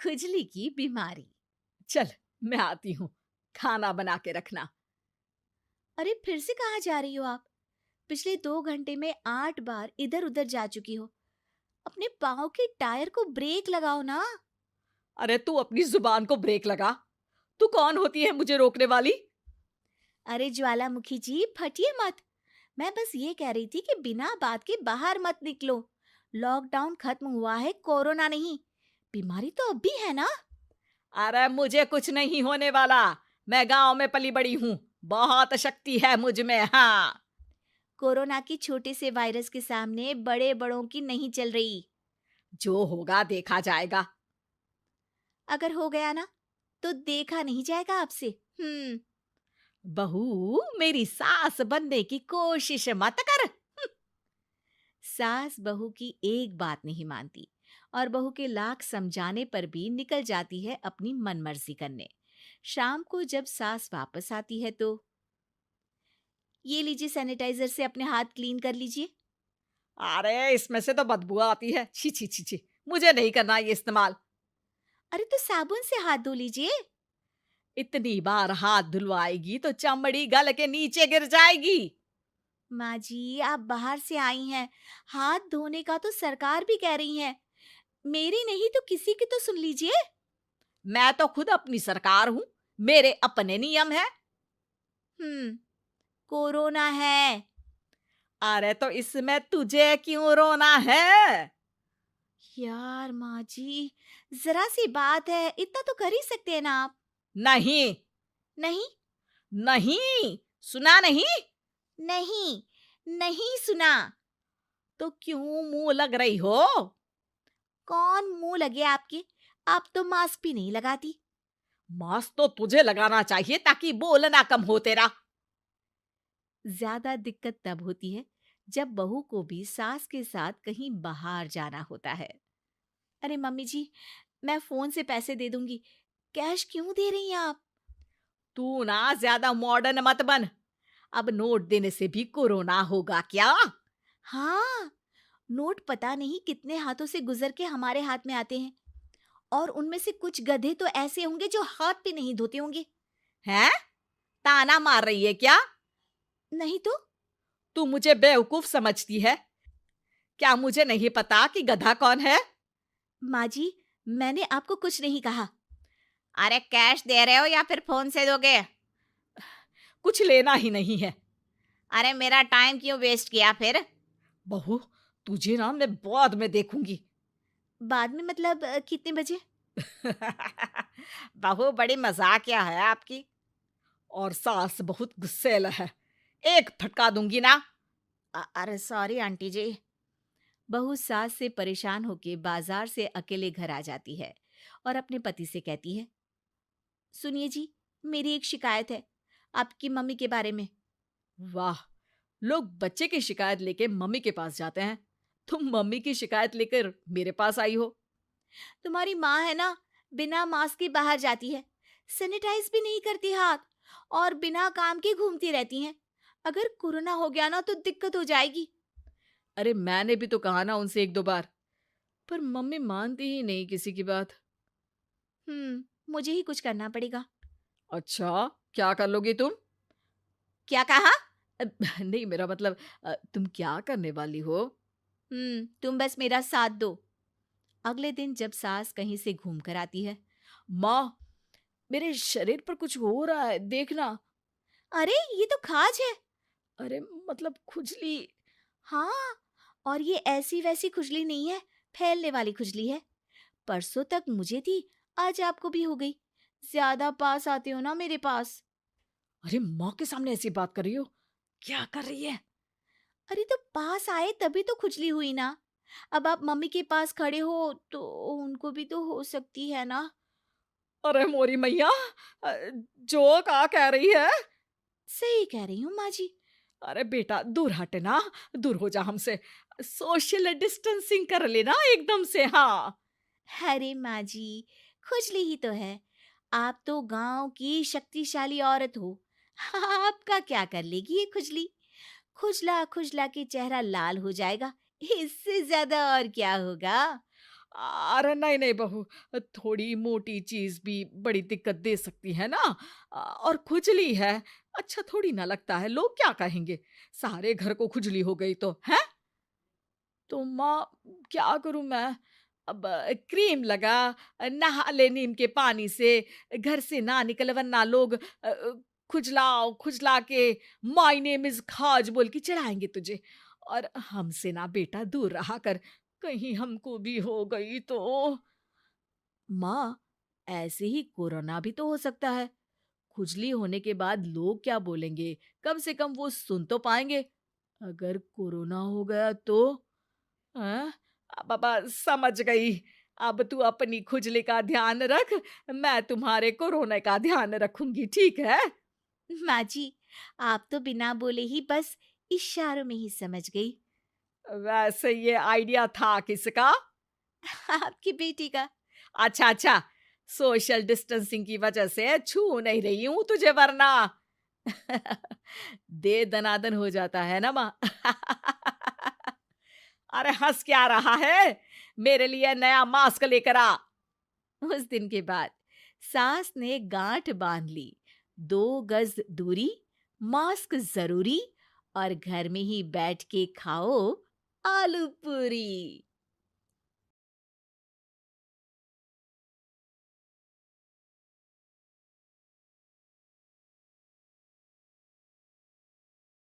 खुजली की बीमारी। चल, मैं आती हूँ। खाना बना के रखना। अरे फिर से कहाँ जा रही हो आप? पिछले 2 घंटे में 8 बार इधर उधर जा चुकी हो। अपने पाँव के टायर को ब्रेक लगाओ ना। अरे तू अपनी जुबान को ब्रेक लगा। तू कौन होती है मुझे रोकने वाली? अरे ज्वालामुखी जी, फटिए मत। मैं बस ये कह रही थी कि बिना बात के बाहर मत निकलो। लॉकडाउन खत्म हुआ है, कोरोना नहीं। बीमारी तो अब भी है ना। अरे मुझे कुछ नहीं होने वाला। मैं गांव में पली बड़ी हूँ। बहुत शक्ति है मुझ में। हाँ। कोरोना की छोटे से वायरस के सामने बड़े बड़ों की नहीं चल रही। जो होगा देखा जाएगा। अगर हो गया ना, तो देखा नहीं जाएगा आपसे। बहू, मेरी सास बनने की कोशिश मत कर। सास बहू की एक बात नहीं मानती और बहू के लाख समझाने पर भी निकल जाती है अपनी मनमर्जी करने। शाम को जब सास वापस आती है तो, ये लीजिए सैनिटाइजर से अपने हाथ क्लीन कर लीजिए। अरे इसमें से तो बदबू आती है। छी छी छी छी। मुझे नहीं करना ये इस्तेमाल। अरे तो साबुन से हाथ धो लीजिए। इतनी बार हाथ धुलवाएगी तो चमड़ी गल के नीचे गिर जाएगी। माँ जी, आप बाहर से आई हैं, हाथ धोने का तो सरकार भी कह रही है। मेरी नहीं तो किसी की तो सुन लीजिए। मैं तो खुद अपनी सरकार हूँ। मेरे अपने नियम है। हम्म कोरोना है। अरे तो इसमें तुझे क्यों रोना है? यार माँ जी, जरा सी बात है, इतना तो कर ही सकते हैं ना आप। नहीं। नहीं। नहीं। सुना नहीं? नहीं। नहीं सुना। तो क्यों मुंह लग रही हो? कौन मुंह लगे आपके? आप तो मास्क भी नहीं लगाती। मास्क तो तुझे लगाना चाहिए ताकि बोलना कम हो तेरा। ज्यादा दिक्कत तब होती है जब बहू को भी सास के साथ कहीं बाहर जाना होता है। अरे मम्मी जी, मैं फोन से पैसे दे दूंगी। कैश क्यों दे रही हैं आप? तू ना ज्यादा मॉडर्न मत बन। अब नोट देने से भी कोरोना होगा क्या? हाँ, नोट पता नहीं कितने हाथों से गुजर के हमारे हाथ में आते हैं, और उनमें से कुछ गधे तो ऐसे होंगे जो हाथ भी नहीं धोते होंगे। हैं? ताना मार रही है क्या? नहीं तो। तू मुझे बेवकूफ समझती है? क्या मुझे नहीं पता कि गधा कौन है? माँ जी, मैंने आपको कुछ नहीं कहा। अरे कैश दे रहे हो या फिर फोन से दोगे? कुछ लेना ही नहीं है। अरे मेरा टाइम क्यों वेस्ट किया फिर? बहू, तुझे ना मैं बाद में देखूंगी। बाद में मतलब कितने बजे? बहू बड़ी मजाकिया है आपकी। और सास बहुत गुस्सेल है। एक फटका दूंगी ना। अरे सॉरी आंटी जी। बहू सास से परेशान होके बाजार से अकेले घर आ जाती है और अपने पति से कहती है, सुनिए जी, मेरी एक शिकायत है आपकी मम्मी के बारे में। वाह, लोग बच्चे की शिकायत लेके मम्मी के पास जाते हैं। तुम मम्मी की शिकायत लेकर मेरे पास आई हो। तुम्हारी माँ है ना, बिना मास्क के बाहर जाती है, सैनिटाइज भी नहीं करती हाथ, और बिना काम के घूमती रहती हैं। अगर कोरोना हो गया ना तो दिक्कत हो जाएगी। अरे मैंने भी तो कहा ना उनसे एक दो बार, पर मम्मी मानती ही नहीं किसी की बात। मुझे ही कुछ करना पड़ेगा। अच्छा, क्या कर लोगी तुम? क्या कहा? नहीं, मेरा मतलब तुम क्या करने वाली हो? तुम बस मेरा साथ दो। अगले दिन जब सास कहीं से घूम कर आती है, माँ, मेरे शरीर पर कुछ हो रहा है, देखना। अरे ये तो खाज है। अरे मतलब खुजली। हाँ, और ये ऐसी वैसी खुजली नहीं है, फैलने वाली खुजली है। परसों तक मुझे थी, आज आपको भी हो गई। ज्यादा पास आते हो ना मेरे पास। अरे माँ के सामने ऐसी बात कर रही हो? क्या कर रही है? अरे तो पास आए तभी तो खुजली हुई ना। अब आप मम्मी के पास खड़े हो तो उनको भी तो हो सकती है ना। अरे मोरी मैया, अ, जो का कह रही है? सही कह रही हूँ माँ जी। अरे बेटा दूर हट ना। दूर हो जा हमसे। सोशल डिस्टेंसिंग कर लेना एकदम से। हाँ। अरे माँ जी, खुजली ही तो है। आप तो गांव की शक्तिशाली औरत हो। आपका क्या कर लेगी ये खुजली? खुजला खुजला के चेहरा लाल हो जाएगा, इससे ज्यादा और क्या होगा? अरे नहीं नहीं बहू, थोड़ी मोटी चीज भी बड़ी दिक्कत दे सकती है ना। और खुजली है, अच्छा थोड़ी ना लगता है, लोग क्या कहेंगे। सारे घर को खुजली हो गई तो है। तो माँ, क्या करूं मैं। अब क्रीम लगा, नहा ले नीम के पानी से, घर से ना निकल वरना लोग खुजलाओ खुजला के माय नेम इज खाज बोल के चढ़ाएंगे तुझे। और हमसे ना बेटा दूर रहा कर, कहीं हमको भी हो गई तो। माँ, ऐसे ही कोरोना भी तो हो सकता है। खुजली होने के बाद लोग क्या बोलेंगे, कम से कम वो सुन तो पाएंगे। अगर कोरोना हो गया तो? हाँ, बाबा समझ गई। अब तू अपनी खुजली का ध्यान रख, मैं तुम्हारे कोरोना का ध्यान रखूंगी, ठीक है। माँ जी, आप तो बिना बोले ही बस इशारों में ही समझ गई। वैसे ये आइडिया था किसका? आपकी बेटी का। अच्छा अच्छा, सोशल डिस्टेंसिंग की वजह से छू नहीं रही हूं तुझे वरना। दे दनादन हो जाता है ना माँ। अरे हंस क्या रहा है, मेरे लिए नया मास्क लेकर आ। उस दिन के बाद सास ने गांठ बांध ली। 2 गज दूरी, मास्क जरूरी, और घर में ही बैठ के खाओ आलू पूरी।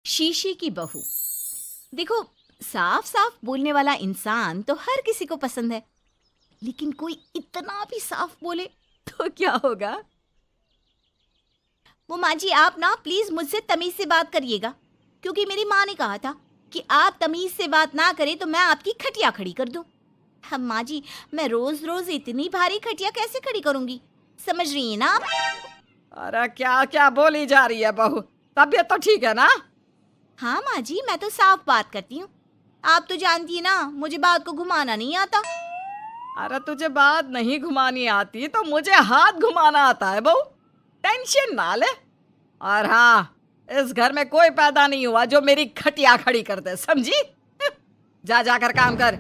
शीशे की बहू। देखो, साफ साफ बोलने वाला इंसान तो हर किसी को पसंद है, लेकिन कोई इतना भी साफ बोले तो क्या होगा? वो माँ जी, आप ना प्लीज मुझसे तमीज से बात करिएगा, क्योंकि मेरी माँ ने कहा था कि आप तमीज से बात ना करें तो मैं आपकी खटिया खड़ी कर दूं। हम माँ जी, मैं रोज रोज इतनी भारी खटिया कैसे खड़ी करूंगी, समझ रही हैं ना आप? अरे क्या क्या बोली जा रही है बहू, तबीयत तो ठीक है ना? हाँ माँ जी, मैं तो साफ बात करती हूँ। आप तो जानती है ना, मुझे बात को घुमाना नहीं आता। अरे तुझे बात नहीं घुमानी आती तो मुझे हाथ घुमाना आता है बहू, टेंशन ना ले। और हाँ, इस घर में कोई पैदा नहीं हुआ जो मेरी खटिया खड़ी कर दे, समझी। जा जाकर काम कर।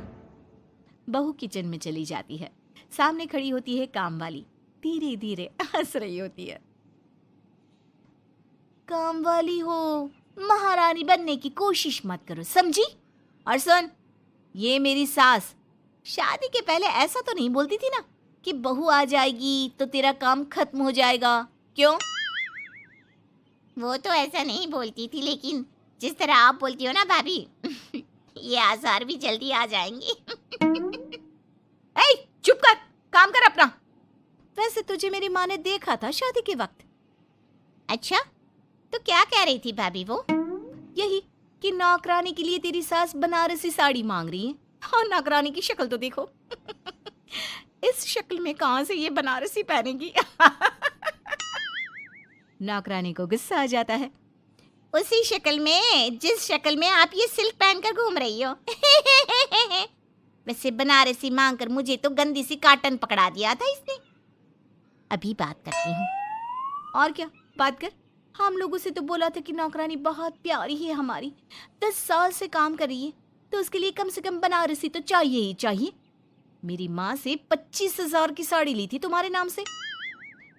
बहू किचन में चली जाती है। सामने खड़ी होती है काम वाली, धीरे धीरे हंस रही होती है। काम वाली हो, महारानी बनने की कोशिश मत करो, समझी? और सुन, ये मेरी सास शादी के पहले ऐसा तो नहीं बोलती थी ना कि बहू आ जाएगी तो तेरा काम खत्म हो जाएगा, क्यों? वो तो ऐसा नहीं बोलती थी, लेकिन जिस तरह आप बोलती हो ना भाभी, ये आसार भी जल्दी आ जाएंगे। ए, चुप कर, काम कर अपना। वैसे तुझे मेरी माँ ने देखा था शादी के वक्त। अच्छा, तो क्या कह रही थी भाभी वो? यही कि नौकरानी के लिए तेरी सास बनारसी साड़ी मांग रही है। और नौकरानी की शक्ल तो देखो। इस शक्ल में कहां से ये बनारसी पहनेगी? नौकरानी को गुस्सा आ जाता है। उसी शक्ल में जिस शक्ल में आप ये सिल्क पहनकर घूम रही हो। वैसे बनारसी मांगकर मुझे तो गंदी सी काटन पकड़ा दिया था इसने। अभी बात करती हूँ। और क्या बात कर? हम लोगों से तो बोला था कि नौकरानी बहुत प्यारी है हमारी, 10 साल से काम कर रही है, तो उसके लिए कम से कम बनारसी तो चाहिए ही चाहिए। मेरी माँ से 25,000 की साड़ी ली थी तुम्हारे नाम से।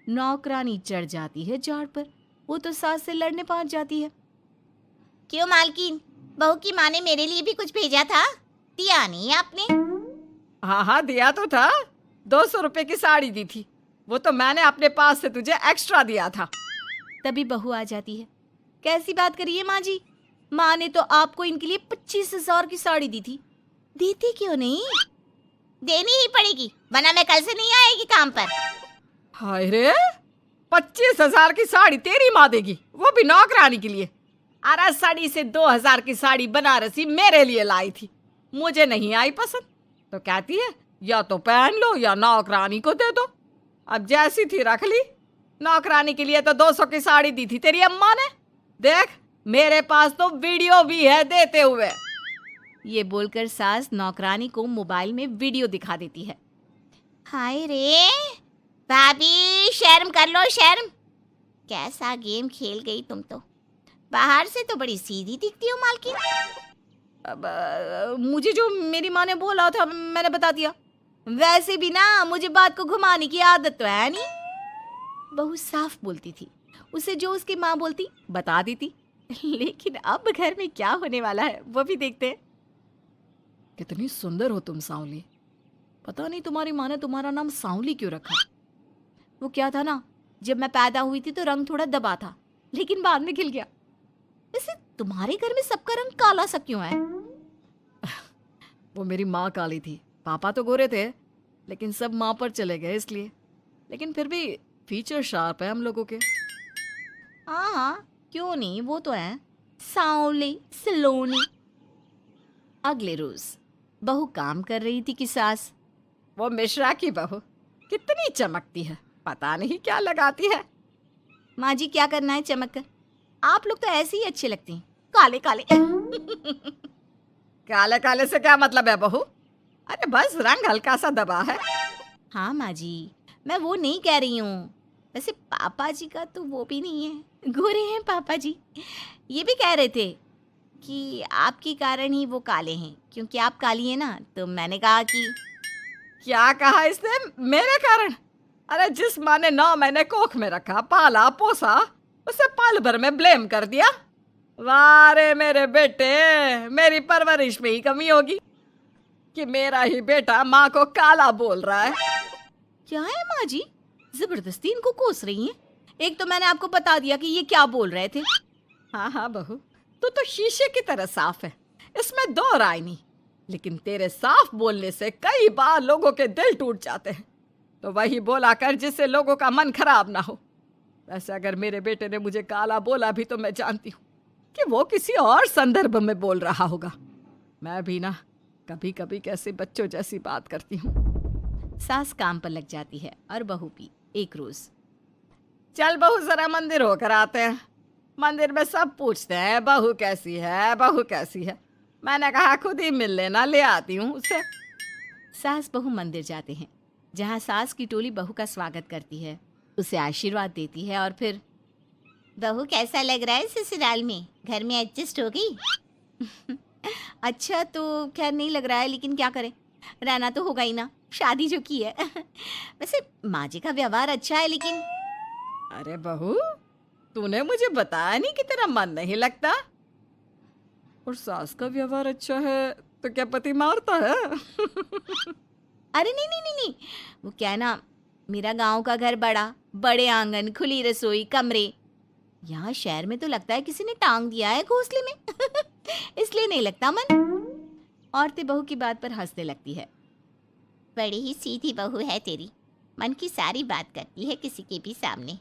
नौकरानी चढ़ जाती है झाड़ पर, वो तो सास से लड़ने पहुंच जाती है। क्यों मालकिन, बहू की माँ ने मेरे लिए भी कुछ भेजा था, दिया नहीं आपने? हाँ हाँ दिया तो था, 200 रुपए की साड़ी दी थी, वो तो मैंने अपने पास से तुझे एक्स्ट्रा दिया था। तभी बहू आ जाती है। कैसी बात करिए माँ जी, माँ ने तो आपको इनके लिए 25,000 की साड़ी दी थी, देती क्यों नहीं? देनी ही पड़ेगी, वरना मैं कल से नहीं आएगी काम पर। हाय रे, 25,000 की साड़ी तेरी माँ देगी, वो भी नौकरानी के लिए। अरे साड़ी से 2,000 की साड़ी बनारसी मेरे लिए लाई थी, मुझे नहीं आई पसंद, तो कहती है या तो पहन लो या नौकरानी को दे दो। अब जैसी थी रख ली। नौकरानी के लिए तो 200 की साड़ी दी थी तेरी अम्मा ने, देख मेरे पास तो वीडियो भी है देते हुए। ये बोलकर सास नौकरानी को मोबाइल में वीडियो दिखा देती है। हाय रे भाभी, शर्म कर लो शर्म। कैसा गेम खेल गई तुम तो, बाहर से तो बड़ी सीधी दिखती हो मालकिन। अब मुझे जो मेरी माँ ने बोला था मैंने बता दिया। वैसे भी ना मुझे बात को घुमाने की आदत तो है नहीं। बहू साफ बोलती थी, उसे जो उसकी माँ बोलती बता देती। लेकिन अब घर में क्या होने वाला है वो भी देखते हैं। कितनी सुंदर हो तुम सांवली। पता नहीं तुम्हारी माँ ने तुम्हारा नाम सांवली क्यों रखा। वो क्या था ना, जब मैं पैदा हुई थी तो रंग थोड़ा दबा था, लेकिन बाद में खिल गया। वैसे तुम्हारे घर में सबका रंग काला सा क्यों है? वो मेरी माँ काली थी, पापा तो गोरे थे, लेकिन सब माँ पर चले गए इसलिए। लेकिन फिर भी फीचर शार्प है हम लोगों के। हाँ हाँ, क्यों नहीं, वो तो है, सांवली सलोनी। अगले रोज बहू काम कर रही थी कि सास, वो मिश्रा की बहू कितनी चमकती है, पता नहीं क्या लगाती है। माँ जी क्या करना है चमक कर, आप लोग तो ऐसे ही अच्छे लगते हैं, काले काले। काले काले से क्या मतलब है बहू? अरे बस रंग हल्का सा दबा है। हाँ माँ जी, मैं वो नहीं कह रही हूँ। वैसे पापा जी का तो वो भी नहीं है, गोरे हैं पापा जी। ये भी कह रहे थे कि आपके कारण ही वो काले हैं, क्योंकि आप काली हैं ना। तो मैंने कहा कि क्या कहा इसने? मेरे कारण? अरे जिस माँ ने 9 महीने कोख में रखा, पाला पोसा, उसे पल भर में ब्लेम कर दिया। वाह रे मेरे बेटे, मेरी परवरिश में ही कमी होगी कि मेरा ही बेटा माँ को काला बोल रहा है। क्या है माँ जी, जबरदस्ती इनको कोस रही हैं? एक तो मैंने आपको बता दिया कि ये क्या बोल रहे थे। हाँ हाँ बहू, तू तो शीशे की तरह साफ है, इसमें दो राय नहीं। लेकिन तेरे साफ बोलने से कई बार लोगों के दिल टूट जाते हैं। तो वही बोला कर जिससे लोगों का मन खराब ना हो। वैसे अगर मेरे बेटे ने मुझे काला बोला भी तो मैं जानती हूँ कि वो किसी और संदर्भ में बोल रहा होगा। मैं भी ना कभी कभी कैसे बच्चों जैसी बात करती हूँ। सास काम पर लग जाती है और बहू भी। एक रोज, चल बहू जरा मंदिर होकर आते हैं। मंदिर में सब पूछते हैं बहू कैसी है, बहू कैसी है। मैंने कहा खुद ही मिल लेना, ले आती हूँ उसे। सास बहू मंदिर जाते हैं, जहाँ सास की टोली बहू का स्वागत करती है, उसे आशीर्वाद देती है और फिर, बहू कैसा लग रहा है ससुराल में, घर में एडजस्ट हो गई? अच्छा तो खैर नहीं लग रहा है, लेकिन क्या करें, रहना तो होगा ही ना, शादी जो की है। वैसे माँ जी का व्यवहार अच्छा है, लेकिन अरे बहू, तूने मुझे बताया नहीं कि तेरा मन नहीं लगता। और सास का व्यवहार अच्छा है तो क्या पति मारता है? अरे नहीं नहीं नहीं नहीं, वो क्या है ना, मेरा गांव का घर बड़ा, बड़े आंगन, खुली रसोई, कमरे। यहाँ शहर में तो लगता है किसी ने टांग दिया है घोंसले में। इसलिए नहीं लगता मन। औरतें बहू की बात पर हंसने लगती है। बड़ी ही सीधी बहू है तेरी, मन की सारी बात करती है किसी के भी सामने।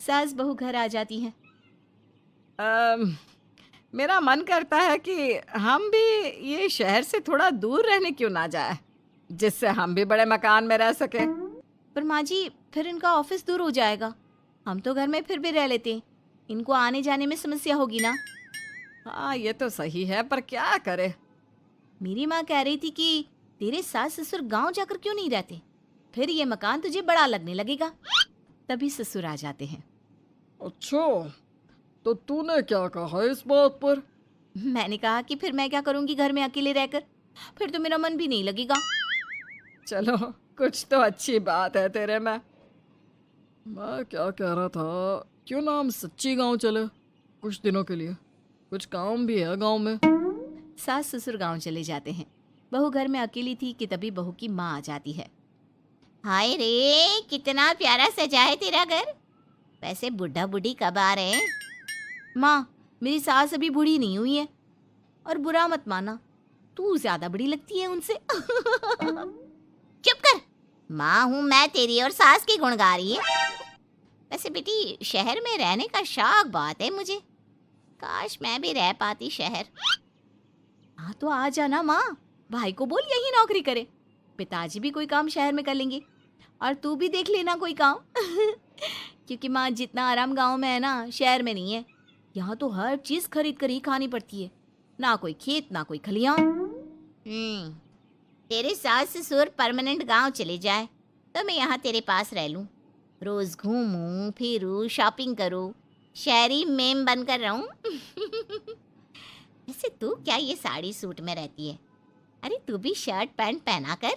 सास बहू घर आ जाती हैं। मेरा मन करता है कि हम भी ये शहर से थोड़ा दूर रहने क्यों ना जाए, जिससे हम भी बड़े मकान में रह सके। पर माँ जी फिर इनका ऑफिस दूर हो जाएगा, हम तो घर में फिर भी रह लेते हैं, इनको आने जाने में समस्या होगी ना। हाँ ये तो सही है, पर क्या करे। मेरी माँ कह रही थी कि तेरे सास ससुर गांव जाकर क्यों नहीं रहते, फिर ये मकान तुझे बड़ा लगने लगेगा। तभी ससुर आ जाते हैं। अच्छा, तो तूने क्या कहा इस बात पर? मैंने कहा कि फिर मैं क्या करूंगी घर में अकेले रहकर, फिर तो मेरा मन भी नहीं लगेगा। चलो कुछ तो अच्छी बात है तेरे में। मैं क्या कह रहा था, क्यों ना हम सच्ची गांव चले कुछ दिनों के लिए, कुछ काम भी है गांव में। सास ससुर गांव चले जाते हैं। बहू घर में अकेली थी कि तभी बहू की माँ आ जाती है। हाय रे, कितना प्यारा सजा है तेरा घर। वैसे बुढ़ा बुढ़ी कब आ रहे हैं? माँ, मेरी सास अभी बूढ़ी नहीं हुई है, और बुरा मत माना, तू ज्यादा बड़ी लगती है उनसे। चुप कर, माँ हूँ मैं तेरी और सास की गुण गा रही है। वैसे बेटी शहर में रहने का शौक बहुत है मुझे, काश मैं भी रह पाती शहर। हाँ तो आ जाना माँ, भाई को बोल यही नौकरी करे, पिताजी भी कोई काम शहर में कर लेंगे, और तू भी देख लेना कोई काम। क्योंकि माँ जितना आराम गांव में है ना, शहर में नहीं है। यहाँ तो हर चीज खरीद कर ही खानी पड़ती है, ना कोई खेत ना कोई खलियान। तेरे सास ससुर परमानेंट गांव चले जाए तो मैं यहाँ तेरे पास रह लूँ, रोज घूमूं फिरूं, शॉपिंग करूं, शहरी मेम बनकर रहूं। वैसे तू क्या ये साड़ी सूट में रहती है? अरे तू भी शर्ट पैंट पहना कर।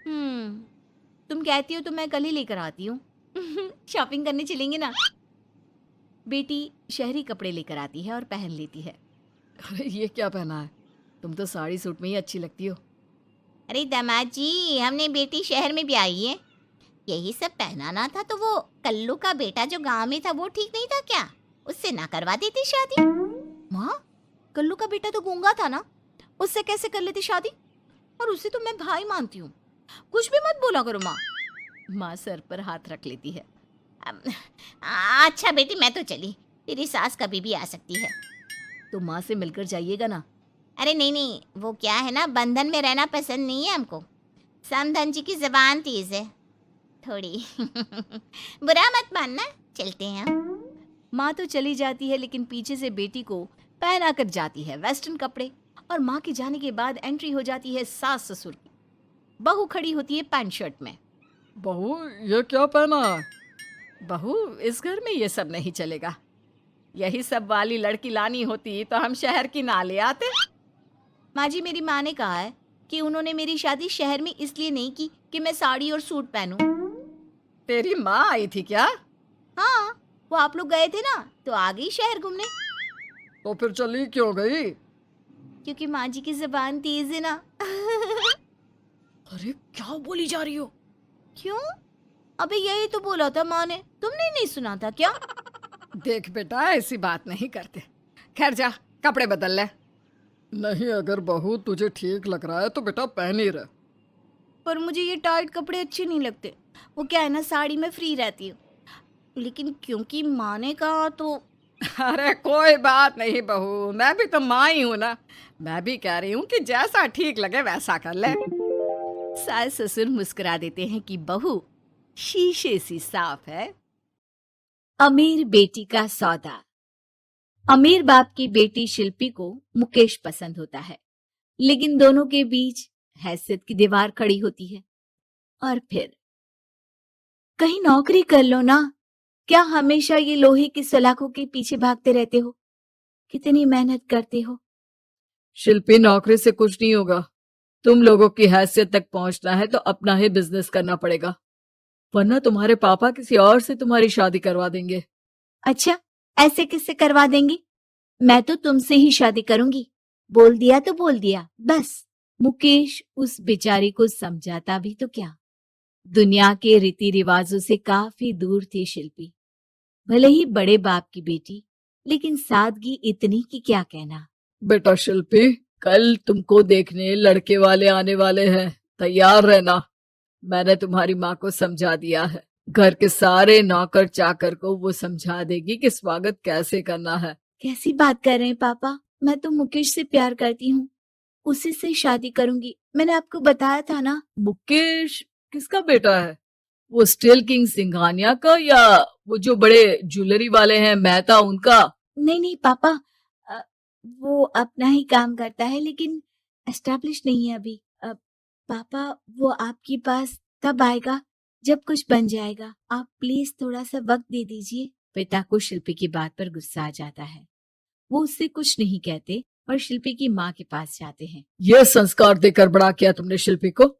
तुम कहती हो तो मैं कल ही लेकर आती हूँ। शॉपिंग करने चलेंगे ना? बेटी शहरी कपड़े लेकर आती है और पहन लेती है। अरे ये क्या पहना है? तुम तो साड़ी सूट में ही अच्छी लगती हो। अरे दामाद जी, हमने बेटी शहर में भी आई है, यही सब पहनाना था तो वो कल्लू का बेटा जो गांव में था वो ठीक नहीं था क्या? उससे ना करवा देती शादी? माँ, कल्लू का बेटा तो गूंगा था ना, उससे कैसे कर लेती शादी? और उसे तो मैं भाई मानती हूँ, कुछ भी मत बोला करो माँ। माँ सर पर हाथ रख लेती है। अम, अच्छा बेटी, मैं तो चली, तेरी सास कभी भी आ सकती है। तो माँ से मिलकर जाइएगा ना। अरे नहीं नहीं, वो क्या है ना, बंधन में रहना पसंद नहीं है हमको। समधन जी की जबान तेज है थोड़ी। बुरा मत मानना, चलते हैं हम। माँ तो चली जाती है लेकिन पीछे से बेटी को पहना कर जाती है वेस्टर्न कपड़े, और माँ के जाने के बाद एंट्री हो जाती है सास ससुर की। बहू खड़ी होती है पैंट शर्ट में। बहू, ये क्या पहना है? बहू, इस घर में ये सब नहीं चलेगा। यही सब वाली लड़की लानी होती तो हम शहर की ना ले आते। माँ जी, मेरी माँ ने कहा है कि उन्होंने मेरी शादी शहर में इसलिए नहीं की कि मैं साड़ी और सूट पहनूं। तेरी माँ आई थी क्या? हाँ, वो आप लोग गए थे ना तो आ गई शहर घूमने। तो फिर चली क्यों गई? क्योंकि माँ जी की जबान तेज है ना। अरे क्या बोली जा रही हो? क्यों? अबे यही तो बोला था माँ ने, तुमने नहीं सुना था क्या? देख बेटा, ऐसी बात नहीं करते। खैर जा, कपड़े बदल ले। नहीं, अगर बहू तुझे ठीक लग रहा है तो बेटा पहन ही रहे। पर मुझे ये टाइट कपड़े अच्छे नहीं लगते। वो क्या है ना, साड़ी में फ्री रहती हूँ, लेकिन क्योंकि माँ ने कहा तो। अरे कोई बात नहीं बहू, मैं भी तो माँ ही हूँ ना। मैं भी कह रही हूँ कि जैसा ठीक लगे वैसा कर ले। सास ससुर मुस्कुरा देते हैं कि बहू शीशे सी साफ है। अमीर बेटी का सौदा। अमीर बाप की बेटी शिल्पी को मुकेश पसंद होता है, लेकिन दोनों के बीच हैसियत की दीवार खड़ी होती है। और फिर कहीं नौकरी कर लो ना, क्या हमेशा ये लोहे की सलाखों के पीछे भागते रहते हो? कितनी मेहनत करते हो। शिल्पी, नौकरी से कुछ नहीं होगा। तुम लोगों की हैसियत तक पहुंचना है तो अपना ही बिजनेस करना पड़ेगा, वरना तुम्हारे पापा किसी और से तुम्हारी शादी करवा देंगे। अच्छा, ऐसे किससे करवा देंगे? मैं तो तुमसे ही शादी करूंगी। बोल दिया तो बोल दिया, बस। मुकेश उस बेचारी को समझाता भी तो क्या। दुनिया के रीति रिवाजों से काफी दूर थी शिल्पी। भले ही बड़े बाप की बेटी, लेकिन सादगी इतनी कि क्या कहना। बेटा शिल्पी, कल तुमको देखने लड़के वाले आने वाले हैं, तैयार रहना। मैंने तुम्हारी माँ को समझा दिया है। घर के सारे नौकर चाकर को वो समझा देगी कि स्वागत कैसे करना है। कैसी बात कर रहे हैं पापा? मैं तो मुकेश से प्यार करती हूँ, उसी से शादी करूंगी। मैंने आपको बताया था ना। मुकेश किसका बेटा है? वो स्टील किंग सिंघानिया का, या वो जो बड़े ज्वेलरी वाले हैं मेहता, उनका? नहीं नहीं पापा, अ, वो अपना ही काम करता है लेकिन एस्टेब्लिश नहीं है अभी। पापा, वो आपके पास तब आएगा जब कुछ बन जाएगा। आप प्लीज थोड़ा सा वक्त दे दीजिए। पिता को शिल्पी की बात पर गुस्सा आ जाता है। वो उससे कुछ नहीं कहते और शिल्पी की माँ के पास जाते हैं। ये संस्कार देकर बड़ा किया तुमने शिल्पी को,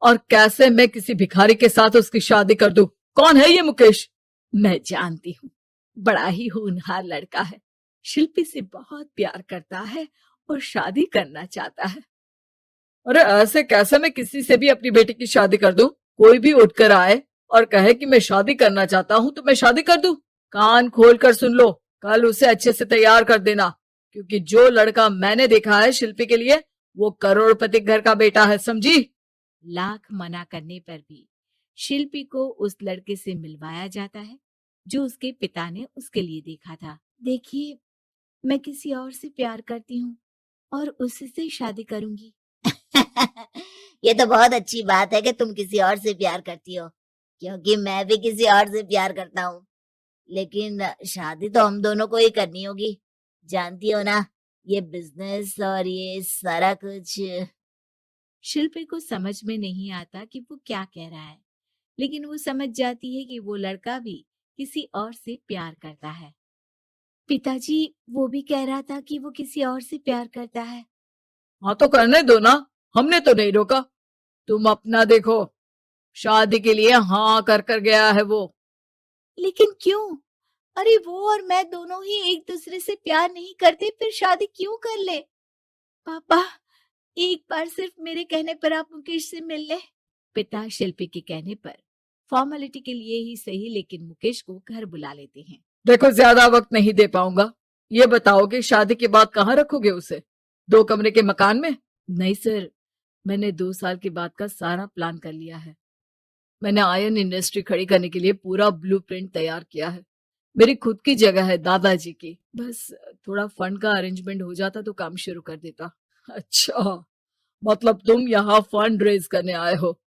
और कैसे मैं किसी भिखारी के साथ उसकी शादी कर दूं? कौन है ये मुकेश? मैं जानती हूँ, बड़ा ही होनहार लड़का है, शिल्पी से बहुत प्यार करता है और शादी करना चाहता है। अरे ऐसे कैसे मैं किसी से भी अपनी बेटी की शादी कर दूं? कोई भी उठकर आए और कहे कि मैं शादी करना चाहता हूं तो मैं शादी कर दूं? कान खोल कर सुन लो, कल उसे अच्छे से तैयार कर देना, क्योंकि जो लड़का मैंने देखा है शिल्पी के लिए, वो करोड़पति घर का बेटा है, समझी? लाख मना करने पर भी शिल्पी को उस लड़के से मिलवाया जाता है जो उसके पिता ने उसके लिए देखा था। देखिए, मैं किसी और से प्यार करती हूँ और उसी से शादी करूंगी। ये तो बहुत अच्छी बात है कि तुम किसी और से प्यार करती हो, क्योंकि मैं भी किसी और से प्यार करता हूँ। लेकिन शादी तो हम दोनों को ही करनी होगी, जानती हो ना, ये बिजनेस और ये सारा कुछ। शिल्पी को समझ में नहीं आता कि वो क्या कह रहा है, लेकिन वो समझ जाती है कि वो लड़का भी किसी और से प्यार करता है। पिताजी, वो भी कह रहा था कि वो किसी और से प्यार करता है। हाँ तो करने दो ना, हमने तो नहीं रोका। तुम अपना देखो, शादी के लिए हाँ कर गया है वो। लेकिन क्यों? अरे वो और मैं दोनों ही एक दूसरे से प्यार नहीं करते, फिर शादी क्यों कर ले? पापा, एक बार सिर्फ मेरे कहने पर आप मुकेश से मिल ले। पिता शिल्पी के कहने पर फॉर्मेलिटी के लिए ही सही, लेकिन मुकेश को घर बुला लेते हैं। देखो, ज्यादा वक्त नहीं दे पाऊंगा। ये बताओ कि शादी के बाद कहाँ रखोगे उसे? 2 कमरे के मकान में? नहीं सर, मैंने 2 साल के बाद का सारा प्लान कर लिया है। मैंने आयरन इंडस्ट्री खड़ी करने के लिए पूरा ब्लूप्रिंट तैयार किया है। मेरी खुद की जगह है दादाजी की। बस थोड़ा फंड का अरेंजमेंट हो जाता तो काम शुरू कर देता। अच्छा, मतलब तुम यहाँ फंड रेज करने आए हो?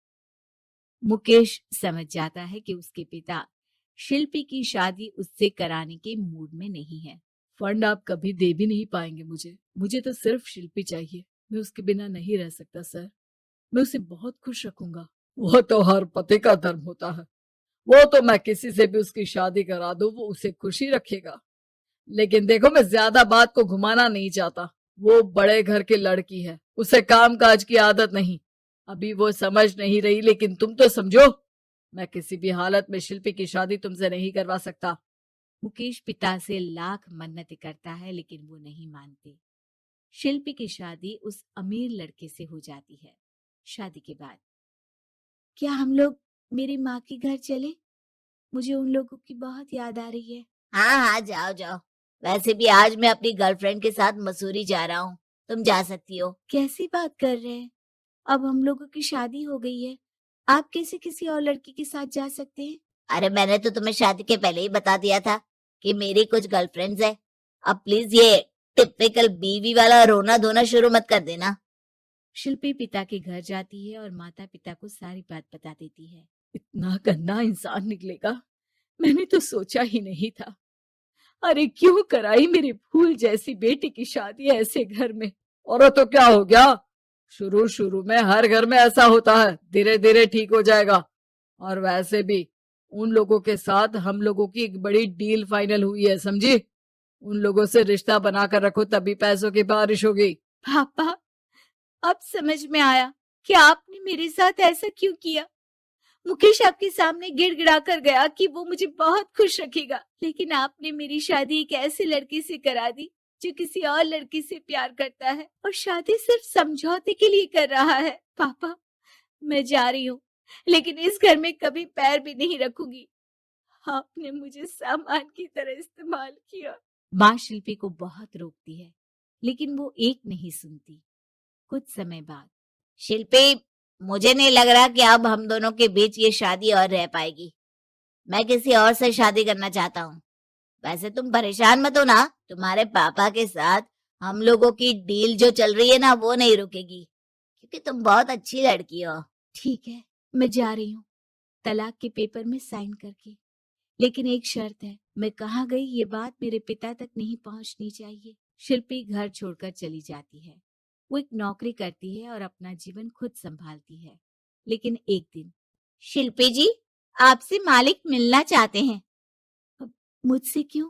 मुकेश समझ जाता है कि उसके पिता शिल्पी की शादी उससे कराने के मूड में नहीं है। फंड आप कभी दे भी नहीं पाएंगे मुझे तो सिर्फ शिल्पी चाहिए। मैं उसके बिना नहीं रह सकता सर। मैं उसे बहुत खुश रखूंगा। वो तो हर पति का धर्म होता है। वो तो मैं किसी से भी उसकी शादी करा दूं, वो उसे खुशी रखेगा। लेकिन देखो, मैं ज्यादा बात को घुमाना नहीं चाहता। वो बड़े घर की लड़की है, उसे काम काज की आदत नहीं। अभी वो समझ नहीं रही, लेकिन तुम तो समझो। मैं किसी भी हालत में शिल्पी की शादी तुमसे नहीं करवा सकता। मुकेश पिता से लाख मन्नतें करता है, लेकिन वो नहीं मानते। शिल्पी की शादी उस अमीर लड़के से हो जाती है। शादी के बाद क्या हम लोग मेरी माँ के घर चले? मुझे उन लोगों की बहुत याद आ रही है। हाँ हाँ, जाओ जाओ। वैसे भी आज मैं अपनी गर्लफ्रेंड के साथ मसूरी जा रहा हूँ, तुम जा सकती हो। कैसी बात कर रहे हैं? अब हम लोगों की शादी हो गई है, आप कैसे किसी और लड़की के साथ जा सकते हैं? अरे मैंने तो तुम्हें शादी के पहले ही बता दिया था कि मेरी कुछ गर्लफ्रेंड्स है। अब प्लीज ये टिपिकल बीवी वाला रोना धोना शुरू मत कर देना। शिल्पी पिता के घर जाती है और माता पिता को सारी बात बता देती है। इतना गंदा इंसान निकलेगा, मैंने तो सोचा ही नहीं था। अरे क्यों कराई मेरी फूल जैसी बेटी की शादी ऐसे घर में? और तो क्या हो गया? शुरू शुरू में हर घर में ऐसा होता है, धीरे धीरे ठीक हो जाएगा। और वैसे भी उन लोगों के साथ हम लोगों की एक बड़ी डील फाइनल हुई है, समझी? उन लोगों से रिश्ता बनाकर रखो, तभी पैसों की बारिश होगी। पापा, अब समझ में आया कि आपने मेरे साथ ऐसा क्यों किया। मुकेश आपके सामने गिड़गिड़ा कर गया कि वो मुझे बहुत खुश रखेगा, लेकिन आपने मेरी शादी एक ऐसे लड़के से करा दी जो किसी और लड़की से प्यार करता है और शादी सिर्फ समझौते के लिए कर रहा है। पापा, मैं जा रही हूँ, लेकिन इस घर में कभी पैर भी नहीं रखूंगी। आपने मुझे सामान की तरह इस्तेमाल किया। माँ शिल्पी को बहुत रोकती है, लेकिन वो एक नहीं सुनती। कुछ समय बाद, शिल्पी, मुझे नहीं लग रहा कि अब हम दोनों के बीच ये शादी और रह पाएगी। मैं किसी और से शादी करना चाहता हूँ। वैसे तुम परेशान मत हो ना, तुम्हारे पापा के साथ हम लोगों की डील जो चल रही है ना, वो नहीं रुकेगी, क्योंकि तुम बहुत अच्छी लड़की हो। ठीक है, मैं जा रही हूँ, तलाक के पेपर में साइन करके। लेकिन एक शर्त है, मैं कहाँ गई ये बात मेरे पिता तक नहीं पहुंचनी चाहिए। शिल्पी घर छोड़कर चली जाती है। वो एक नौकरी करती है और अपना जीवन खुद संभालती है। लेकिन एक दिन, शिल्पी जी, आपसे मालिक मिलना चाहते हैं। अब मुझसे क्यों?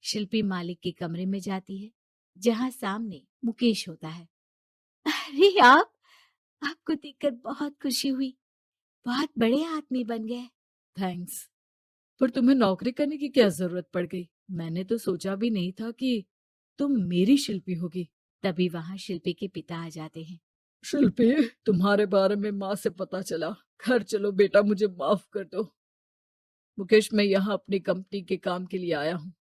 शिल्पी मालिक के कमरे में जाती है, जहां सामने मुकेश होता है। अरे आपको देखकर बहुत खुशी हुई, बहुत बड़े आदमी बन गए। थैंक्स, पर तुम्हें नौकरी करने की क्या जरूरत पड़ गई? मैंने तो सोचा भी नहीं था कि तुम मेरी शिल्पी होगी। तभी वहां शिल्पी के पिता आ जाते हैं। शिल्पी, तुम्हारे बारे में माँ से पता चला। घर चलो बेटा, मुझे माफ कर दो। मुकेश, मैं यहाँ अपनी कंपनी के काम के लिए आया हूँ।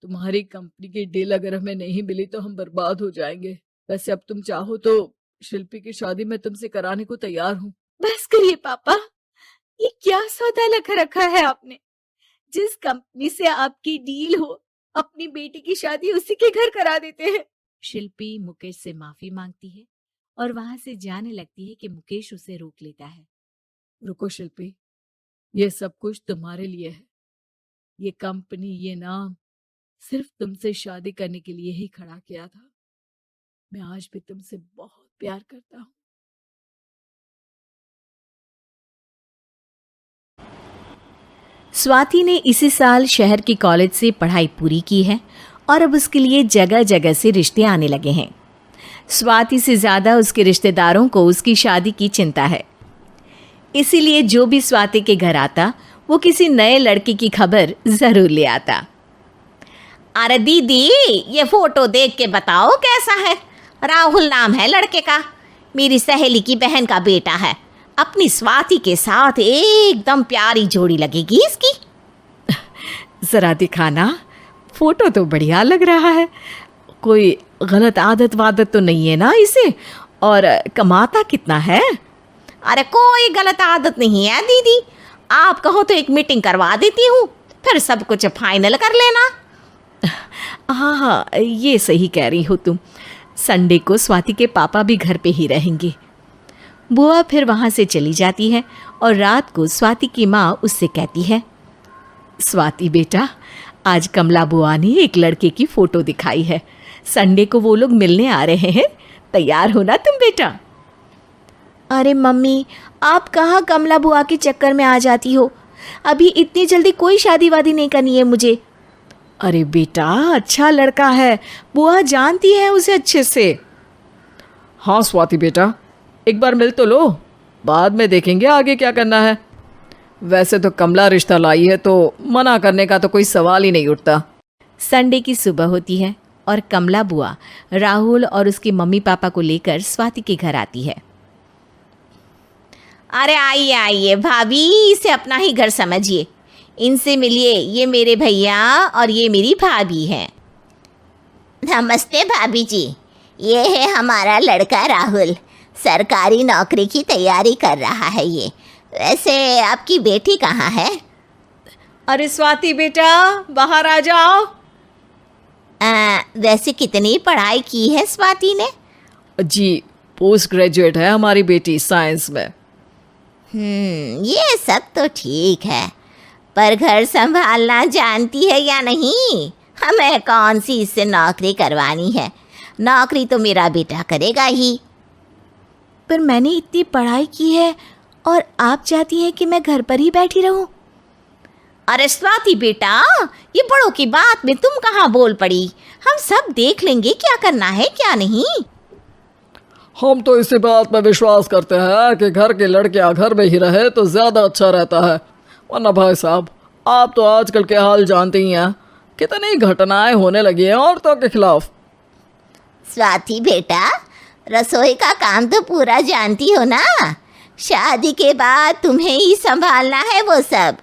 तुम्हारी कंपनी की डील अगर हमें नहीं मिली तो हम बर्बाद हो जाएंगे। वैसे अब तुम चाहो तो शिल्पी की शादी मैं तुमसे कराने को तैयार हूँ। बस करिए पापा, ये क्या सौदा लगा रखा है आपने? जिस कंपनी से आपकी डील हो, अपनी बेटी की शादी उसी के घर करा देते हैं। शिल्पी मुकेश से माफी मांगती है और वहां से जाने लगती है कि मुकेश उसे रोक लेता है। रुको शिल्पी, ये सब कुछ तुम्हारे लिए है। ये कंपनी, ये नाम सिर्फ तुमसे शादी करने के लिए ही खड़ा किया था। मैं आज भी तुमसे बहुत प्यार करता हूँ। स्वाति ने इसी साल शहर के कॉलेज से पढ़ाई पूरी की है और अब उसके लिए जगह जगह से रिश्ते आने लगे हैं। स्वाति से ज़्यादा उसके रिश्तेदारों को उसकी शादी की चिंता है। इसीलिए जो भी स्वाति के घर आता वो किसी नए लड़के की खबर ज़रूर ले आता। अरे दीदी, ये फोटो देख के बताओ कैसा है। राहुल नाम है लड़के का, मेरी सहेली की बहन का बेटा है। अपनी स्वाति के साथ एकदम प्यारी जोड़ी लगेगी इसकी। ज़रा दिखाना, फोटो तो बढ़िया लग रहा है। कोई गलत आदत वादत तो नहीं है ना इसे? और कमाता कितना है? अरे कोई गलत आदत नहीं है दीदी, आप कहो तो एक मीटिंग करवा देती हूँ, फिर सब कुछ फाइनल कर लेना। हाँ हाँ, ये सही कह रही हो तुम। संडे को स्वाति के पापा भी घर पे ही रहेंगे। बुआ फिर वहाँ से चली जाती है और रात को स्वाति की माँ उससे कहती है, स्वाति बेटा, आज कमला बुआ ने एक लड़के की फ़ोटो दिखाई है। संडे को वो लोग मिलने आ रहे हैं, तैयार हो ना तुम बेटा? अरे मम्मी, आप कहाँ कमला बुआ के चक्कर में आ जाती हो? अभी इतनी जल्दी कोई शादी वादी नहीं करनी है मुझे। अरे बेटा, अच्छा लड़का है, बुआ जानती है उसे अच्छे से। हाँ स्वाति बेटा, एक बार मिल तो लो, बाद में देखेंगे आगे क्या करना है। वैसे तो कमला रिश्ता लाई है तो मना करने का तो कोई सवाल ही नहीं उठता। संडे की सुबह होती है और कमला बुआ राहुल और उसके मम्मी पापा को लेकर स्वाति के घर आती है। अरे आइए आइए भाभी, इसे अपना ही घर समझिए। इनसे मिलिए, ये मेरे भैया और ये मेरी भाभी हैं। नमस्ते भाभी जी, ये है हमारा लड़का राहुल, सरकारी नौकरी की तैयारी कर रहा है ये। वैसे आपकी बेटी कहाँ है? अरे स्वाति बेटा, बाहर आ जाओ। वैसे कितनी पढ़ाई की है स्वाति ने? जी, पोस्ट ग्रेजुएट है हमारी बेटी साइंस में। ये सब तो ठीक है, पर घर संभालना जानती है या नहीं? हमें कौन सी इससे नौकरी करवानी है, नौकरी तो मेरा बेटा करेगा ही। पर मैंने इतनी पढ़ाई की है और आप चाहती हैं कि मैं घर पर ही बैठी रहूं? अरे स्वाति बेटा, ये बड़ों की बात में तुम कहाँ बोल पड़ी? हम सब देख लेंगे क्या करना है क्या नहीं। हम तो इसी बात में विश्वास करते हैं कि घर के लड़कियां घर में ही रहे तो ज़्यादा अच्छा रहता है। वरना भाई साहब, आप तो आजकल के हाल जानते ही हैं, कितनी घटनाएं होने लगी हैं औरतों के खिलाफ। स्वाति बेटा, रसोई का काम तो पूरा जानती हो ना? शादी के बाद तुम्हें ही संभालना है वो सब।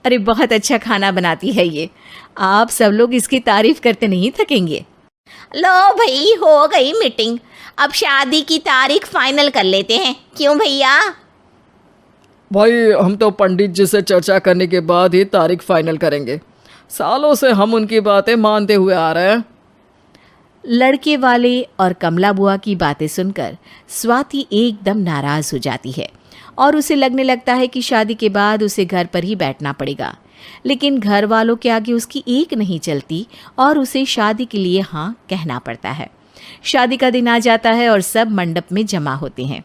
अरे बहुत अच्छा खाना बनाती है ये, आप सब लोग इसकी तारीफ करते नहीं थकेंगे। लो भाई, हो गई मीटिंग, अब शादी की तारीख फाइनल कर लेते हैं, क्यों भैया? भाई, हम तो पंडित जी से चर्चा करने के बाद ही तारीख फाइनल करेंगे। सालों से हम उनकी बातें मानते हुए आ रहे हैं। लड़के वाले और कमला बुआ की बातें सुनकर स्वाति एकदम नाराज़ हो जाती है और उसे लगने लगता है कि शादी के बाद उसे घर पर ही बैठना पड़ेगा। लेकिन घर वालों के आगे उसकी एक नहीं चलती और उसे शादी के लिए हाँ कहना पड़ता है। शादी का दिन आ जाता है और सब मंडप में जमा होते हैं।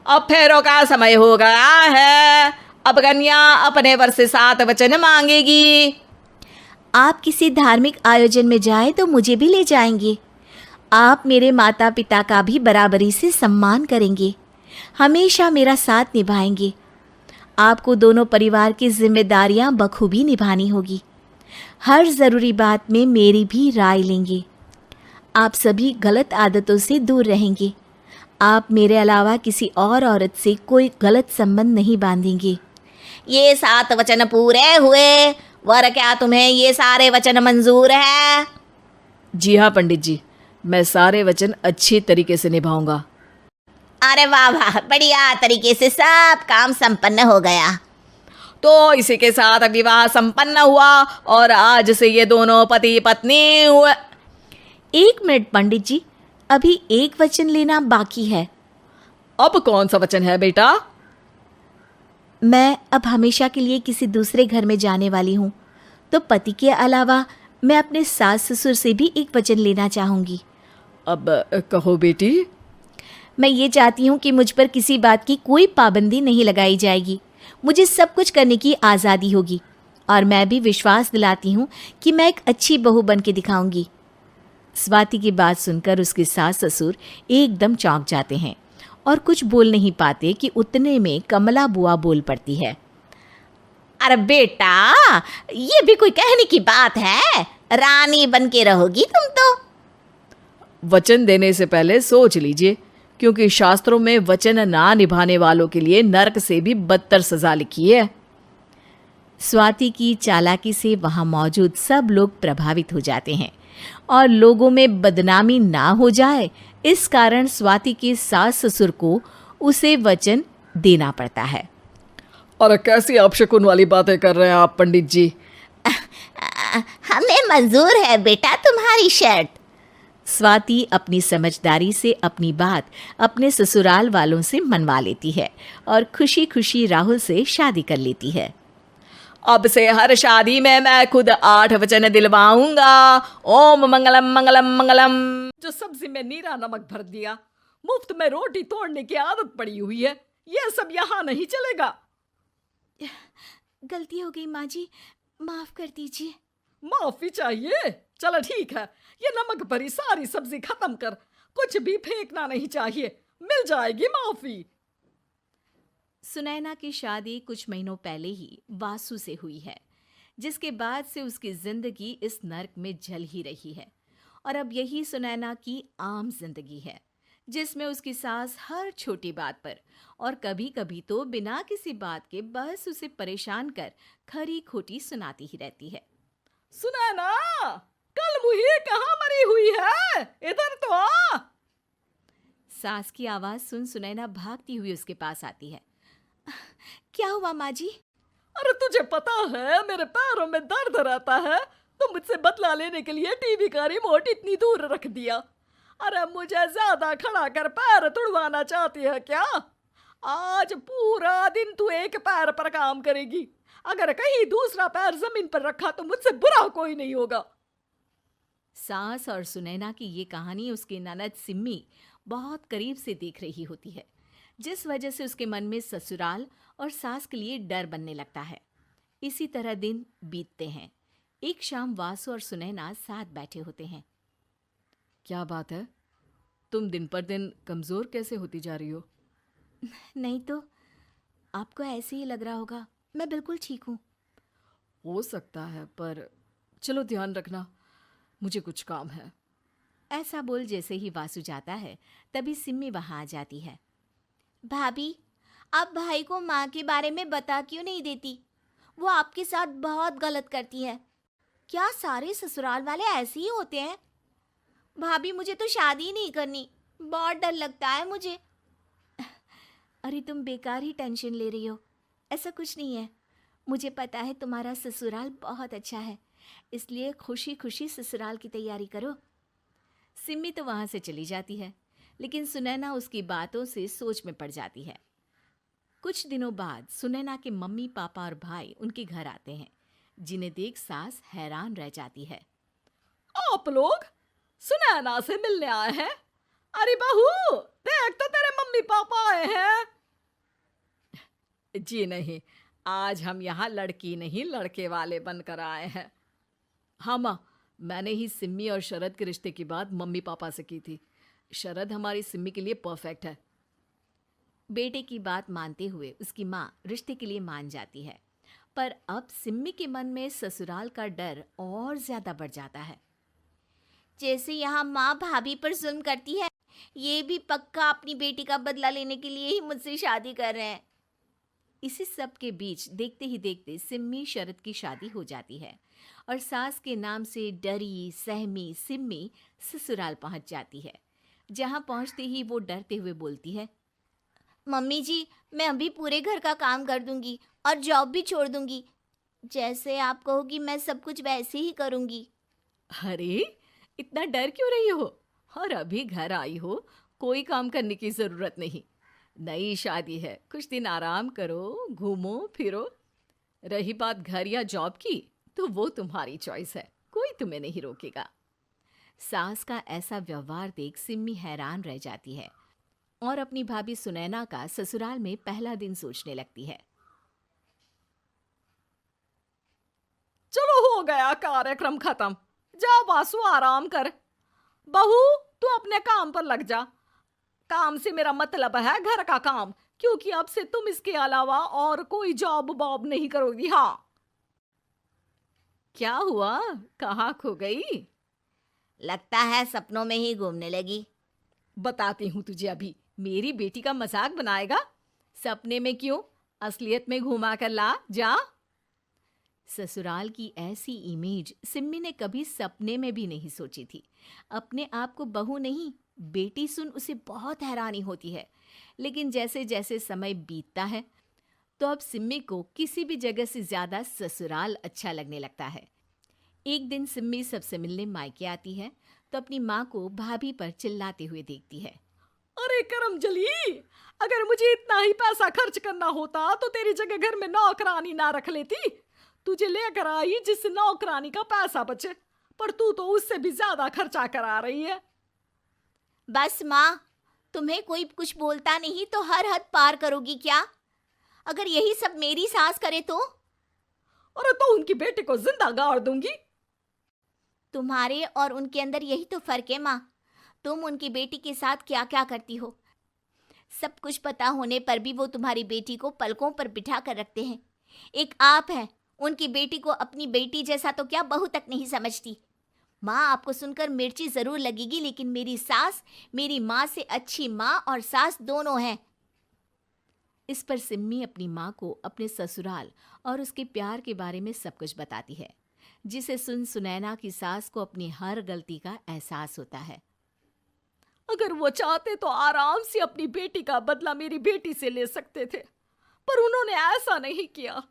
अब फेरों का समय हो गया है, अब कन्या अपने वर से 7 वचन मांगेगी। आप किसी धार्मिक आयोजन में जाएं तो मुझे भी ले जाएंगे। आप मेरे माता पिता का भी बराबरी से सम्मान करेंगे, हमेशा मेरा साथ निभाएंगे। आपको दोनों परिवार की जिम्मेदारियां बखूबी निभानी होगी। हर ज़रूरी बात में मेरी भी राय लेंगे। आप सभी गलत आदतों से दूर रहेंगे। आप मेरे अलावा किसी और औरत से कोई गलत संबंध नहीं बांधेंगे। ये 7 वचन पूरे हुए, वर क्या तुम्हें ये सारे वचन मंजूर है? जी हाँ पंडित जी, मैं सारे वचन अच्छी तरीके से निभाऊंगा। अरे वाह वाह, बढ़िया तरीके से सब काम संपन्न हो गया। तो इसी के साथ विवाह संपन्न हुआ और आज से ये दोनों पति पत्नी हुए। 1 मिनट पंडित जी, अभी एक वचन लेना बाकी है। अब कौन सा वचन है बेटा? मैं अब हमेशा के लिए किसी दूसरे घर में जाने वाली हूँ, तो पति के अलावा मैं अपने सास ससुर से भी एक वचन लेना चाहूँगी। अब कहो बेटी। मैं ये चाहती हूँ कि मुझ पर किसी बात की कोई पाबंदी नहीं लगाई जाएगी। मुझे सब कुछ करने की आज़ादी होगी और मैं भी विश्वास दिलाती हूँ कि मैं एक अच्छी बहू बन के दिखाऊँगी। स्वाति की बात सुनकर उसके सास ससुर एकदम चौंक जाते हैं और कुछ बोल नहीं पाते कि उतने में कमला बुआ बोल पड़ती है। अरे बेटा, ये भी कोई कहने की बात है? रानी बन के रहोगी तुम तो। वचन देने से पहले सोच लीजिए, क्योंकि शास्त्रों में वचन ना निभाने वालों के लिए नरक से भी बदतर सजा लिखी है। स्वाति की चालाकी से वहां मौजूद सब लोग प्रभावित हो जाते हैं और लोगों में बदनामी ना हो जाए, इस कारण स्वाति के सास ससुर को उसे वचन देना पड़ता है। और कैसी अपशकुन वाली बातें कर रहे हैं आप पंडित जी? हमें मंजूर है बेटा तुम्हारी शर्त। स्वाति अपनी समझदारी से अपनी बात अपने ससुराल वालों से मनवा लेती है और खुशी खुशी राहुल से शादी कर लेती है। अब से हर शादी में मैं खुद 8 वचन दिलवाऊंगा। ओम मंगलम मंगलम मंगलम। जो सब्जी में नीरा नमक भर दिया, मुफ्त में रोटी तोड़ने की आदत पड़ी हुई है, यह सब यहाँ नहीं चलेगा। गलती हो गई माँ जी, माफ कर दीजिए। माफी चाहिए? चलो ठीक है, ये नमक भरी सारी सब्जी खत्म कर, कुछ भी फेंकना नहीं चाहिए, मिल जाएगी माफी। सुनैना की शादी कुछ महीनों पहले ही वासु से हुई है, जिसके बाद से उसकी जिंदगी इस नर्क में जल ही रही है। और अब यही सुनैना की आम जिंदगी है, जिसमें उसकी सास हर छोटी बात पर और कभी कभी तो बिना किसी बात के बस उसे परेशान कर खरी खोटी सुनाती ही रहती है। सुनैना, कल मुही कहाँ मरी हुई है? इधर तो आ। सास की आवाज सुन सुनैना भागती हुई उसके पास आती है। क्या हुआ माँ जी? अरे तुझे पता है मेरे पैरों में दर्द रहता है, तो मुझसे बदला लेने के लिए टीवी का रिमोट इतनी दूर रख दिया। अरे मुझे ज्यादा खड़ा कर पैर तुड़वाना चाहती है क्या? आज पूरा दिन तू एक पैर पर काम करेगी। अगर कहीं दूसरा पैर जमीन पर रखा तो मुझसे बुरा कोई नहीं होगा। सास और सुनैना की ये कहानी उसकी ननद सिम्मी बहुत करीब से देख रही होती है, जिस वजह से उसके मन में ससुराल और सास के लिए डर बनने लगता है। इसी तरह दिन बीतते हैं। एक शाम वासु और सुनैना साथ बैठे होते हैं। क्या बात है, तुम दिन पर दिन कमजोर कैसे होती जा रही हो? नहीं तो, आपको ऐसे ही लग रहा होगा, मैं बिल्कुल ठीक हूँ। हो सकता है, पर चलो ध्यान रखना, मुझे कुछ काम है। ऐसा बोल जैसे ही वासु जाता है, तभी सिम्मी वहां आ जाती है। भाभी, आप भाई को माँ के बारे में बता क्यों नहीं देती? वो आपके साथ बहुत गलत करती है। क्या सारे ससुराल वाले ऐसे ही होते हैं? भाभी, मुझे तो शादी नहीं करनी, बहुत डर लगता है मुझे। अरे तुम बेकार ही टेंशन ले रही हो, ऐसा कुछ नहीं है। मुझे पता है तुम्हारा ससुराल बहुत अच्छा है, इसलिए खुशी खुशी ससुराल की तैयारी करो। सिम्मी तो वहां से चली जाती है, लेकिन सुनैना उसकी बातों से सोच में पड़ जाती है। कुछ दिनों बाद सुनैना के मम्मी पापा और भाई उनके घर आते हैं, जिन्हें देख सास हैरान रह जाती है। आप लोग सुनैना से मिलने आए हैं? अरे बहू, देख तो तेरे मम्मी पापा आए हैं। जी नहीं, आज हम यहाँ लड़की नहीं लड़के वाले बनकर आए हैं। हाँ माँ, मैंने ही सिम्मी और शरद के रिश्ते की बात मम्मी पापा से की थी। शरद हमारी सिम्मी के लिए परफेक्ट है। बेटे की बात मानते हुए उसकी माँ रिश्ते के लिए मान जाती है, पर अब सिम्मी के मन में ससुराल का डर और ज्यादा बढ़ जाता है। जैसे यहाँ माँ भाभी पर जुल्म करती है, ये भी पक्का अपनी बेटी का बदला लेने के लिए ही मुझसे शादी कर रहे हैं। इसी सब के बीच देखते ही देखते सिम्मी शरद की शादी हो जाती है और सास के नाम से डरी सहमी सिम्मी ससुराल पहुंच जाती है। जहां पहुंचते ही वो डरते हुए बोलती है, मम्मी जी, मैं अभी पूरे घर का काम कर दूंगी और जॉब भी छोड़ दूंगी। जैसे आप कहोगी मैं सब कुछ वैसे ही करूंगी। अरे इतना डर क्यों रही हो? और अभी घर आई हो, कोई काम करने की जरूरत नहीं। नई शादी है, कुछ दिन आराम करो, घूमो फिरो। रही बात घर या जॉब की, तो वो तुम्हारी चॉइस है, कोई तुम्हें नहीं रोकेगा। सास का ऐसा व्यवहार देख सिम्मी हैरान रह जाती है और अपनी भाभी सुनैना का ससुराल में पहला दिन सोचने लगती है। चलो हो गया कार्यक्रम खत्म, जा वासु आराम कर। बहू, तू अपने काम पर लग जा। काम से मेरा मतलब है घर का काम, क्योंकि अब से तुम इसके अलावा और कोई जॉब बॉब नहीं करोगी। हाँ। क्या हुआ, कहाँ खो गई? लगता है सपनों में ही घूमने लगी। बताती हूँ तुझे अभी। मेरी बेटी का मजाक बनाएगा? सपने में क्यों, असलियत में घुमा कर ला जा। ससुराल की ऐसी इमेज सिम्मी ने कभी सपने में भी नहीं सोची थी। अपने आप को बहू नहीं, बेटी सुन उसे बहुत हैरानी होती है। लेकिन जैसे जैसे समय बीतता है तो अब सिम्मी को किसी भी जगह से ज्यादा ससुराल अच्छा लगने लगता है। एक दिन सिम्मी सबसे मिलने मायके आती है तो अपनी माँ को भाभी पर चिल्लाते हुए देखती है। अरे करमजली, अगर मुझे इतना ही पैसा खर्च करना होता तो तेरी जगह घर में नौकरानी ना रख लेती। तुझे लेकर आई जिस नौकरानी का पैसा बचे, पर तू तो उससे भी ज्यादा खर्चा करा रही है। बस माँ, तुम्हें कोई कुछ बोलता नहीं तो हर हद पार करोगी क्या? अगर यही सब मेरी सास करे तो? और तो उनकी बेटी को जिंदा गाड़ दूंगी। तुम्हारे और उनके अंदर यही तो फर्क है माँ। तुम उनकी बेटी के साथ क्या क्या करती हो, सब कुछ पता होने पर भी वो तुम्हारी बेटी को पलकों पर बिठा कर रखते हैं। एक आप है, उनकी बेटी को अपनी बेटी जैसा तो क्या बहू तक नहीं समझती। माँ, आपको सुनकर मिर्ची जरूर लगेगी, लेकिन मेरी सास मेरी माँ से अच्छी माँ और सास दोनों हैं। इस पर सिम्मी अपनी माँ को अपने ससुराल और उसके प्यार के बारे में सब कुछ बताती है, जिसे सुन सुनैना की सास को अपनी हर गलती का एहसास होता है। अगर वो चाहते तो आराम से अपनी बेटी का बदला मेरी बेटी से ले सकते थे, पर उन्होंने ऐसा नहीं किया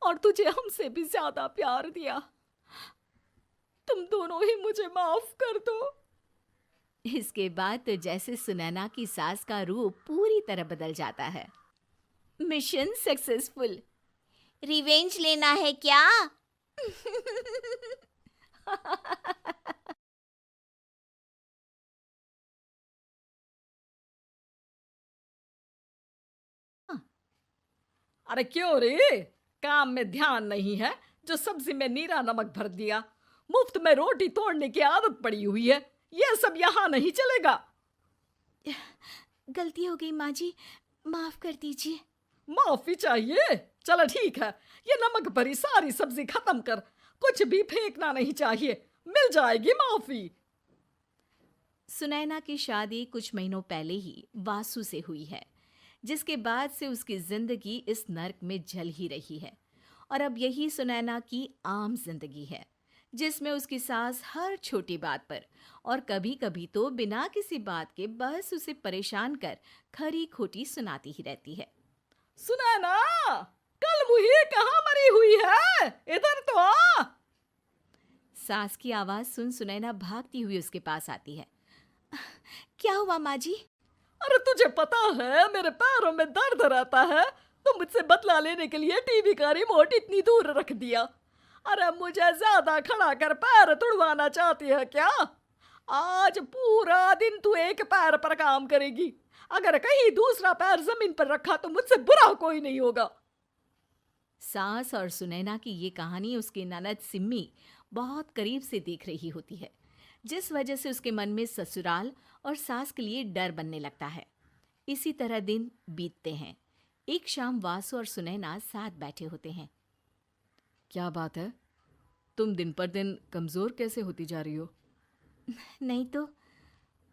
और तुझे हमसे भी ज्यादा प्यार दिया। तुम दोनों ही मुझे माफ कर दो। इसके बाद तो जैसे सुनैना की सास का रूप पूरी तरह बदल जाता है। Mission successful. रिवेंज लेना है क्या? अरे क्यों रे, काम में ध्यान नहीं है जो सब्जी में नीरा नमक भर दिया। मुफ्त में रोटी तोड़ने की आदत पड़ी हुई है, ये सब यहाँ नहीं चलेगा। गलती हो गई माँ जी, माफ कर दीजिए। माफी चाहिए? चलो ठीक है, ये नमक भरी सारी सब्जी खत्म कर, कुछ भी फेंकना नहीं चाहिए, मिल जाएगी माफी। सुनैना की शादी कुछ महीनों पहले ही वासु से हुई है, जिसके बाद से उसकी जिंदगी इस नर्क में जल ही रही है। और अब यही सुनैना की आम जिंदगी है, जिसमें उसकी सास हर छोटी बात पर और कभी कभी तो बिना किसी बात के बस उसे परेशान कर खरी खोटी सुनाती ही रहती है। सुनैना, कल मुही कहाँ मरी हुई है, इधर तो आ। सास की आवाज सुन सुनैना भागती हुई उसके पास आती है। क्या हुआ माँ जी? अरे तुझे पता है मेरे पैरों में दर्द रहता है, तो मुझसे बदला लेने के लिए टीवी का रिमोट इतनी दूर रख दिया। अरे मुझे ज्यादा खड़ा कर पैर तुड़वाना चाहती है क्या? आज पूरा दिन तू एक पैर पर काम करेगी, अगर कहीं दूसरा पैर जमीन पर रखा तो मुझसे बुरा कोई नहीं होगा। सास और सुनैना की ये कहानी उसकी ननद सिम्मी बहुत करीब से देख रही होती है, जिस वजह से उसके मन में ससुराल और सास के लिए डर बनने लगता है। इसी तरह दिन बीतते हैं। एक शाम वासु और सुनैना साथ बैठे होते हैं। क्या बात है, तुम दिन पर दिन कमजोर कैसे होती जा रही हो? नहीं तो,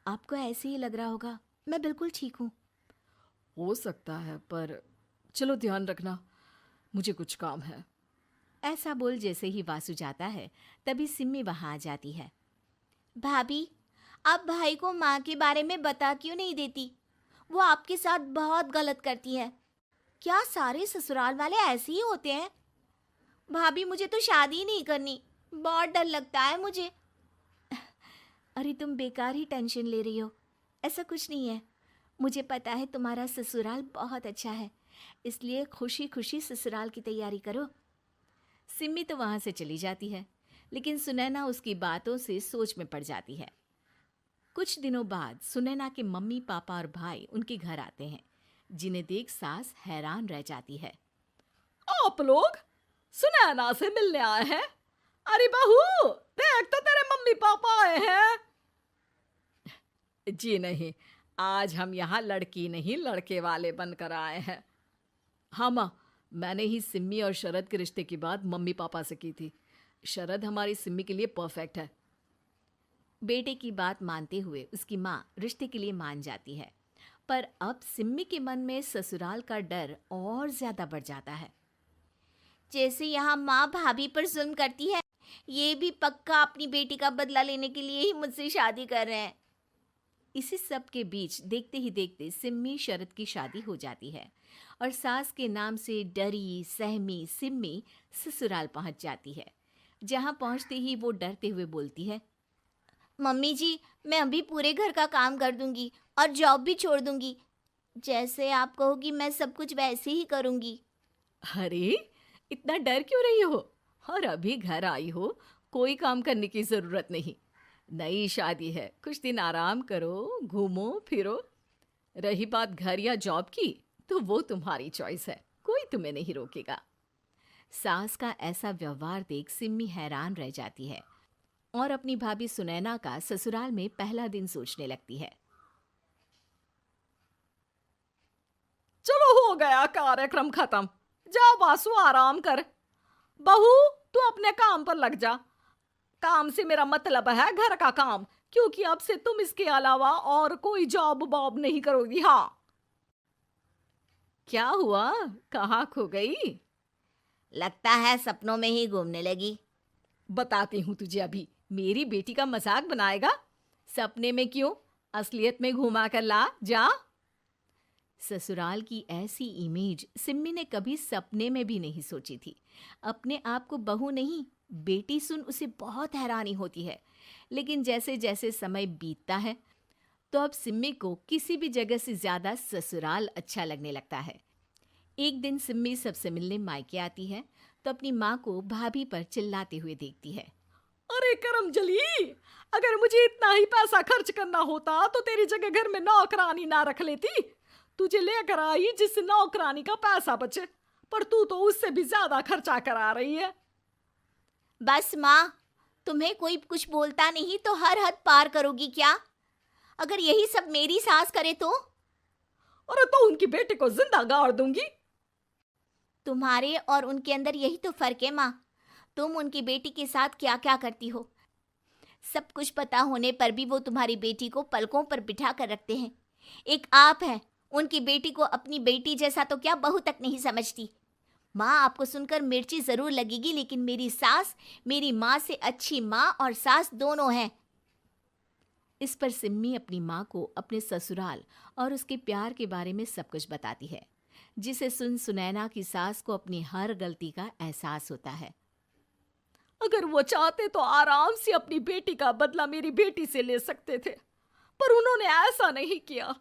आपको ऐसे ही लग रहा होगा, मैं बिल्कुल ठीक हूँ। हो सकता है, पर चलो ध्यान रखना, मुझे कुछ काम है। ऐसा बोल जैसे ही वासु जाता है, तभी सिम्मी वहां आ जाती है। भाभी, आप भाई को माँ के बारे में बता क्यों नहीं देती? वो आपके साथ बहुत गलत करती है। क्या सारे ससुराल वाले ऐसे ही होते हैं? भाभी, मुझे तो शादी ही नहीं करनी, बहुत डर लगता है मुझे। अरे तुम बेकार ही टेंशन ले रही हो, ऐसा कुछ नहीं है। मुझे पता है तुम्हारा ससुराल बहुत अच्छा है, इसलिए खुशी खुशी ससुराल की तैयारी करो। सिम्मी तो वहां से चली जाती है, लेकिन सुनैना उसकी बातों से सोच में पड़ जाती है। कुछ दिनों बाद सुनैना के मम्मी पापा और भाई उनके घर आते हैं, जिन्हें देख सास हैरान रह जाती है। आप लोग सुनैना से मिलने आए हैं? अरे बहू, देख तो तेरे मम्मी पापा आए हैं। जी नहीं, आज हम यहाँ लड़की नहीं लड़के वाले बनकर आए हैं। हाँ माँ, मैंने ही सिम्मी और शरद के रिश्ते की बात मम्मी पापा से की थी। शरद हमारी सिम्मी के लिए परफेक्ट है। बेटे की बात मानते हुए उसकी माँ रिश्ते के लिए मान जाती है, पर अब सिम्मी के मन में ससुराल का डर और ज्यादा बढ़ जाता है। जैसे यहाँ माँ भाभी पर जुल्म करती है, ये भी पक्का अपनी बेटी का बदला लेने के लिए ही मुझसे शादी कर रहे हैं। इसी सब के बीच देखते ही देखते सिम्मी शरद की शादी हो जाती है और सास के नाम से डरी सहमी सिम्मी ससुराल पहुंच जाती है। जहां पहुंचते ही वो डरते हुए बोलती है, मम्मी जी, मैं अभी पूरे घर का काम कर दूंगी और जॉब भी छोड़ दूंगी। जैसे आप कहोगी मैं सब कुछ वैसे ही करूंगी। अरे इतना डर क्यों रही हो? और अभी घर आई हो, कोई काम करने की जरूरत नहीं। नई शादी है, कुछ दिन आराम करो, घूमो फिरो। रही बात घर या जॉब की, तो वो तुम्हारी चॉइस है, कोई तुम्हें नहीं रोकेगा। सास का ऐसा व्यवहार देख सिम्मी हैरान रह जाती है और अपनी भाभी सुनैना का ससुराल में पहला दिन सोचने लगती है। चलो हो गया कार्यक्रम खत्म। जा वासु, आराम कर। बहू, तू अपने काम पर लग जा। काम से मेरा मतलब है घर का काम, क्योंकि अब से तुम इसके अलावा और कोई जॉब बॉब नहीं करोगी। हाँ। क्या हुआ, कहाँ खो गई? लगता है सपनों में ही घूमने लगी। बताती हूँ तुझे अभी। मेरी बेटी का मजाक बनाएगा? सपने में क्यों, असलियत में घुमा कर ला जा। ससुराल की ऐसी इमेज सिम्मी ने कभी सपने में भी नहीं सोची थी। अपने आप को बहू नहीं, बेटी सुन उसे बहुत हैरानी होती है। लेकिन जैसे जैसे समय बीतता है तो अब सिम्मी को किसी भी जगह से ज्यादा ससुराल अच्छा लगने लगता है। एक दिन सिम्मी सबसे मिलने मायके आती है तो अपनी माँ को भाभी पर चिल्लाते हुए देखती है। अरे करमजली, अगर मुझे इतना ही पैसा खर्च करना होता तो तेरी जगह घर में नौकरानी ना रख लेती। तुझे लेकर आई जिससे नौकरानी का पैसा बचे, पर तू तो उससे भी ज्यादा खर्चा करा रही है। बस माँ, तुम्हें कोई कुछ बोलता नहीं तो हर हद पार करोगी क्या? अगर यही सब मेरी सास करे तो? और तो उनकी बेटी को जिंदा गाड़ दूंगी। तुम्हारे और उनके अंदर यही तो फर्क है माँ। तुम उनकी बेटी के साथ क्या क्या करती हो, सब कुछ पता होने पर भी वो तुम्हारी बेटी को पलकों पर बिठा कर रखते हैं। एक आप है, उनकी बेटी को अपनी बेटी जैसा तो क्या बहू तक नहीं समझती। माँ, आपको सुनकर मिर्ची जरूर लगेगी, लेकिन मेरी सास मेरी माँ से अच्छी माँ और सास दोनों हैं। इस पर सिम्मी अपनी माँ को अपने ससुराल और उसके प्यार के बारे में सब कुछ बताती है, जिसे सुन सुनैना की सास को अपनी हर गलती का एहसास होता है। अगर वो चाहते तो आराम से अपनी बेटी का बदला मेरी बेटी से ले सकते थे, पर उन्होंने ऐसा नहीं किया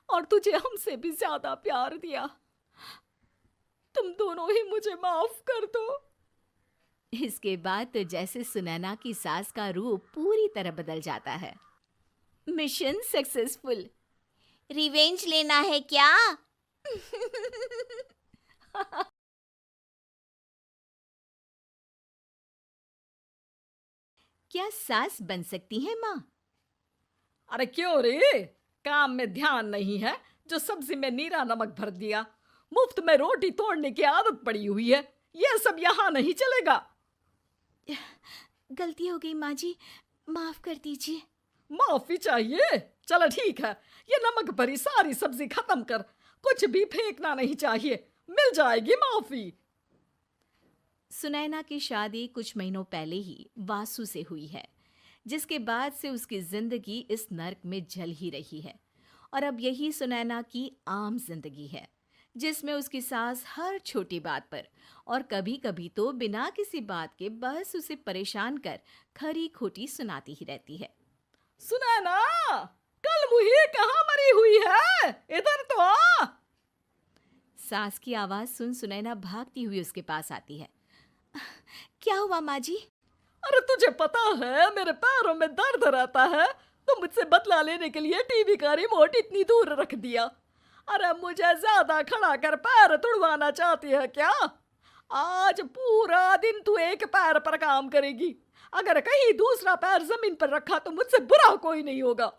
और तुझे हमसे भी ज्यादा प्यार दिया। तुम दोनों ही मुझे माफ कर दो। इसके बाद तो जैसे सुनैना की सास का रूप पूरी तरह बदल जाता है। Mission successful. रिवेंज लेना है क्या? क्या सास बन सकती है माँ? अरे क्यों रे, काम में ध्यान नहीं है जो सब्जी में नीरा नमक भर दिया। मुफ्त में रोटी तोड़ने की आदत पड़ी हुई है, यह सब यहाँ नहीं चलेगा। गलती हो गई माँ जी, माफ कर दीजिए। माफी चाहिए? चलो ठीक है, ये नमक भरी सारी सब्जी खत्म कर, कुछ भी फेंकना नहीं चाहिए, मिल जाएगी माफी। सुनैना की शादी कुछ महीनों पहले ही वासु से हुई है, जिसके बाद से उसकी जिंदगी इस नर्क में जल ही रही है। और अब यही सुनैना की आम जिंदगी है, जिसमें उसकी सास हर छोटी बात पर और कभी कभी तो बिना किसी बात के बस उसे परेशान कर खरी खोटी सुनाती ही रहती है। सुनैना, कल मुही कहाँ मरी हुई है, इधर तो आ। सास की आवाज सुन सुनैना भागती हुई उसके पास आती है। क्या हुआ माँ जी? अरे तुझे पता है मेरे पैरों में दर्द रहता है, तो मुझसे बदला लेने के लिए टीवी का रिमोट इतनी दूर रख दिया। अरे मुझे ज्यादा खड़ा कर पैर तुड़वाना चाहती है क्या? आज पूरा दिन तू एक पैर पर काम करेगी, अगर कहीं दूसरा पैर जमीन पर रखा तो मुझसे बुरा कोई नहीं होगा।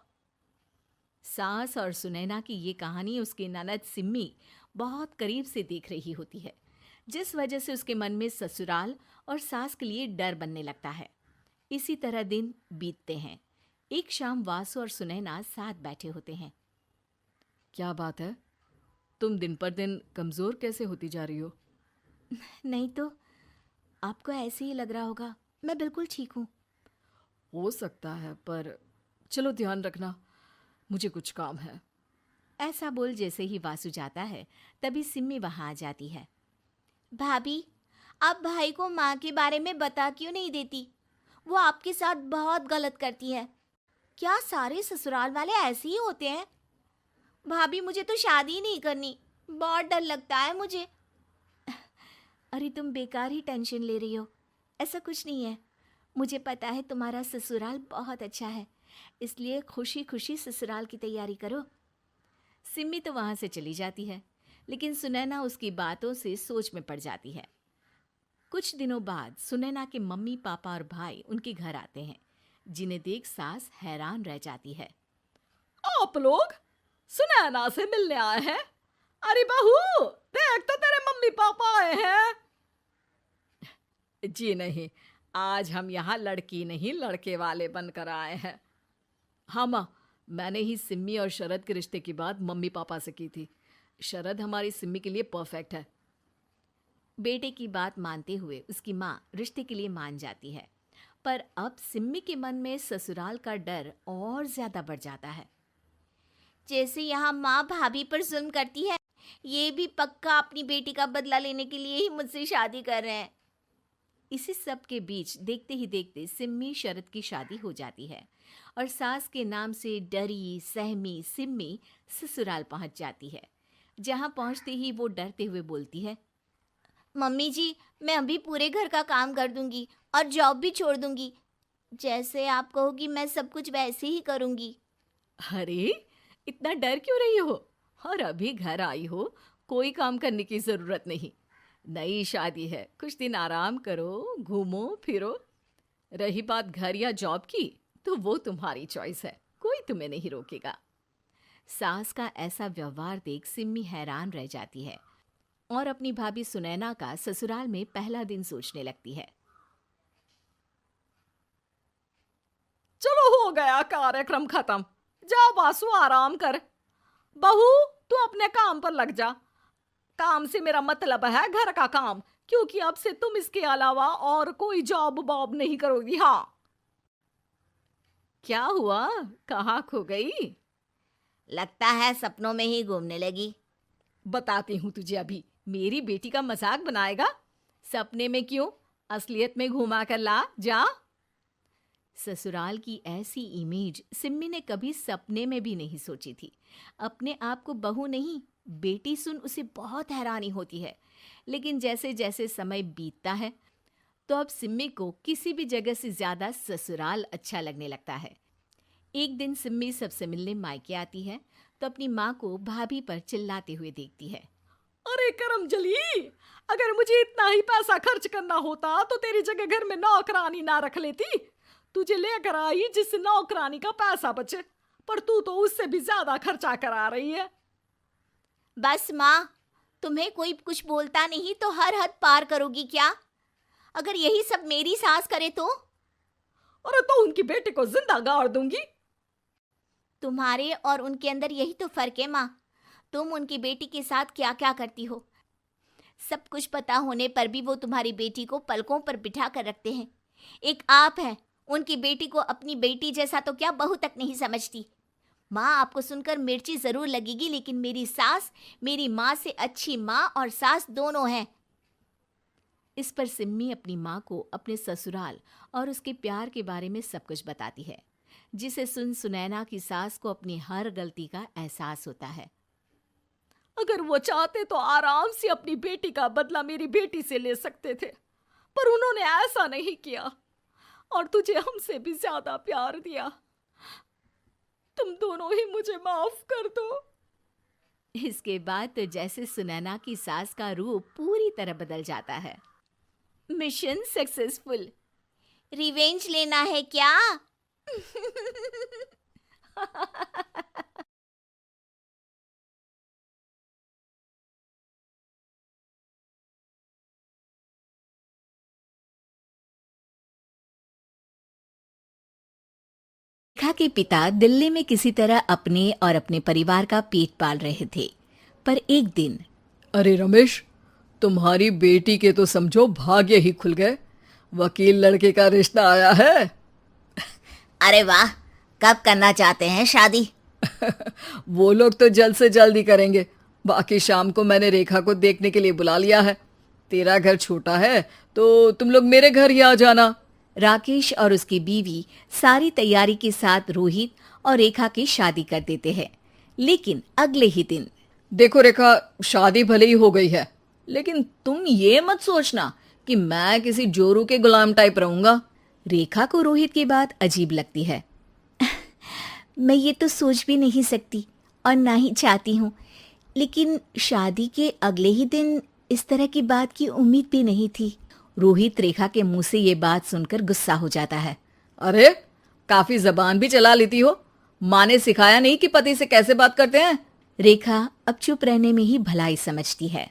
सास और सुनैना की ये कहानी उसकी ननद सिम्मी बहुत करीब से देख रही होती है, जिस वजह से उसके मन में ससुराल और सास के लिए डर बनने लगता है। इसी तरह दिन बीतते हैं। एक शाम वासु और सुनैना साथ बैठे होते हैं। क्या बात है, तुम दिन पर दिन कमजोर कैसे होती जा रही हो? नहीं तो, आपको ऐसे ही लग रहा होगा, मैं बिल्कुल ठीक हूँ। हो सकता है, पर चलो ध्यान रखना, मुझे कुछ काम है। ऐसा बोल जैसे ही वासु जाता है, तभी सिम्मी वहां आ जाती है। भाभी, आप भाई को माँ के बारे में बता क्यों नहीं देती? वो आपके साथ बहुत गलत करती है। क्या सारे ससुराल वाले ऐसे ही होते हैं? भाभी, मुझे तो शादी ही नहीं करनी, बहुत डर लगता है मुझे। अरे तुम बेकार ही टेंशन ले रही हो, ऐसा कुछ नहीं है। मुझे पता है तुम्हारा ससुराल बहुत अच्छा है, इसलिए खुशी खुशी ससुराल की तैयारी करो। सिम्मी तो वहां से चली जाती है, लेकिन सुनैना उसकी बातों से सोच में पड़ जाती है। कुछ दिनों बाद सुनैना के मम्मी पापा और भाई उनके घर आते हैं, जिन्हें देख सास हैरान रह जाती है। आप लोग सुनैना से मिलने आए हैं? अरे बहू, देख तो तेरे मम्मी पापा आए हैं। जी नहीं, आज हम यहाँ लड़की नहीं लड़के वाले बनकर आए हैं। हाँ माँ, मैंने ही सिम्मी और शरद के रिश्ते की बात मम्मी पापा से की थी। शरद हमारी सिम्मी के लिए परफेक्ट है। बेटे की बात मानते हुए उसकी माँ रिश्ते के लिए मान जाती है, पर अब सिम्मी के मन में ससुराल का डर और ज्यादा बढ़ जाता है। जैसे यहाँ माँ भाभी पर जुल्म करती है, ये भी पक्का अपनी बेटी का बदला लेने के लिए ही मुझसे शादी कर रहे हैं। इसी सब के बीच देखते ही देखते सिम्मी शरद की शादी हो जाती है और सास के नाम से डरी सहमी सिम्मी ससुराल पहुंच जाती है। जहां पहुंचते ही वो डरते हुए बोलती है, मम्मी जी, मैं अभी पूरे घर का काम कर दूंगी और जॉब भी छोड़ दूंगी। जैसे आप कहोगी मैं सब कुछ वैसे ही करूंगी। अरे इतना डर क्यों रही हो? और अभी घर आई हो, कोई काम करने की जरूरत नहीं। नई शादी है, कुछ दिन आराम करो, घूमो फिरो। रही बात घर या जॉब की, तो वो तुम्हारी चॉइस है, कोई तुम्हें नहीं रोकेगा। सास का ऐसा व्यवहार देख सिम्मी हैरान रह जाती है और अपनी भाभी सुनैना का ससुराल में पहला दिन सोचने लगती है। चलो हो गया कार्यक्रम खत्म, जा वासु आराम कर। बहू, तू अपने काम पर लग जा। काम से मेरा मतलब है घर का काम, क्योंकि अब से तुम इसके अलावा और कोई जॉब बॉब नहीं करोगी। हाँ। क्या हुआ, कहाँ खो गई? लगता है सपनों में ही घूमने लगी। बताती हूँ तुझे अभी। मेरी बेटी का मजाक बनाएगा? सपने में क्यों, असलियत में घुमा कर ला, जा। ससुराल की ऐसी इमेज सिम्मी ने कभी सपने में भी नहीं सोची थी। अपने आप को बहू नहीं, बेटी सुन उसे बहुत हैरानी होती है। लेकिन जैसे जैसे समय बीतता है, तो अब सिम्मी को किसी भी जगह से ज्यादा ससुराल अच्छा लगने लगता है। एक दिन सिम्मी सबसे मिलने मायके आती है, तो अपनी माँ को भाभी पर चिल्लाते हुए देखती है। अरे करमजली, अगर मुझे इतना ही पैसा खर्च करना होता तो तेरी जगह घर में नौकरानी ना रख लेती। तुझे लेकर आई जिस नौकरानी का पैसा बचे, पर तू तो उससे भी ज्यादा खर्चा करा रही है। बस माँ, तुम्हें कोई कुछ बोलता नहीं तो हर हद पार करोगी क्या? अगर यही सब मेरी सास करे तो? अरे तो उनकी बेटी को जिंदा गाड़ दूंगी। तुम्हारे और उनके अंदर यही तो फर्क है माँ। तुम उनकी बेटी के साथ क्या क्या करती हो, सब कुछ पता होने पर भी वो तुम्हारी बेटी को पलकों पर बिठा कर रखते हैं। एक आप हैं, उनकी बेटी को अपनी बेटी जैसा तो क्या बहू तक नहीं समझती। माँ, आपको सुनकर मिर्ची जरूर लगेगी, लेकिन मेरी सास मेरी माँ से अच्छी माँ और सास दोनों हैं। इस पर सिम्मी अपनी माँ को अपने ससुराल और उसके प्यार के बारे में सब कुछ बताती है, जिसे सुन सुनैना की सास को अपनी हर गलती का एहसास होता है। अगर वो चाहते तो आराम से अपनी बेटी का बदला मेरी बेटी से ले सकते थे, पर उन्होंने ऐसा नहीं किया और तुझे हमसे भी ज्यादा प्यार दिया। तुम दोनों ही मुझे माफ कर दो। इसके बाद तो जैसे सुनैना की सास का रूप पूरी तरह बदल जाता है। Mission successful. रिवेंज लेना है क्या? रेखा के पिता दिल्ली में किसी तरह अपने और अपने परिवार का पेट पाल रहे थे, पर एक दिन अरे रमेश, तुम्हारी बेटी के तो समझो भाग्य ही खुल गए। वकील लड़के का रिश्ता आया है। अरे वाह, कब करना चाहते हैं शादी? वो लोग तो जल्द से जल्द ही करेंगे। बाकी शाम को मैंने रेखा को देखने के लिए बुला लिया है। तेरा घर छोटा है तो तुम लोग मेरे घर ही आ जाना। राकेश और उसकी बीवी सारी तैयारी के साथ रोहित और रेखा की शादी कर देते हैं। लेकिन अगले ही दिन देखो रेखा, शादी भले ही हो गई है, लेकिन तुम ये मत सोचना कि मैं किसी जोरू के गुलाम टाइप रहूंगा। रेखा को रोहित की बात अजीब लगती है। मैं ये तो सोच भी नहीं सकती और ना ही चाहती हूँ, लेकिन शादी के अगले ही दिन इस तरह की बात की उम्मीद भी नहीं थी। रोहित रेखा के मुंह से ये बात सुनकर गुस्सा हो जाता है। अरे, काफी जबान भी चला लेती हो। माँ ने सिखाया नहीं कि पति से कैसे बात करते हैं? रेखा अब चुप रहने में ही भलाई समझती है।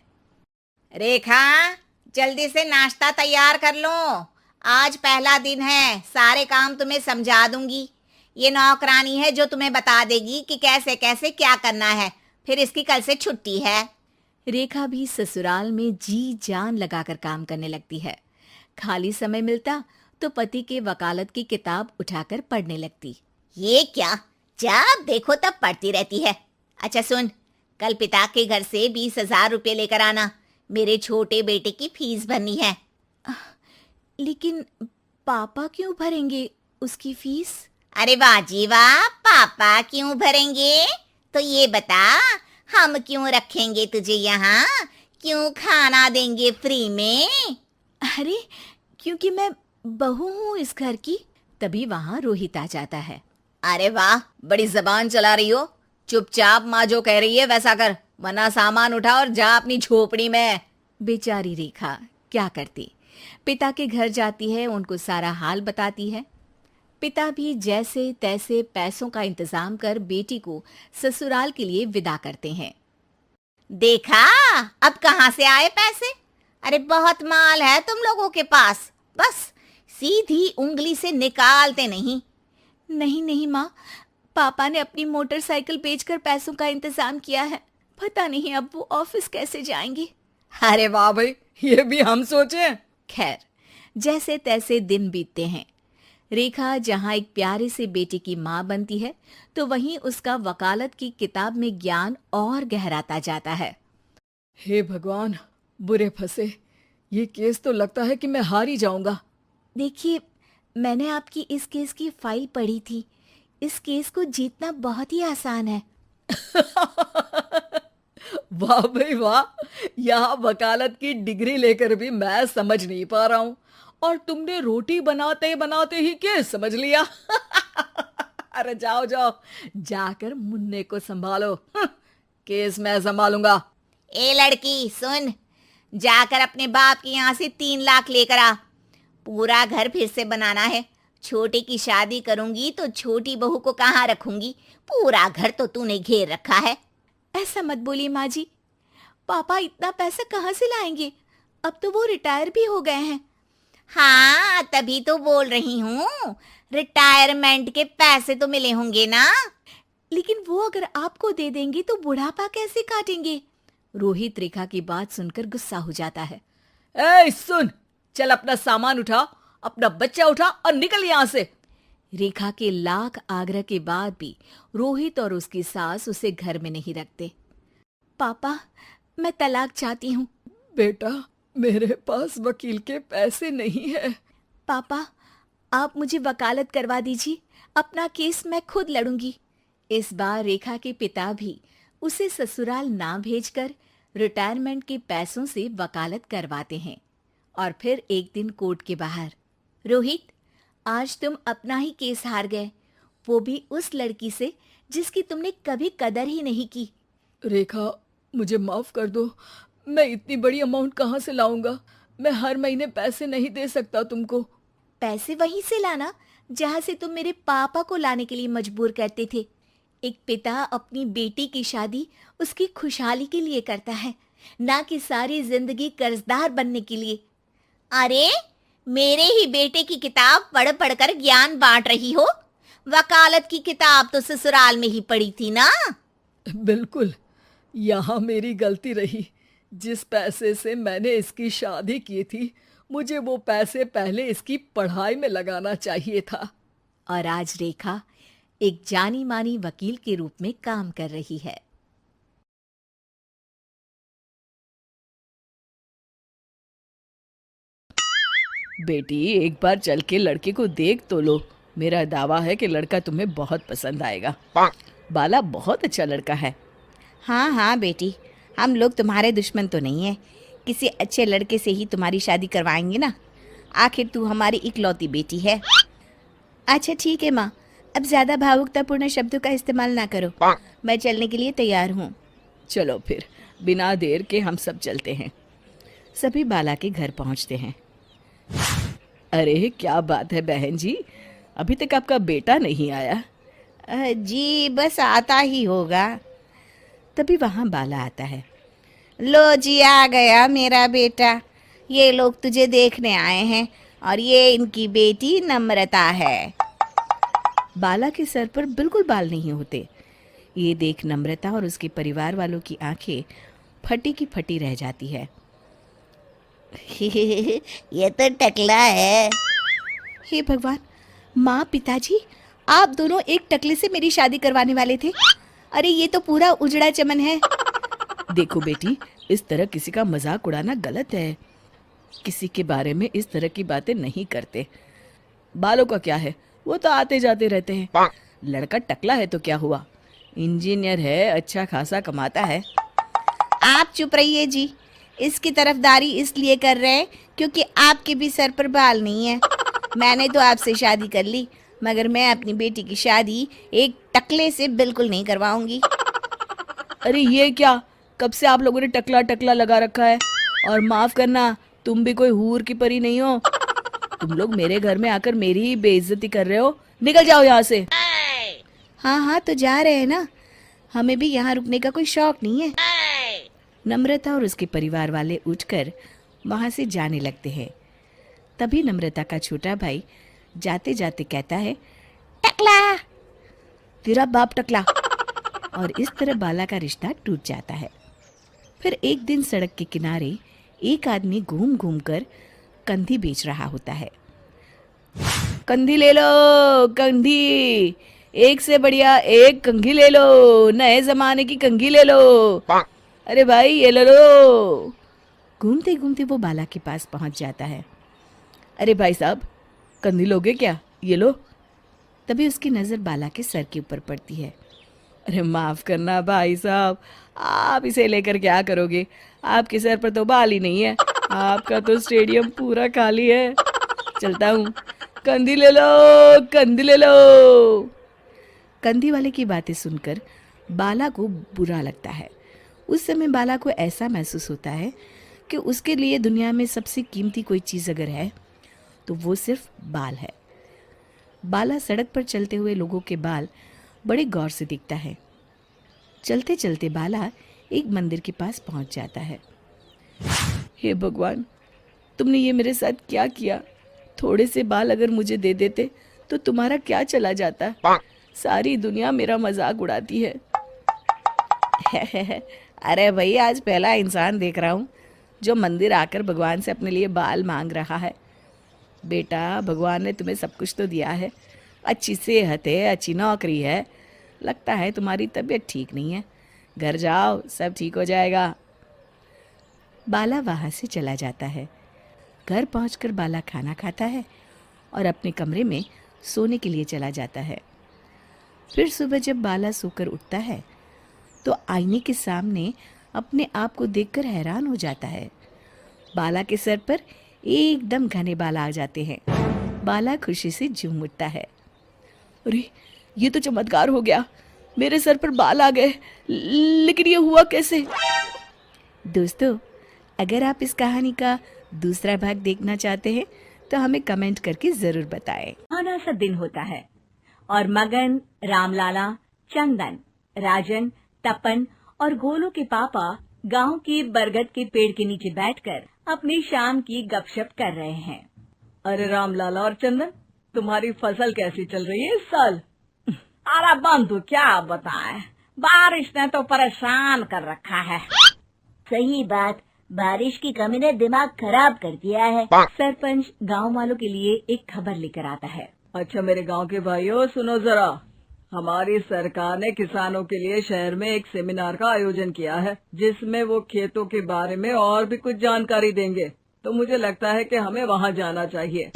रेखा, जल्दी से नाश्ता तैयार कर लो। आज पहला दिन है, सारे काम तुम्हें समझा दूंगी। ये नौकरानी है जो तुम्हें बता देगी कि कैसे कैसे क्या करना है। फिर इसकी कल से छुट्टी है। रेखा भी ससुराल में जी जान लगाकर काम करने लगती है। खाली समय मिलता तो पति के वकालत की किताब उठाकर पढ़ने लगती। ये क्या, जब देखो तब पढ़ती रहती है। अच्छा सुन, कल पिता के घर से 20,000 रुपये लेकर आना। मेरे छोटे बेटे की फीस भरनी है। लेकिन पापा क्यों भरेंगे उसकी फीस? अरे वाह जी वाह, पापा क्यों भरेंगे? तो ये बता, हम क्यों रखेंगे तुझे यहाँ? क्यों खाना देंगे फ्री में? अरे, क्योंकि मैं बहू हूँ इस घर की। तभी वहाँ रोहित आ जाता है। अरे वाह, बड़ी जबान चला रही हो। चुपचाप माँ जो कह रही है वैसा कर, वरना सामान उठा और जा अपनी झोपड़ी में। बेचारी रेखा क्या करती, पिता के घर जाती है, उनको सारा हाल बताती है। पिता भी जैसे तैसे पैसों का इंतजाम कर बेटी को ससुराल के लिए विदा करते हैं। देखा, अब कहाँ से आए पैसे? अरे बहुत माल है तुम लोगों के पास, बस सीधी उंगली से निकालते नहीं। नहीं नहीं माँ, पापा ने अपनी मोटरसाइकिल बेचकर पैसों का इंतजाम किया है। पता नहीं अब वो ऑफिस कैसे जाएंगे। अरे वाह भाई, ये भी हम सोचे। खैर, जैसे तैसे दिन बीतते हैं। रेखा जहाँ एक प्यारे से बेटे की माँ बनती है, तो वहीं उसका वकालत की किताब में ज्ञान और गहराता जाता है। हे भगवान, बुरे फंसे। ये केस तो लगता है कि मैं हार ही जाऊंगा। देखिए, मैंने आपकी इस केस की फाइल पढ़ी थी। इस केस को जीतना बहुत ही आसान है। वाह भाई वाह, यहाँ वकालत की डिग्री लेकर भी मैं समझ नहीं पा रहा हूँ, और तुमने रोटी बनाते बनाते ही केस समझ लिया। अरे जाओ जाओ, जाकर मुन्ने को संभालो। केस मैं संभालूंगा। ए लड़की सुन, जाकर अपने बाप के यहाँ से 3 लाख लेकर आ। पूरा घर फिर से बनाना है। छोटे की शादी करूंगी तो छोटी बहू को कहाँ रखूंगी? पूरा घर तो तूने घेर रखा है। ऐसा मत बोलिए माँ जी, पापा इतना पैसा कहाँ से लाएंगे? अब तो वो रिटायर भी हो गए हैं। हाँ, तभी तो बोल रही हूँ, रिटायरमेंट के पैसे तो मिले होंगे ना। लेकिन वो अगर आपको दे देंगे तो बुढ़ापा कैसे काटेंगे? रोहित रेखा की बात सुनकर गुस्सा हो जाता है। ए सुन, चल अपना सामान उठा, अपना बच्चा उठा और निकल यहाँ से। रेखा के लाख आग्रह के बाद भी रोहित और उसकी सास उसे घर में नहीं रखते। पापा, मैं तलाक चाहती हूँ। बेटा, मेरे पास वकील के पैसे नहीं है। पापा, आप मुझे वकालत करवा दीजिए, अपना केस मैं खुद लड़ूंगी। इस बार रेखा के पिता भी उसे ससुराल ना भेजकर रिटायरमेंट के पैसों से वकालत करवाते हैं। और फिर एक दिन कोर्ट के बाहर, रोहित, आज तुम अपना ही केस हार गए, वो भी उस लड़की से जिसकी तुमने कभी कदर ही नहीं की। रेखा, मुझे माफ कर दो। मैं इतनी बड़ी अमाउंट कहाँ से लाऊंगा? मैं हर महीने पैसे नहीं दे सकता तुमको। पैसे वहीं से लाना जहाँ से तुम मेरे पापा को लाने के लिए मजबूर करते थे। एक पिता अपनी बेटी की शादी उसकी खुशहाली के लिए करता है, ना कि सारी जिंदगी कर्जदार बनने के लिए। अरे, मेरे ही बेटे की किताब पढ़ पढ़ कर ज्ञान बांट रही हो। वकालत की किताब तो ससुराल में ही पड़ी थी ना। बिल्कुल, यहाँ मेरी गलती रही। जिस पैसे से मैंने इसकी शादी की थी, मुझे वो पैसे पहले इसकी पढ़ाई में लगाना चाहिए था। और आज रेखा एक जानी मानी वकील के रूप में काम कर रही है। बेटी, एक बार चल के लड़के को देख तो लो। मेरा दावा है कि लड़का तुम्हें बहुत पसंद आएगा। बाला बहुत अच्छा लड़का है। हाँ हाँ बेटी, हम लोग तुम्हारे दुश्मन तो नहीं है। किसी अच्छे लड़के से ही तुम्हारी शादी करवाएंगे ना। आखिर तू हमारी इकलौती बेटी है। अच्छा ठीक है माँ, अब ज्यादा भावुकतापूर्ण शब्दों का इस्तेमाल ना करो। मैं चलने के लिए तैयार हूँ। चलो फिर, बिना देर के हम सब चलते हैं। सभी बाला के घर पहुंचते हैं। अरे क्या बात है बहन जी, अभी तक आपका बेटा नहीं आया? जी बस आता ही होगा। तभी वहां बाला आता है। लो जी, आ गया मेरा बेटा। ये लोग तुझे देखने आए हैं और ये इनकी बेटी नम्रता है। बाला के सर पर बिल्कुल बाल नहीं होते। ये देख नम्रता और उसके परिवार वालों की आंखें फटी की फटी रह जाती है। ये तो टकला है। हे भगवान, माँ पिताजी, आप दोनों एक टकले से मेरी शादी करवाने वाले थे। अरे ये तो पूरा उजड़ा चमन है। देखो बेटी, इस तरह किसी का मजाक उड़ाना गलत है। किसी के बारे में इस तरह की बातें नहीं करते। बालों का क्या है, वो तो आते जाते रहते हैं। लड़का टकला है तो क्या हुआ, इंजीनियर है, अच्छा खासा कमाता है। आप चुप रहिए जी। इसकी तरफदारी इसलिए कर रहे हैं क्योंकि आपके भी सर पर बाल नहीं है। मैंने तो आपसे शादी कर ली, मगर मैं अपनी बेटी की शादी एक टकले से बिल्कुल नहीं करवाऊंगी। अरे ये क्या, कब से आप लोगों ने टकला टकला लगा रखा है? और माफ करना, तुम भी कोई हूर की परी नहीं हो। तुम लोग मेरे घर में आकर मेरी ही बेइज्जती कर रहे हो। निकल जाओ यहाँ से। हाँ हाँ तो जा रहे हैं ना, हमें भी यहाँ रुकने का कोई शौक नहीं है। नम्रता और उसके परिवार वाले उठकर वहां से जाने लगते हैं। तभी नम्रता का छोटा भाई जाते जाते कहता है, टकला। तेरा बाप टकला। और इस तरह बाला का रिश्ता टूट जाता है। फिर एक दिन सड़क के किनारे एक आदमी घूम घूम कर कंधी बेच रहा होता है। कंधी ले लो, कंधी, एक से बढ़िया एक कंघी ले लो, नए जमाने की कंघी ले लो। अरे भाई ये ले लो। घूमते घूमते वो बाला के पास पहुंच जाता है। अरे भाई साहब, कंधी लोगे क्या? ये लो। तभी उसकी नजर बाला के सर के ऊपर पड़ती है। अरे माफ करना भाई साहब, आप इसे लेकर क्या करोगे? आपके सर पर तो बाल ही नहीं है, आपका तो स्टेडियम पूरा खाली है। चलता हूँ, कंधी ले लो, कंधी ले लो। कंधी वाले की बातें सुनकर बाला को बुरा लगता है। उस समय बाला को ऐसा महसूस होता है कि उसके लिए दुनिया में सबसे कीमती कोई चीज़ अगर है तो वो सिर्फ बाल है। बाला सड़क पर चलते हुए लोगों के बाल बड़े गौर से देखता है। चलते चलते बाला एक मंदिर के पास पहुंच जाता है। हे भगवान, तुमने ये मेरे साथ क्या किया? थोड़े से बाल अगर मुझे दे देते तो तुम्हारा क्या चला जाता? सारी दुनिया मेरा मजाक उड़ाती है। अरे भाई, आज पहला इंसान देख रहा हूँ जो मंदिर आकर भगवान से अपने लिए बाल मांग रहा है। बेटा, भगवान ने तुम्हें सब कुछ तो दिया है, अच्छी सेहत है, अच्छी नौकरी है, लगता है तुम्हारी तबीयत ठीक नहीं है। घर जाओ, सब ठीक हो जाएगा। बाला वहाँ से चला जाता है। घर पहुंचकर बाला खाना खाता है और अपने कमरे में सोने के लिए चला जाता है। फिर सुबह जब बाला सोकर उठता है तो आईने के सामने अपने आप को देखकर हैरान हो जाता है। बाला के सर पर एकदम घने बाल आ जाते हैं। बाला खुशी से झूम उठता है। अरे ये तो चमत्कार हो गया, मेरे सर पर बाल आ गए। लेकिन ये हुआ कैसे? दोस्तों, अगर आप इस कहानी का दूसरा भाग देखना चाहते हैं तो हमें कमेंट करके जरूर बताएं। सुहाना सा दिन होता है और मगन, रामलाला, चंदन, राजन, तपन और गोलू के पापा गांव के बरगद के पेड़ के नीचे बैठकर अपनी शाम की गपशप कर रहे हैं। अरे रामलाला और चंदन, तुम्हारी फसल कैसी चल रही है इस साल? अरे बंधु क्या बताएं, बारिश ने तो परेशान कर रखा है। सही बात, बारिश की कमी ने दिमाग खराब कर दिया है। सरपंच गांव वालों के लिए एक खबर लेकर आता है। अच्छा मेरे गांव के भाइयों सुनो जरा, हमारी सरकार ने किसानों के लिए शहर में एक सेमिनार का आयोजन किया है, जिसमें वो खेतों के बारे में और भी कुछ जानकारी देंगे। तो मुझे लगता है कि हमें वहाँ जाना चाहिए।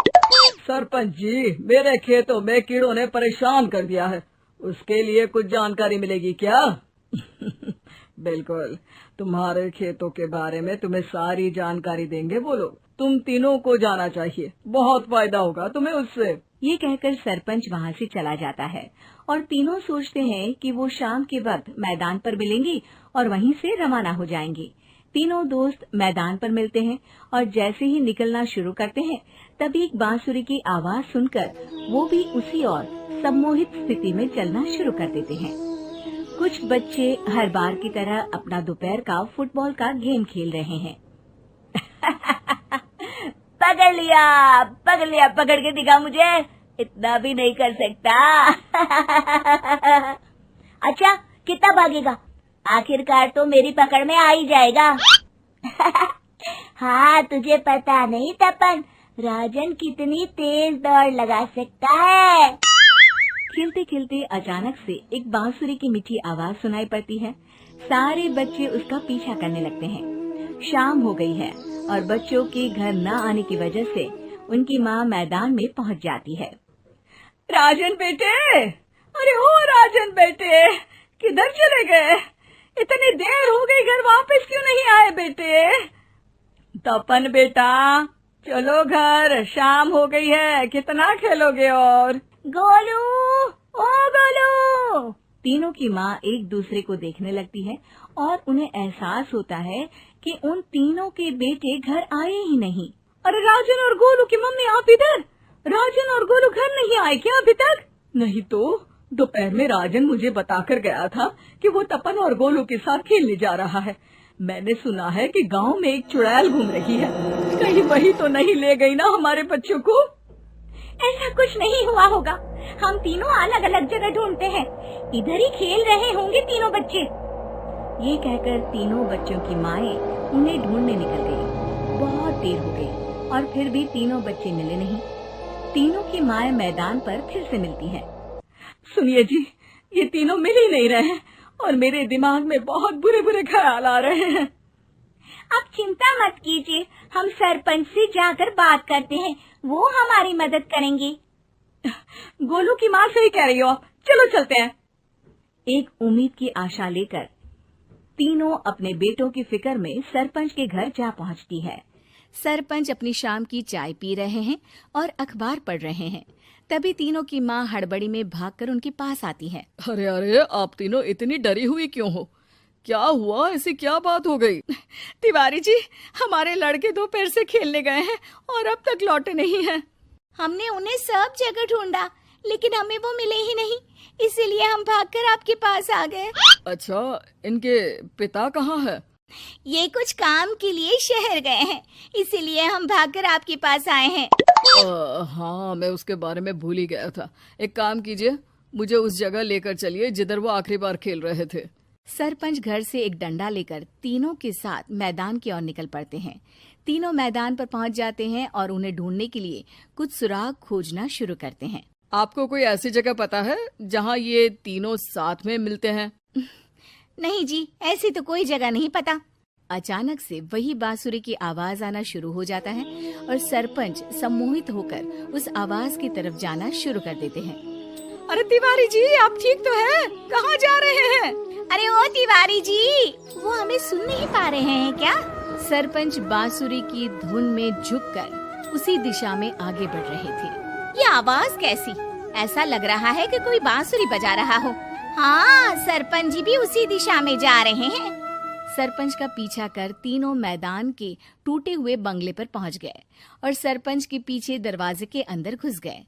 सरपंच जी, मेरे खेतों में कीड़ों ने परेशान कर दिया है, उसके लिए कुछ जानकारी मिलेगी क्या? बिल्कुल, तुम्हारे खेतों के बारे में तुम्हें सारी जानकारी देंगे वो लोग। तुम तीनों को जाना चाहिए, बहुत फायदा होगा तुम्हें उससे। ये कहकर सरपंच वहाँ से चला जाता है और तीनों सोचते हैं कि वो शाम के वक्त मैदान पर मिलेंगे और वहीं से रवाना हो जाएंगे। तीनों दोस्त मैदान पर मिलते हैं और जैसे ही निकलना शुरू करते हैं तभी एक बांसुरी की आवाज सुनकर वो भी उसी ओर सम्मोहित स्थिति में चलना शुरू कर देते हैं। कुछ बच्चे हर बार की तरह अपना दोपहर का फुटबॉल का गेम खेल रहे हैं। पकड़ लिया, पकड़ के दिखा मुझे, इतना भी नहीं कर सकता। अच्छा, कितना भागेगा? आखिरकार तो मेरी पकड़ में आ ही जाएगा। हाँ, तुझे पता नहीं तपन, राजन कितनी तेज दौड़ लगा सकता है। खेलते खेलते अचानक से एक बांसुरी की मीठी आवाज सुनाई पड़ती है। सारे बच्चे उसका पीछा करने लगते हैं। शाम हो गई है और बच्चों के घर न आने की वजह से उनकी माँ मैदान में पहुँच जाती है। राजन बेटे, अरे ओ राजन बेटे, किधर चले गए? इतनी देर हो गई, घर वापस क्यों नहीं आए बेटे? तपन बेटा, चलो घर, शाम हो गई है, कितना खेलोगे? और गोलू, ओ गोलू। तीनों की माँ एक दूसरे को देखने लगती है और उन्हें एहसास होता है कि उन तीनों के बेटे घर आए ही नहीं। अरे राजन और गोलू की मम्मी, आप इधर? राजन और गोलू घर नहीं आए क्या अभी तक? नहीं तो दोपहर में राजन मुझे बताकर गया था कि वो तपन और गोलू के साथ खेलने जा रहा है। मैंने सुना है कि गांव में एक चुड़ैल घूम रही है, कहीं वही तो नहीं ले गई ना हमारे बच्चों को? ऐसा कुछ नहीं हुआ होगा, हम तीनों अलग अलग जगह ढूंढते हैं, इधर ही खेल रहे होंगे तीनों बच्चे। ये कहकर तीनों बच्चों की माएं उन्हें ढूंढने निकल गई। बहुत देर हो गई और फिर भी तीनों बच्चे मिले नहीं। तीनों की माएं मैदान पर फिर से मिलती हैं। सुनिए जी, ये तीनों मिल ही नहीं रहे हैं और मेरे दिमाग में बहुत बुरे बुरे ख्याल आ रहे हैं। आप चिंता मत कीजिए, हम सरपंच से जाकर बात करते हैं, वो हमारी मदद करेंगे। गोलू की माँ सही कह रही हो, चलो चलते हैं। एक उम्मीद की आशा लेकर तीनों अपने बेटों की फिक्र में सरपंच के घर जा पहुंचती है। सरपंच अपनी शाम की चाय पी रहे हैं और अखबार पढ़ रहे हैं। तभी तीनों की माँ हड़बड़ी में भागकर उनके पास आती है। अरे अरे, आप तीनों इतनी डरी हुई क्यों हो? क्या हुआ? ऐसी क्या बात हो गई? तिवारी जी, हमारे लड़के दोपहर से खेलने गए हैं और अब तक लौटे नहीं हैं। हमने उन्हें सब जगह ढूंढा, लेकिन हमें वो मिले ही नहीं, इसीलिए हम भागकर आपके पास आ गए। अच्छा, इनके पिता कहाँ है? ये कुछ काम के लिए शहर गए हैं, इसीलिए हम भागकर आपके पास आए हैं। हाँ, मैं उसके बारे में भूल ही गया था। एक काम कीजिए, मुझे उस जगह लेकर चलिए जिधर वो आखिरी बार खेल रहे थे। सरपंच घर से एक डंडा लेकर तीनों के साथ मैदान की ओर निकल पड़ते हैं। तीनों मैदान पर पहुंच जाते हैं और उन्हें ढूंढने के लिए कुछ सुराग खोजना शुरू करते हैं। आपको कोई ऐसी जगह पता है जहाँ ये तीनों साथ में मिलते हैं? नहीं जी, ऐसी तो कोई जगह नहीं पता। अचानक से वही बांसुरी की आवाज आना शुरू हो जाता है और सरपंच सम्मोहित होकर उस आवाज की तरफ जाना शुरू कर देते हैं। अरे तिवारी जी, आप ठीक तो हैं? कहाँ जा रहे हैं? अरे ओ तिवारी जी, वो हमें सुन नहीं पा रहे हैं क्या? सरपंच बांसुरी की धुन में झुककर उसी दिशा में आगे बढ़ रहे थे। ये आवाज कैसी? ऐसा लग रहा है कि कोई बांसुरी बजा रहा हो। हाँ, सरपंच जी भी उसी दिशा में जा रहे हैं। सरपंच का पीछा कर तीनों मैदान के टूटे हुए बंगले पर पहुंच गए और सरपंच के पीछे दरवाजे के अंदर घुस गए।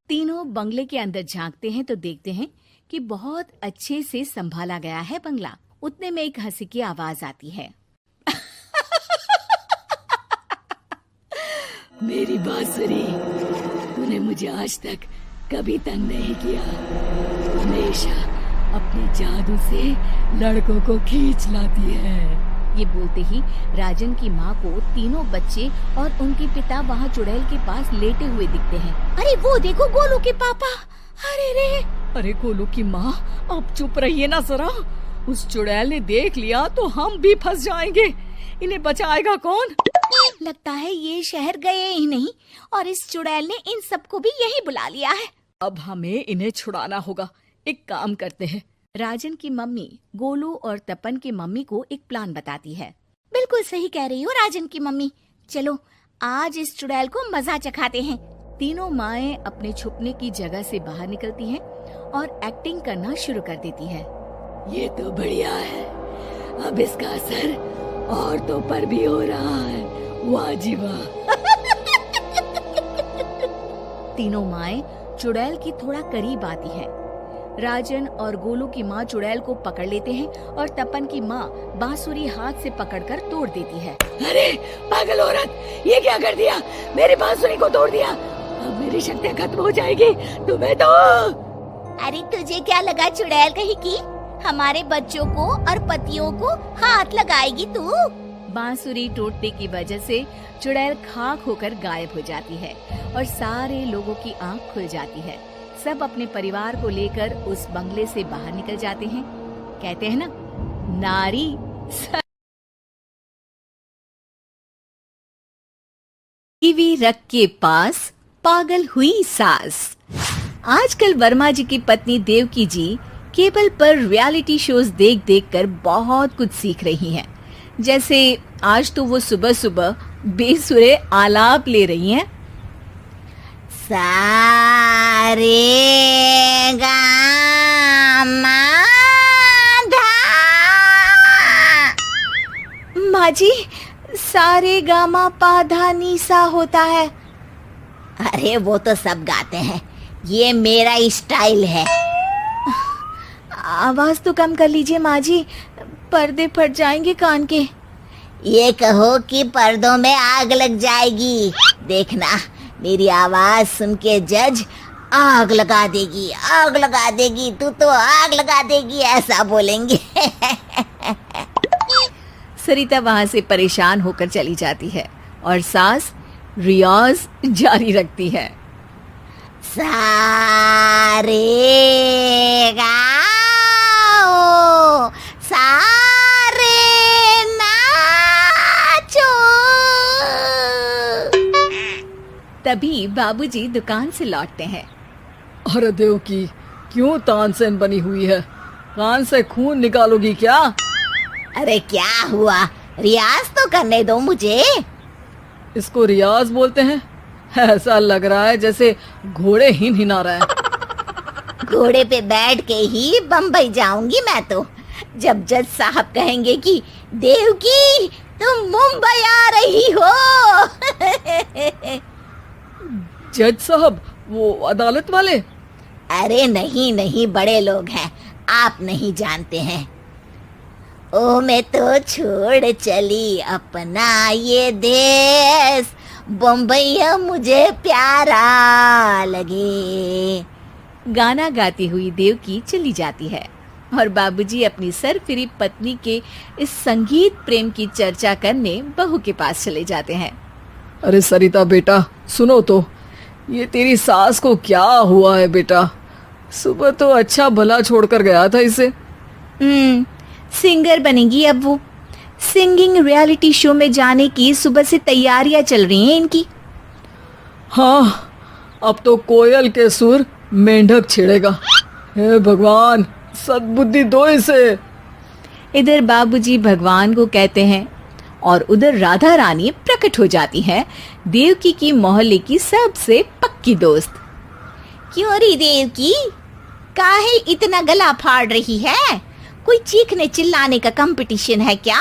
तीनों बंगले के अंदर झांकते हैं तो देखते हैं कि बहुत अच्छे से संभाला गया है बंगला। उतने में एक हंसी की आवाज आती है। मेरी बांसुरी, तूने मुझे आज तक कभी तंग नहीं किया। हमेशा अपने जादू से लड़कों को खींच लाती है। ये बोलते ही राजन की माँ को तीनों बच्चे और उनके पिता वहाँ चुड़ैल के पास लेटे हुए दिखते हैं। अरे वो देखो गोलू के पापा। अरे रे। अरे गोलू की माँ, आप चुप रहिए ना जरा। उस चुड़ैल ने देख लिया तो हम भी फंस जाएंगे। इन्हें बचाएगा कौन? लगता है ये शहर गए ही नहीं और इस चुड़ैल ने इन सबको भी यही बुला लिया है। अब हमें इन्हें छुड़ाना होगा। एक काम करते हैं। राजन की मम्मी गोलू और तपन की मम्मी को एक प्लान बताती है। बिल्कुल सही कह रही हो राजन की मम्मी। चलो आज इस चुड़ैल को मजा चखाते हैं। तीनों माएं अपने छुपने की जगह से बाहर निकलती हैं और एक्टिंग करना शुरू कर देती है। ये तो बढ़िया है, अब इसका असर औरतों पर भी हो रहा है। वाह जी वाह। तीनों माएं चुड़ैल की थोड़ा करीब आती हैं। राजन और गोलू की माँ चुड़ैल को पकड़ लेते हैं और तपन की माँ बांसुरी हाथ से पकड़कर तोड़ देती है। अरे पागल औरत, ये क्या कर दिया? मेरी बांसुरी को तोड़ दिया। अब मेरी शक्तियाँ खत्म हो जाएगी। तुम्हें तो अरे तुझे क्या लगा चुड़ैल कहीं की हमारे बच्चों को और पतियों को हाथ लगाएगी तू? बांसुरी टूटने की वजह से चुड़ैल खाक होकर गायब हो जाती है और सारे लोगों की आंख खुल जाती है। सब अपने परिवार को लेकर उस बंगले से बाहर निकल जाते हैं। कहते हैं ना, नारी टीवी रख के पास पागल हुई सास। आजकल वर्मा जी की पत्नी देवकी जी केबल पर रियलिटी शोज देख देख कर बहुत कुछ सीख रही हैं। जैसे आज तो वो सुबह सुबह बेसुरे आलाप ले रही हैं। सा रे गा मा धा। माँ जी, सारे गामा पाधा नीसा होता है। अरे वो तो सब गाते हैं, ये मेरा स्टाइल है। आवाज तो कम कर लीजिए माँ जी, पर्दे फट जाएंगे कान के। ये कहो कि पर्दों में आग लग जाएगी। देखना मेरी आवाज सुन के जज आग लगा देगी, आग लगा देगी, तू तो आग लगा देगी, ऐसा बोलेंगे। सरिता वहां से परेशान होकर चली जाती है और सास रियाज जारी रखती है। सारे गाओ, सारे नाचो। तभी बाबूजी दुकान से लौटते हैं। अरे देवकी, क्यों तानसेन बनी हुई है? कान से खून निकालोगी क्या? अरे क्या हुआ, रियाज तो करने दो मुझे। इसको रियाज बोलते हैं? ऐसा लग रहा है जैसे घोड़े हिना रहा है। घोड़े पे बैठ के ही बम्बई जाऊंगी मैं तो, जब जज साहब कहेंगे कि देवकी तुम मुंबई आ रही हो। जज साहब, वो अदालत वाले? अरे नहीं नहीं, बड़े लोग हैं, आप नहीं जानते हैं। ओ मैं तो छोड़ चली अपना ये देश, बम्बई मुझे प्यारा लगे। गाना गाती हुई देवकी चली जाती है और बाबूजी अपनी सरफिरी पत्नी के इस संगीत प्रेम की चर्चा करने बहू के पास चले जाते हैं। अरे सरिता बेटा, सुनो तो, ये तेरी सास को क्या हुआ है बेटा? सुबह तो अच्छा भला छोड़कर गया था इसे। सिंगर बनेगी अब वो। सिंगिंग रियलिटी शो में जाने की सुबह से तैयारियां चल रही हैं इनकी। हाँ, अब तो कोयल के सुर मेंढक छेड़ेगा। हे भगवान, सद्बुद्धि दो इसे। इधर बाबूजी भगवान को कहते हैं और उधर राधा रानी प्रकट हो जाती है, देवकी की मोहल्ले की सबसे पक्की दोस्त। क्यों री देवकी, काहे इतना गला फाड़ रही है? कोई चीखने चिल्लाने का कंपटीशन है क्या?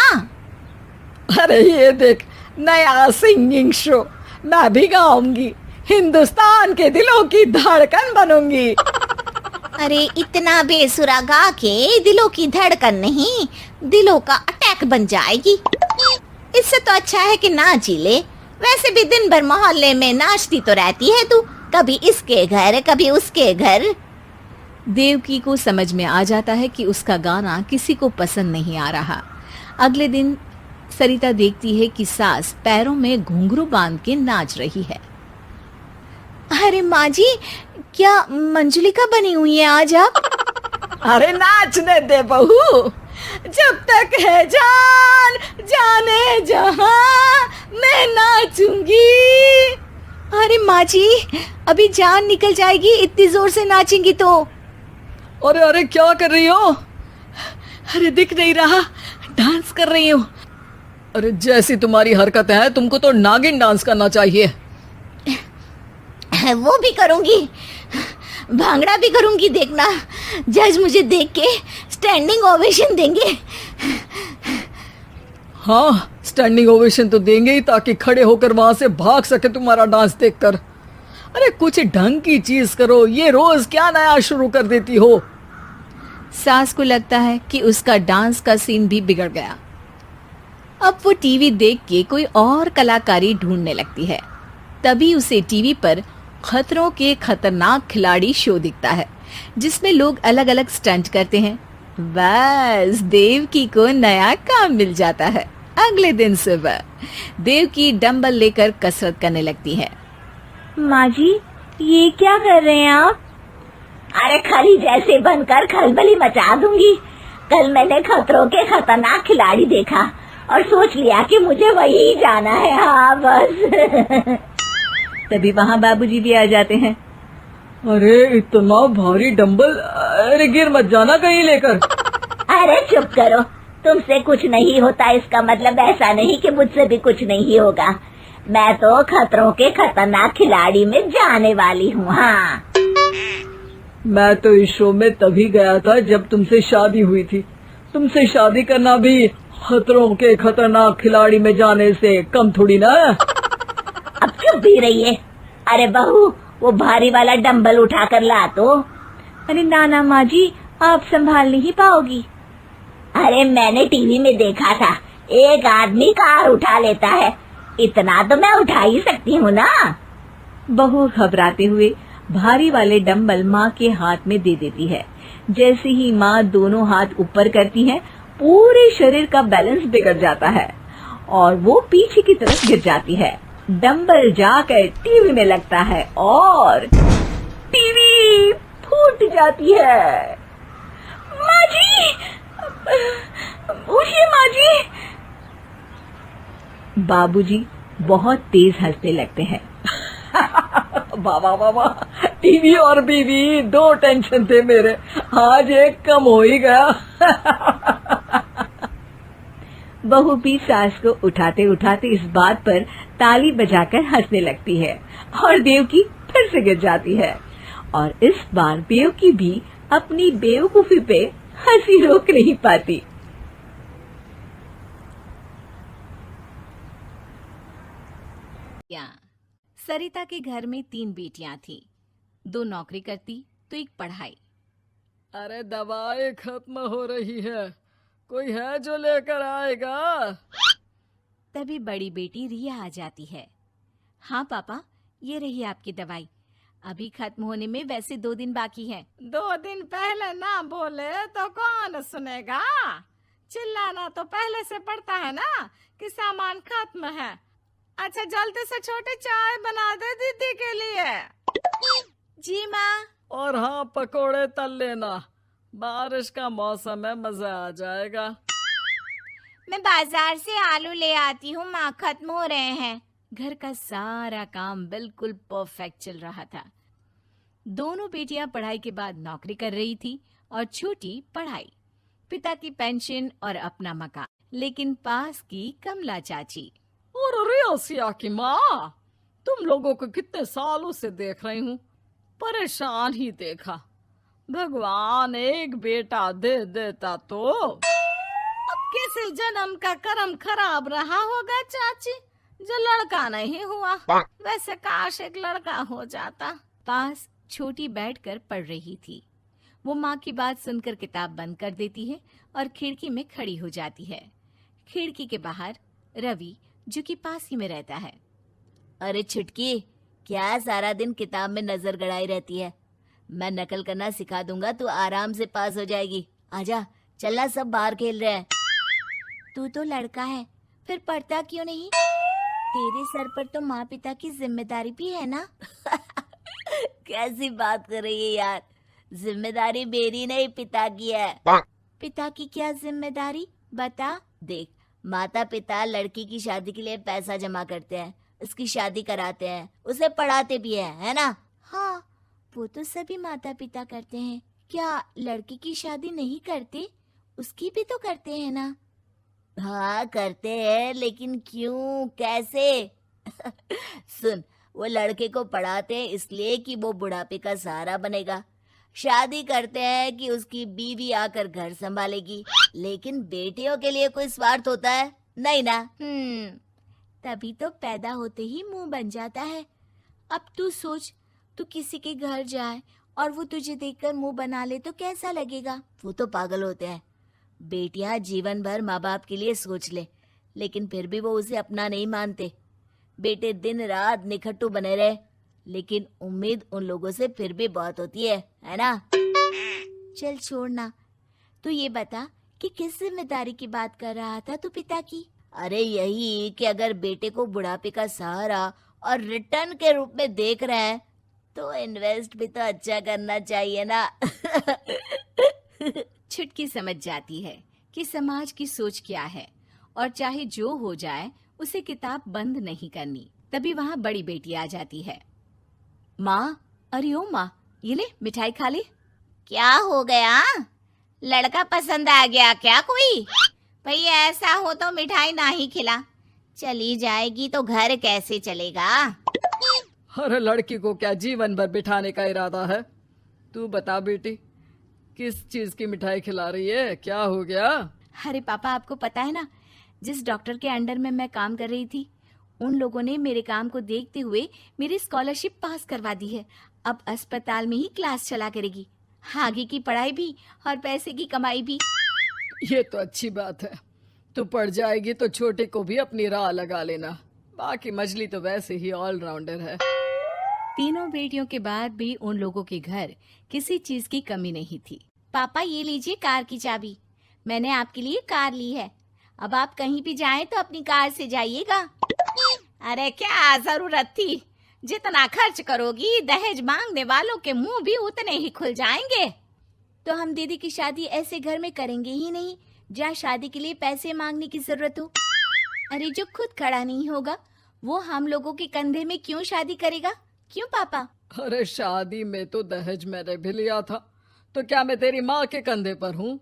अरे ये देख, नया सिंगिंग शो, मैं भी गाऊंगी, हिंदुस्तान के दिलों की धड़कन बनूंगी। अरे इतना बेसुरा गा के दिलों की धड़कन नहीं, दिलों का अटैक बन जाएगी। इससे तो अच्छा है कि नाच ही ले। वैसे भी दिन भर मोहल्ले में नाचती तो रहती है तू, कभी इसके घर कभी उसके घर। देवकी को समझ में आ जाता है कि उसका गाना किसी को पसंद नहीं आ रहा। अगले दिन सरिता देखती है कि सास पैरों में घुंघरू बांध के नाच रही है। अरे माँ जी, क्या मंजुलिका बनी हुई है आज आप? अरे नाचने दे बहू, जब तक है जान जाने जहां मैं नाचूंगी। अरे माँ जी, अभी जान निकल जाएगी इतनी जोर से नाचेंगी तो। अरे अरे क्या कर रही हो? अरे दिख नहीं रहा, डांस कर रही हूँ। अरे जैसी तुम्हारी हरकत है तुमको तो नागिन डांस करना चाहिए। वो भी करूंगी, भांगड़ा भी करूंगी, देखना जज मुझे देख के स्टैंडिंग ओवेशन देंगे। हाँ, स्टैंडिंग ओवेशन तो देंगे ही, ताकि खड़े होकर वहां से भाग सके तुम्हारा डांस देखकर। अरे कुछ ढंग की चीज करो, ये रोज क्या नया शुरू कर देती हो। सास को लगता है कि उसका डांस का सीन भी बिगड़ गया। अब वो टीवी देख के कोई और कलाकारी ढूंढने लगती है। तभी उसे टीवी पर खतरों के खतरनाक खिलाड़ी शो दिखता है, जिसमें लोग अलग अलग स्टंट करते हैं। बस देवकी को नया काम मिल जाता है। अगले दिन सुबह देवकी डंबल लेकर कसरत करने लगती है। माँ जी, ये क्या कर रहे हैं आप? अरे खली जैसे बनकर खलबली मचा दूंगी। कल मैंने खतरों के खतरनाक खिलाड़ी देखा और सोच लिया कि मुझे वही जाना है। हाँ बस। तभी वहाँ बाबूजी भी आ जाते हैं। अरे इतना भारी डंबल, अरे गिर मत जाना कहीं लेकर। अरे चुप करो, तुमसे कुछ नहीं होता इसका मतलब ऐसा नहीं कि मुझसे भी कुछ नहीं होगा। मैं तो खतरों के खतरनाक खिलाड़ी में जाने वाली हूँ। हाँ, मैं तो इस शो में तभी गया था जब तुमसे शादी हुई थी। तुमसे शादी करना भी खतरों के खतरनाक खिलाड़ी में जाने से कम थोड़ी ना है। अब चुप भी रहिए। अरे बहू, वो भारी वाला डंबल उठाकर ला तो। अरे नाना माँ जी, आप संभाल नहीं पाओगी। अरे मैंने टीवी में देखा था, एक आदमी कार उठा लेता है, इतना तो मैं उठा ही सकती हूँ ना। बहू घबराते हुए भारी वाले डंबल माँ के हाथ में दे देती है। जैसे ही माँ दोनों हाथ ऊपर करती है, पूरे शरीर का बैलेंस बिगड़ जाता है और वो पीछे की तरफ गिर जाती है। डंबल जाकर टीवी में लगता है और टीवी फूट जाती है। माँ जी, उठिए माँ जी। बाबूजी बहुत तेज हंसने लगते हैं। बाबा बाबा, टीवी और बीवी दो टेंशन थे मेरे, आज एक कम हो ही गया। बहू भी सास को उठाते उठाते इस बात पर ताली बजाकर हंसने लगती है और देवकी फिर से गिर जाती है। और इस बार देवकी भी अपनी बेवकूफी पे हंसी रोक नहीं पाती। सरिता के घर में 3 बेटियां थीं। 2 नौकरी करती तो एक पढ़ाई। अरे दवाई खत्म हो रही है, कोई है जो लेकर आएगा? तभी बड़ी बेटी रिया आ जाती है। हाँ पापा, ये रही आपकी दवाई। अभी खत्म होने में वैसे 2 दिन बाकी हैं। 2 दिन पहले ना बोले तो कौन सुनेगा? चिल्लाना तो पहले से पड़ता है ना कि सामान खत्म है। अच्छा जल्दी से छोटी चाय बना दे दीदी के लिए। जी माँ। और हाँ, पकोड़े तल लेना, बारिश का मौसम है, मजा आ जाएगा। मैं बाजार से आलू ले आती हूँ माँ, खत्म हो रहे हैं। घर का सारा काम बिल्कुल परफेक्ट चल रहा था। दोनों बेटियां पढ़ाई के बाद नौकरी कर रही थी और छोटी पढ़ाई, पिता की पेंशन और अपना मकान। लेकिन पास की कमला चाची, और रियासिया की माँ, तुम लोगों को कितने सालों से देख रही हूँ, परेशान ही देखा। भगवान एक बेटा दे देता तो। अब किसी जन्म का कर्म खराब रहा होगा चाची, जो लड़का नहीं हुआ। वैसे काश एक लड़का हो जाता। पास छोटी बैठकर पढ़ रही थी। वो माँ की बात सुनकर किताब बंद कर देती है और खिड़की में खड़ी हो जाती है। खिड़की के बाहर रवि, जो कि पास ही में रहता है। अरे छुटकी, क्या सारा दिन किताब में नजर गड़ाई रहती है? मैं नकल करना सिखा दूंगा, तू आराम से पास हो जाएगी। आजा, चलना, सब बाहर खेल रहे हैं। तू तो लड़का है, फिर पढ़ता क्यों नहीं? तेरे सर पर तो माँ पिता की जिम्मेदारी भी है ना। कैसी बात कर रही है यार, जिम्मेदारी मेरी नहीं, पिता की है। पिता की क्या जिम्मेदारी, बता। देख, माता पिता लड़की की शादी के लिए पैसा जमा करते हैं, उसकी शादी कराते हैं, उसे पढ़ाते भी है ना? हाँ, वो तो सभी माता पिता करते हैं। क्या लड़की की शादी नहीं करते? उसकी भी तो करते हैं ना? हाँ करते हैं, लेकिन क्यों, कैसे? सुन, वो लड़के को पढ़ाते हैं इसलिए कि वो बुढ़ापे का सहारा बनेगा। शादी करते हैं कि उसकी बीवी आकर घर संभालेगी। लेकिन बेटियों के लिए कोई स्वार्थ होता है? नहीं ना। तभी तो पैदा होते ही मुंह बन जाता है। अब तू सोच, तू किसी के घर जाए और वो तुझे देखकर मुंह बना ले तो कैसा लगेगा? वो तो पागल होते हैं। बेटियां जीवन भर माँ बाप के लिए सोच ले, लेकिन फिर भी वो उसे अपना नहीं मानते। बेटे दिन रात निखट्टू बने रहे, लेकिन उम्मीद उन लोगों से फिर भी बहुत होती है ना? चल छोड़ना, तू ये बता कि किस जिम्मेदारी की बात कर रहा था तू पिता की? अरे यही कि अगर बेटे को बुढ़ापे का सहारा और रिटर्न के रूप में देख रहे हैं तो इन्वेस्ट भी तो अच्छा करना चाहिए ना। छुटकी समझ जाती है कि समाज की सोच क्या है और चाहे जो हो जाए उसे किताब बंद नहीं करनी। तभी वहाँ बड़ी बेटी आ जाती है। माँ, अरे ओ माँ, ये ले मिठाई खा ले। क्या हो गया? लड़का पसंद आ गया क्या कोई? भैया ऐसा हो तो मिठाई ना ही खिला, चली जाएगी तो घर कैसे चलेगा? अरे लड़की को क्या जीवन भर बिठाने का इरादा है? तू बता बेटी, किस चीज की मिठाई खिला रही है? क्या हो गया? अरे पापा, आपको पता है ना, जिस डॉक्टर के अंडर में मैं काम कर रही थी, उन लोगों ने मेरे काम को देखते हुए मेरी स्कॉलरशिप पास करवा दी है। अब अस्पताल में ही क्लास चला करेगी, आगे की पढ़ाई भी और पैसे की कमाई भी। ये तो अच्छी बात है। तू पढ़ जाएगी तो छोटे को भी अपनी राह लगा लेना। बाकी मजली तो वैसे ही ऑलराउंडर है। तीनों बेटियों के बाद भी उन लोगों के घर किसी चीज की कमी नहीं थी। पापा ये लीजिए कार की चाबी, मैंने आपके लिए कार ली है। अब आप कहीं भी जाएं तो अपनी कार से जाइएगा। अरे क्या जरूरत थी, जितना खर्च करोगी दहेज मांगने वालों के मुंह भी उतने ही खुल जाएंगे। तो हम दीदी की शादी ऐसे घर में करेंगे ही नहीं जहाँ शादी के लिए पैसे मांगने की जरूरत हो। अरे जो खुद खड़ा नहीं होगा वो हम लोगों के कंधे में क्यों शादी करेगा? क्यों पापा? अरे शादी में तो दहेज मैंने भी लिया था, तो क्या मैं तेरी माँ के कंधे पर हूँ?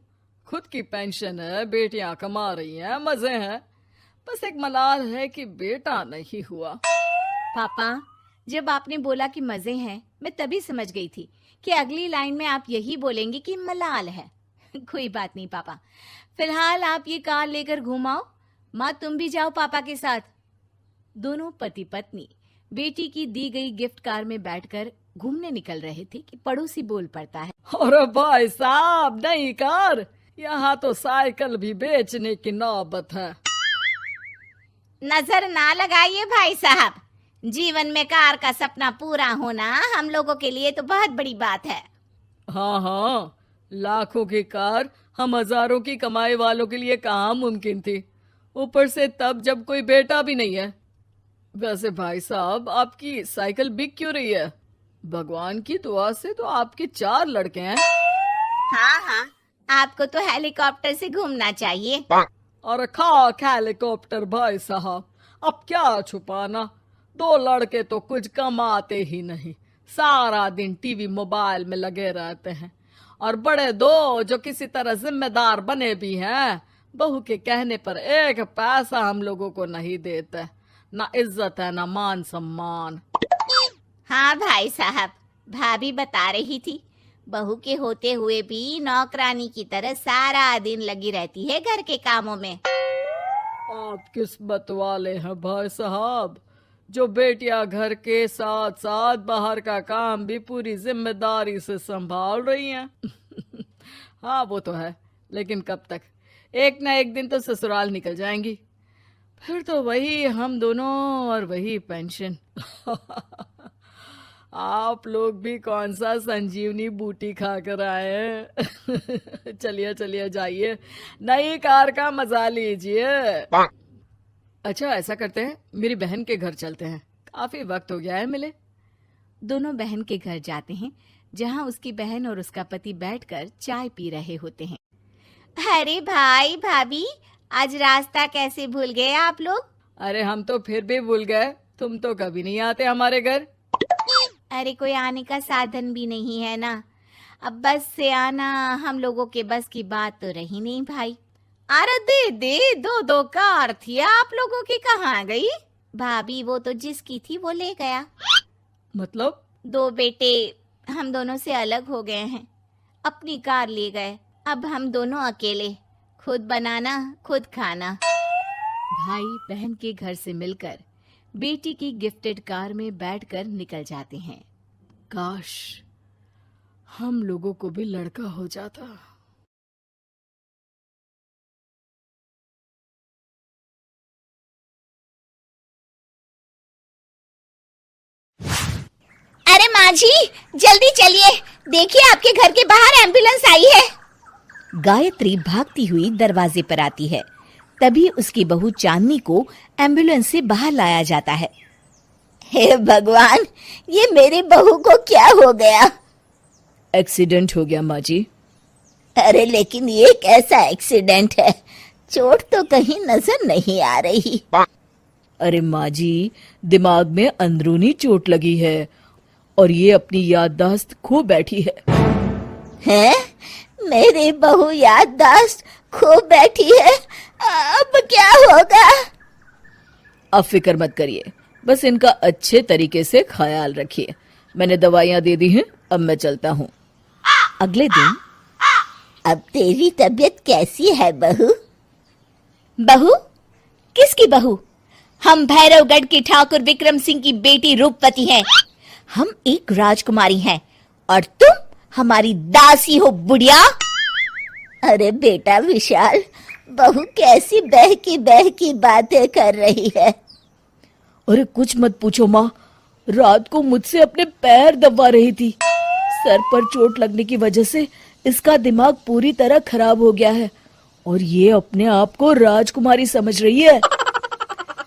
खुद की पेंशन है, बेटियां कमा रही हैं, मजे हैं। बस एक मलाल है कि बेटा नहीं हुआ। पापा, जब आपने बोला कि मजे हैं, मैं तभी समझ गई थी कि अगली लाइन में आप यही बोलेंगे कि मलाल है। कोई बात नहीं पापा, फिलहाल आप ये कार लेकर घुमाओ। माँ तुम भी जाओ पापा के साथ। दोनों पति पत्नी बेटी की दी गई गिफ्ट कार में बैठकर घूमने निकल रहे थे कि पड़ोसी बोल पड़ता है। अरे भाई साहब, नई कार, यहाँ तो साइकिल भी बेचने की नौबत है। नजर ना लगाइए भाई साहब, जीवन में कार का सपना पूरा होना हम लोगों के लिए तो बहुत बड़ी बात है। हाँ हाँ, लाखों की कार हम हजारों की कमाई वालों के लिए कहाँ मुमकिन थी, ऊपर से तब जब कोई बेटा भी नहीं है। वैसे भाई साहब, आपकी साइकिल बिक क्यों रही है? भगवान की दुआ से तो आपके 4 लड़के हैं। हाँ हाँ, आपको तो हेलीकॉप्टर से घूमना चाहिए। और खाक हेलीकॉप्टर भाई साहब, अब क्या छुपाना, 2 लड़के तो कुछ कमाते ही नहीं, सारा दिन टीवी मोबाइल में लगे रहते हैं। और बड़े 2 जो किसी तरह जिम्मेदार बने भी हैं, बहू के कहने पर 1 पैसा हम लोगों को नहीं देते। ना इज्जत है ना मान सम्मान। हाँ भाई साहब, भाभी बता रही थी, बहू के होते हुए भी नौकरानी की तरह सारा दिन लगी रहती है घर के कामों में। आप किस्मत वाले हैं भाई साहब, जो बेटियां घर के साथ साथ बाहर का काम भी पूरी जिम्मेदारी से संभाल रही हैं। हाँ वो तो है, लेकिन कब तक? एक ना एक दिन तो ससुराल निकल जाएंगी, फिर तो वही हम दोनों और वही पेंशन। आप लोग भी कौन सा संजीवनी बूटी खा कर आए हैं? चलिए चलिए जाइए, नई कार का मजा लीजिए। अच्छा ऐसा करते हैं, मेरी बहन के घर चलते हैं, काफी वक्त हो गया है मिले। दोनों बहन के घर जाते हैं, जहाँ उसकी बहन और उसका पति बैठकर चाय पी रहे होते हैं। अरे भाई भाभी, आज रास्ता कैसे भूल गए आप लोग? अरे हम तो फिर भी भूल गए, तुम तो कभी नहीं आते हमारे घर। अरे कोई आने का साधन भी नहीं है ना, अब बस से आना हम लोगों के बस की बात तो रही नहीं भाई। अरे दे दे, दो दो कार थी आप लोगों की, कहाँ गई? भाभी वो तो जिसकी थी वो ले गया। मतलब? दो बेटे हम दोनों से अलग हो गए हैं, अपनी कार ले गए। अब हम दोनों अकेले, खुद बनाना खुद खाना। भाई बहन के घर से मिलकर बेटी की गिफ्टेड कार में बैठकर निकल जाते हैं। काश हम लोगों को भी लड़का हो जाता। अरे माँ जी, जल्दी चलिए, देखिए आपके घर के बाहर एम्बुलेंस आई है। गायत्री भागती हुई दरवाजे पर आती है। तभी उसकी बहू चांदनी को एम्बुलेंस से बाहर लाया जाता है। हे भगवान, ये मेरी बहू को क्या हो गया? एक्सीडेंट हो गया माँ जी। अरे लेकिन ये कैसा एक्सीडेंट है? चोट तो कहीं नजर नहीं आ रही। अरे माँ जी, दिमाग में अंदरूनी चोट लगी है और ये अपनी याददाश्त खो बैठी है। हैं? मेरी बहू याददाश्त खो बैठी है, अब क्या होगा? अब फिक्र मत करिए, बस इनका अच्छे तरीके से ख्याल रखिए। मैंने दवाइयाँ दे दी हैं, अब मैं चलता हूँ। अगले दिन अब तेरी तबीयत कैसी है बहू? बहू? किसकी बहू? हम भैरवगढ़ की ठाकुर विक्रम सिंह की बेटी रूपवती हैं। हम एक राजकुमारी हैं और तुम हमारी दासी हो बुढ़िया। अरे बेटा विशाल, बहू कैसी बहकी बातें कर रही है। अरे कुछ मत पूछो माँ, रात को मुझसे अपने पैर दबा रही थी। सर पर चोट लगने की वजह से इसका दिमाग पूरी तरह खराब हो गया है और ये अपने आप को राजकुमारी समझ रही है।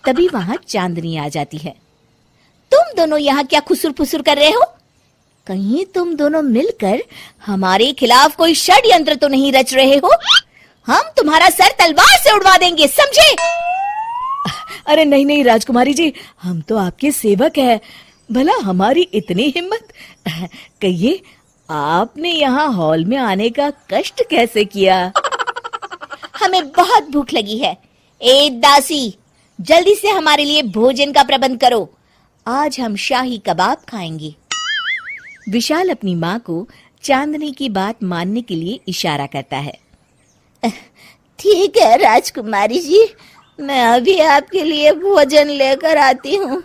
तभी वहां चांदनी आ जाती है। तुम दोनों यहाँ क्या खुसुर फुसुर कर रहे हो? कहीं तुम दोनों मिलकर हमारे खिलाफ कोई षड्यंत्र तो नहीं रच रहे हो? हम तुम्हारा सर तलवार से उड़वा देंगे, समझे? अरे नहीं नहीं राजकुमारी जी, हम तो आपके सेवक हैं। भला हमारी इतनी हिम्मत? कहिए, आपने यहाँ हॉल में आने का कष्ट कैसे किया? हमें बहुत भूख लगी है। ए दासी, जल्दी से हमारे लिए भोजन का प्रबंध करो, आज हम शाही कबाब खाएंगे। विशाल अपनी माँ को चांदनी की बात मानने के लिए इशारा करता है। ठीक है राजकुमारी जी, मैं अभी आपके लिए भोजन लेकर आती हूँ।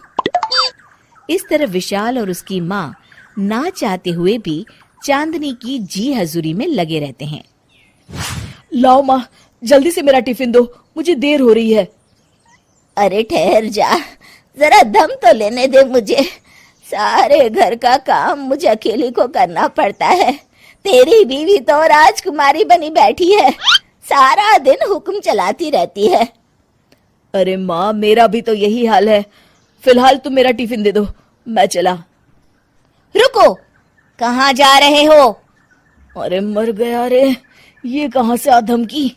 इस तरह विशाल और उसकी माँ ना चाहते हुए भी चांदनी की जी हजूरी में लगे रहते हैं। लाओ माँ, जल्दी से मेरा टिफिन दो, मुझे देर हो रही है। अरे ठहर जा, जरा दम तो लेने दे मुझे। सारे घर का काम मुझे अकेली को करना पड़ता है। तेरी बीवी तो राजकुमारी बनी बैठी है, सारा दिन हुक्म चलाती रहती है। अरे माँ, मेरा भी तो यही हाल है। फिलहाल तुम मेरा टिफिन दे दो, मैं चला। रुको, कहाँ जा रहे हो? अरे मर गया रे, ये कहाँ से आ धमकी?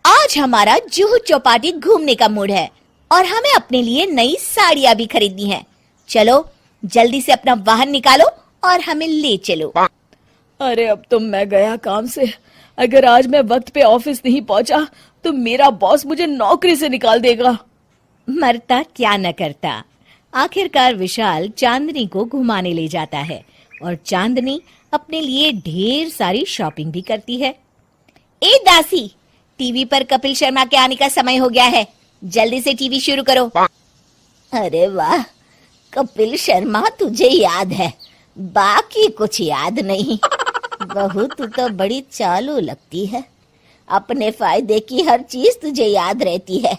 आज हमारा जुहू चौपाटी घूमने का मूड है और हमें अपने लिए नई साड़ियाँ भी खरीदनी है। चलो जल्दी से अपना वाहन निकालो और हमें ले चलो। अरे अब तो मैं गया काम से। अगर आज मैं वक्त पे ऑफिस नहीं पहुंचा तो मेरा बॉस मुझे नौकरी से निकाल देगा। मरता क्या न करता। आखिरकार विशाल चांदनी को घुमाने ले जाता है और चांदनी अपने लिए ढेर सारी शॉपिंग भी करती है। ए दासी, टीवी पर कपिल शर्मा के आने का समय हो गया है, जल्दी से टीवी शुरू करो। अरे वाह, कपिल शर्मा तुझे याद है, बाकी कुछ याद नहीं। बहू तू तो बड़ी चालू लगती है, अपने फायदे की हर चीज तुझे याद रहती है।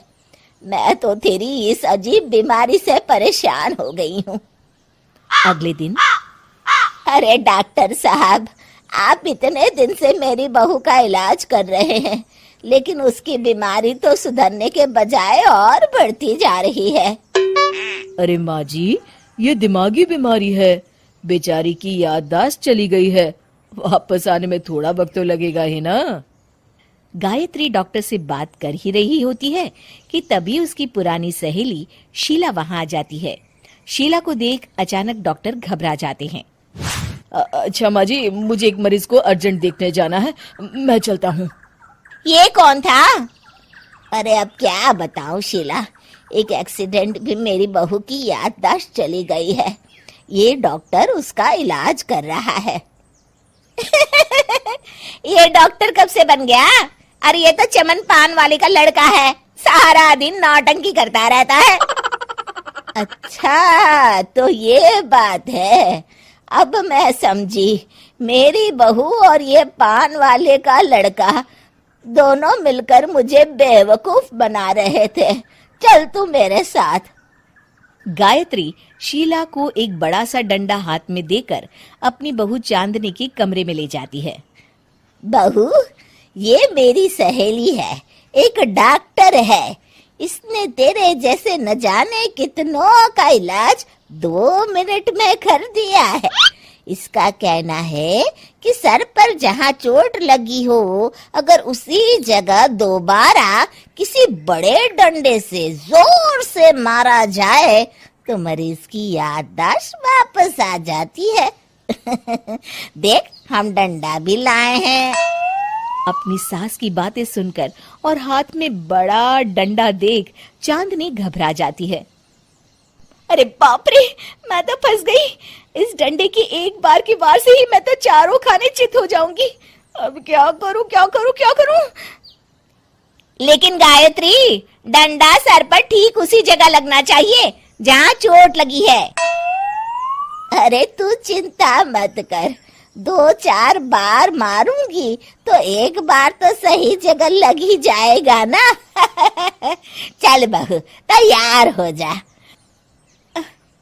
मैं तो तेरी इस अजीब बीमारी से परेशान हो गई हूँ। अगले दिन अरे डॉक्टर साहब, आप इतने दिन से मेरी बहू का इलाज कर रहे हैं, लेकिन उसकी बीमारी तो सुधरने के बजाय और बढ़ती जा रही है। अरे माँ जी, ये दिमागी बीमारी है। बेचारी की याददाश्त चली गई है। वापस आने में थोड़ा वक्त तो लगेगा ही ना। गायत्री डॉक्टर से बात कर ही रही होती है कि तभी उसकी पुरानी सहेली शीला वहां आ जाती है। शीला को देख अचानक डॉक्टर घबरा जाते हैं। अच्छा माँ जी, मुझे एक मरीज को अर्जेंट देखने जाना है, मैं चलता हूँ। ये कौन था? अरे अब क्या बताऊं शीला, एक एक्सीडेंट भी मेरी बहू की याददाश्त चली गई है। ये डॉक्टर उसका इलाज कर रहा है। ये डॉक्टर कब से बन गया? अरे ये तो चमन पान वाले का लड़का है, सारा दिन नौटंकी करता रहता है। अच्छा तो ये बात है, अब मैं समझी। मेरी बहू और ये पान वाले का लड़का दोनों मिलकर मुझे बेवकूफ बना रहे थे। चल तू मेरे साथ। गायत्री शीला को एक बड़ा सा डंडा हाथ में देकर अपनी बहू चांदनी के कमरे में ले जाती है। बहू, ये मेरी सहेली है, एक डॉक्टर है। इसने तेरे जैसे न जाने कितनों का इलाज 2 मिनट में कर दिया है। इसका कहना है कि सर पर जहाँ चोट लगी हो, अगर उसी जगह दोबारा किसी बड़े डंडे से जोर से मारा जाए तो मरीज की याददाश्त वापस आ जाती है। देख, हम डंडा भी लाए हैं। अपनी सास की बातें सुनकर और हाथ में बड़ा डंडा देख चांदनी घबरा जाती है। अरे बाप रे, मैं तो फंस गई। इस डंडे की एक बार की वार से ही मैं तो चारों खाने चित हो जाऊंगी। अब क्या करूं, क्या करूं, क्या करूं? लेकिन गायत्री, डंडा सर पर ठीक उसी जगह लगना चाहिए जहाँ चोट लगी है। अरे तू चिंता मत कर, 2-4 बार मारूंगी तो एक बार तो सही जगह लग ही जाएगा ना। चल बहू, तैयार हो जा।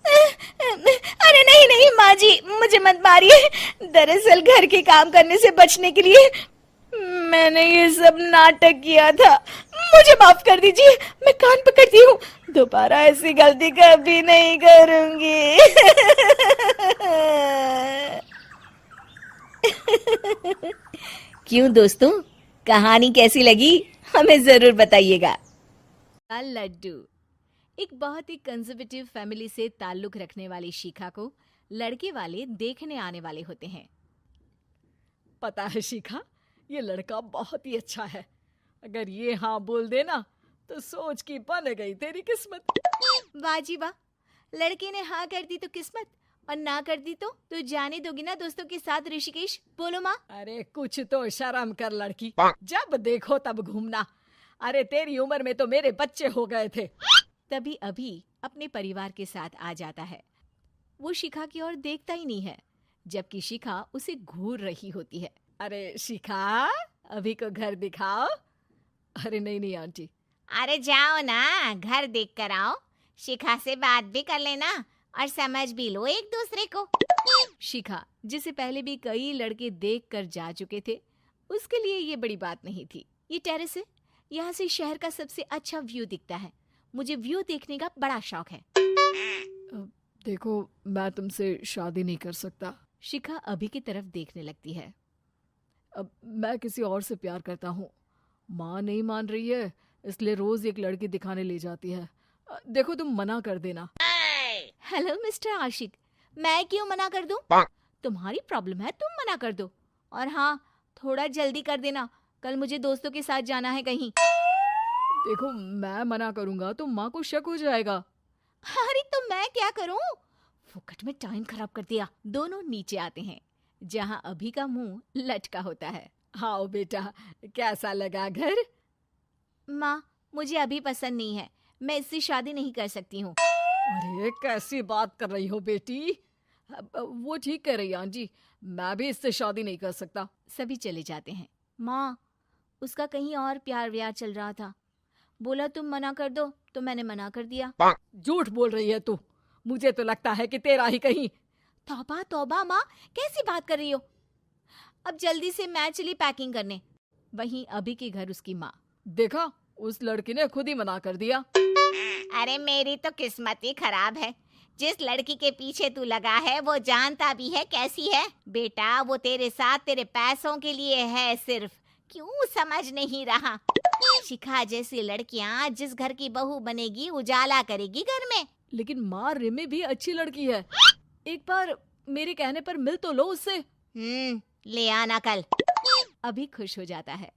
अरे नहीं नहीं माँ जी, मुझे मत मारिए। दरअसल घर के काम करने से बचने के लिए मैंने ये सब नाटक किया था। मुझे माफ कर दीजिए, मैं कान पकड़ती हूँ। दोबारा ऐसी गलती कभी नहीं करूंगी। क्यों दोस्तों, कहानी कैसी लगी हमें जरूर बताइएगा। लड्डू एक बहुत ही कंजर्वेटिव फैमिली से ताल्लुक रखने वाली शिखा को लड़के वाले देखने आने वाले होते हैं। पता है शिखा, ये लड़का बहुत ही अच्छा है। अगर ये हाँ बोल देना तो सोच की बन गई तेरी किस्मत। वाह जी वाह, लड़के ने हाँ कर दी तो किस्मत, और ना कर दी तो जाने दोगी ना दोस्तों के साथ ऋषिकेश? बोलो माँ। अरे कुछ तो शर्म कर लड़की, जब देखो तब घूमना। अरे तेरी उम्र में तो मेरे बच्चे हो गए थे। तभी अभी अपने परिवार के साथ आ जाता है। वो शिखा की ओर देखता ही नहीं है, जबकि शिखा उसे घूर रही होती है। अरे शिखा, अभी को घर दिखाओ। अरे नहीं नहीं आंटी। अरे जाओ ना, घर देख कर आओ। शिखा से बात भी कर लेना और समझ भी लो एक दूसरे को। शिखा, जिसे पहले भी कई लड़के देख कर जा चुके थे, उसके लिए ये बड़ी बात नहीं थी। ये टेरेस है, यहाँ से शहर का सबसे अच्छा व्यू दिखता है। मुझे व्यू देखने का बड़ा शौक है। देखो, मैं तुमसे शादी नहीं कर सकता। शिखा अभी की तरफ देखने लगती है। अब मैं किसी और से प्यार करता हूँ। माँ नहीं मान रही है, इसलिए रोज एक लड़की दिखाने ले जाती है। देखो तुम मना कर देना। हेलो मिस्टर आशिक, मैं क्यों मना कर दूं? तुम्हारी प्रॉब्लम है, तुम मना कर दो। और हाँ, थोड़ा जल्दी कर देना, कल मुझे दोस्तों के साथ जाना है कहीं। देखो, मैं मना करूंगा तो माँ को शक हो जाएगा। अरे तो मैं क्या करूं? फुकट में टाइम खराब कर दिया। दोनों नीचे आते हैं, जहाँ अभी का मुंह लटका होता है। हाँ बेटा, कैसा लगा घर? माँ, मुझे अभी पसंद नहीं है, मैं इससे शादी नहीं कर सकती हूँ। अरे कैसी बात कर रही हो बेटी? वो ठीक कह रही है आंटी, मैं भी इससे शादी नहीं कर सकता। सभी चले जाते हैं। माँ, उसका कहीं और प्यार व्यार चल रहा था, बोला तुम मना कर दो तो मैंने मना कर दिया। झूठ बोल रही है तू। मुझे तो लगता है कि तेरा ही कहीं तौबा तौबा माँ, कैसी बात कर रही हो? अब जल्दी से मैं चली पैकिंग करने। वहीं अभी के घर उसकी माँ। देखा, उस लड़की ने खुद ही मना कर दिया। अरे मेरी तो किस्मत ही खराब है। जिस लड़की के पीछे तू लगा है वो जानता भी है कैसी है। बेटा वो तेरे साथ तेरे पैसों के लिए है सिर्फ, क्यों समझ नहीं रहा? शिखा जैसी लड़कियां जिस घर की बहू बनेगी उजाला करेगी घर में। लेकिन माँ, रिमी भी अच्छी लड़की है, एक बार मेरे कहने पर मिल तो लो उससे। ले आना कल। अभी खुश हो जाता है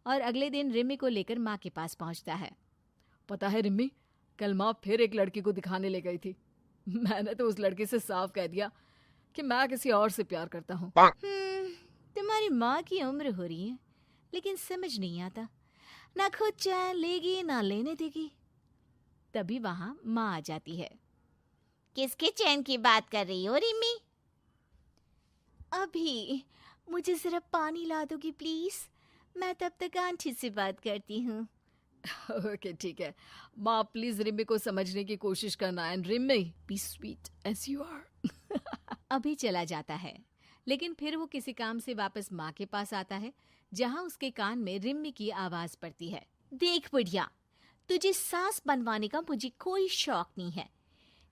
और अगले दिन रिमी को लेकर माँ के पास पहुंचता है। पता है रिमी, कल माँ फिर एक लड़की को दिखाने ले गई थी। मैंने तो उस लड़की से साफ कह दिया कि मैं किसी और से प्यार करता हूँ। तुम्हारी माँ की उम्र हो रही है, लेकिन समझ नहीं आता, ना खुद चैन लेगी ना लेने देगी। तभी वहां माँ आ जाती है। किसके चैन की बात कर रही हो रिमी? अभी मुझे जरा पानी ला दोगी प्लीज? मैं तब तक आंटी से बात करती हूँ। ओके ठीक है माँ, प्लीज रिमी को समझने की कोशिश करना। And Rimi, be sweet as you are. अभी चला जाता है, लेकिन फिर वो किसी काम से वापस माँ के पास आता है, जहाँ उसके कान में रिम्मी की आवाज पड़ती है। देख बुढ़िया, तुझे सास बनवाने का मुझे कोई शौक नहीं है,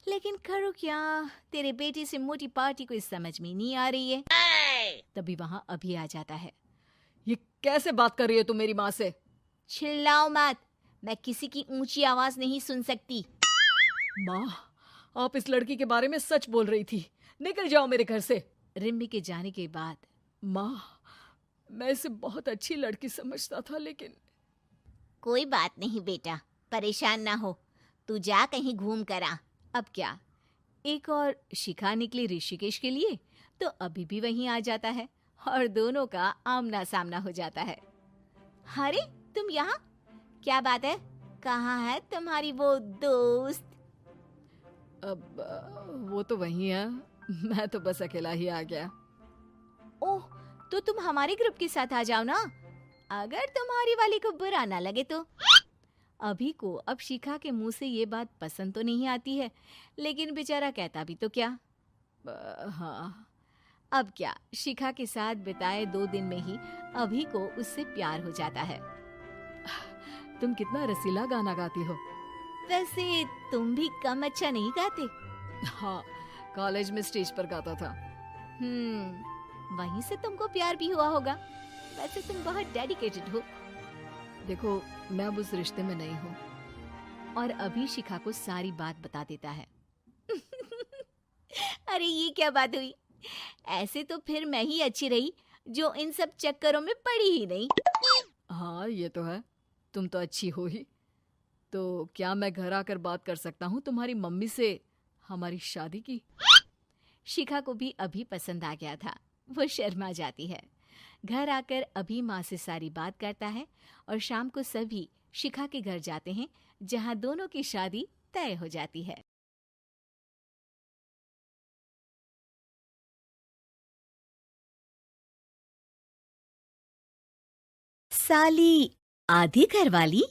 लेकिन करो क्या, तेरे बेटे से मोटी पार्टी को समझ में नहीं आ रही है। तभी वहां अभी आ जाता है। ये कैसे बात कर रही है तू मेरी माँ से? चिल्लाओ मत, मैं किसी की ऊंची आवाज नहीं सुन सकती। माँ, आप इस लड़की के बारे में सच बोल रही थी। निकल जाओ मेरे घर से। रिम्मी के जाने के बाद माँ, मैं इसे बहुत अच्छी लड़की समझता था, लेकिन कोई बात नहीं बेटा, परेशान ना हो, तू जा कहीं घूम कर आ। अब क्या, एक और शिखा निकली ऋषिकेश के लिए, तो अभी भी वहीं आ जाता है और दोनों का आमना सामना हो जाता है। अरे तुम यहाँ, क्या बात है? कहाँ है तुम्हारी वो दोस्त? अब वो तो वही है, मैं तो बस अकेला ही आ गया। ओह, तो तुम हमारे ग्रुप के साथ आ जाओ ना, अगर तुम्हारी वाली को बुरा ना लगे तो। अभी को अब शिखा के मुंह से ये बात पसंद तो नहीं आती है, लेकिन बेचारा कहता भी तो क्या। हाँ, अब क्या, शिखा के साथ बिताए 2 दिन में ही अभी को उससे प्यार हो जाता है। तुम कितना रसीला गाना गाती हो। वैसे तुम भी कम अच्छा नहीं गाते। हाँ, कॉलेज में स्टेज पर गाता था। वहीं से तुमको प्यार भी हुआ होगा। वैसे तुम बहुत डेडिकेटेड हो। देखो, मैं अब उस रिश्ते में नहीं हूँ। और अभी शिखा को सारी बात बता देता है। अरे ये क्या बात हुई? ऐसे तो फिर मैं ही अच्छी रही, जो इन सब चक्करों में पड़ी ही नहीं। हाँ, ये तो है, तुम तो अच्छी हो ही। तो क्या मैं घर आकर बात कर सकता हूँ तुम्हारी मम्मी से हमारी शादी की? शिखा को भी अभी पसंद आ गया था, वो शर्मा जाती है। घर आकर अभी माँ से सारी बात करता है और शाम को सभी शिखा के घर जाते हैं, जहाँ दोनों की शादी तय हो जाती है। साली आधी घरवाली।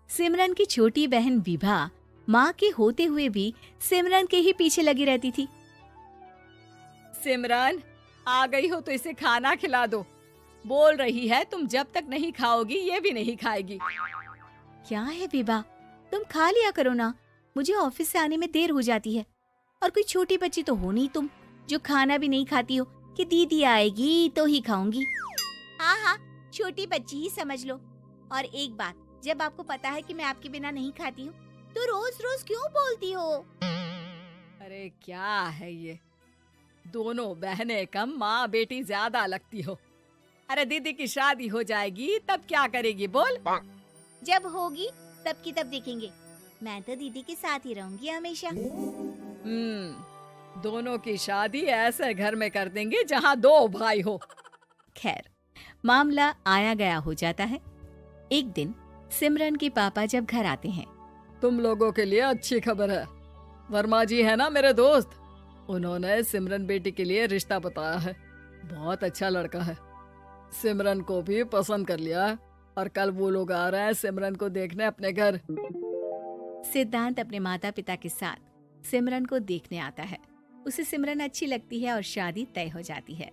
सिमरन की छोटी बहन विभा माँ के होते हुए भी सिमरन के ही पीछे लगी रहती थी। सिमरन, आ गई हो तो इसे खाना खिला दो। बोल रही है तुम जब तक नहीं खाओगी ये भी नहीं खाएगी। क्या है विभा, तुम खा लिया करो ना, मुझे ऑफिस से आने में देर हो जाती है। और कोई छोटी बच्ची तो हो नहीं तुम, जो खाना भी नहीं खाती हो कि दीदी आएगी तो ही खाऊंगी। हाँ हाँ, छोटी बच्ची ही समझ लो। और एक बात, जब आपको पता है कि मैं आपके बिना नहीं खाती हूँ, तो रोज रोज क्यों बोलती हो? अरे क्या है ये, दोनों बहनें कम, माँ बेटी ज्यादा लगती हो। अरे दीदी की शादी हो जाएगी तब क्या करेगी बोल? जब होगी तब की तब देखेंगे। मैं तो दीदी के साथ ही रहूंगी हमेशा। दोनों की शादी ऐसे घर में कर देंगे जहाँ 2 भाई हो। खैर, मामला आया गया हो जाता है। एक दिन सिमरन के पापा जब घर आते हैं। तुम लोगों के लिए अच्छी खबर है। वर्मा जी है ना मेरे दोस्त, उन्होंने सिमरन बेटी के लिए रिश्ता बताया है। बहुत अच्छा लड़का है, सिमरन को भी पसंद कर लिया है और कल वो लोग आ रहे हैं सिमरन को देखने अपने घर। सिद्धांत अपने माता पिता के साथ सिमरन को देखने आता है। उसे सिमरन अच्छी लगती है और शादी तय हो जाती है।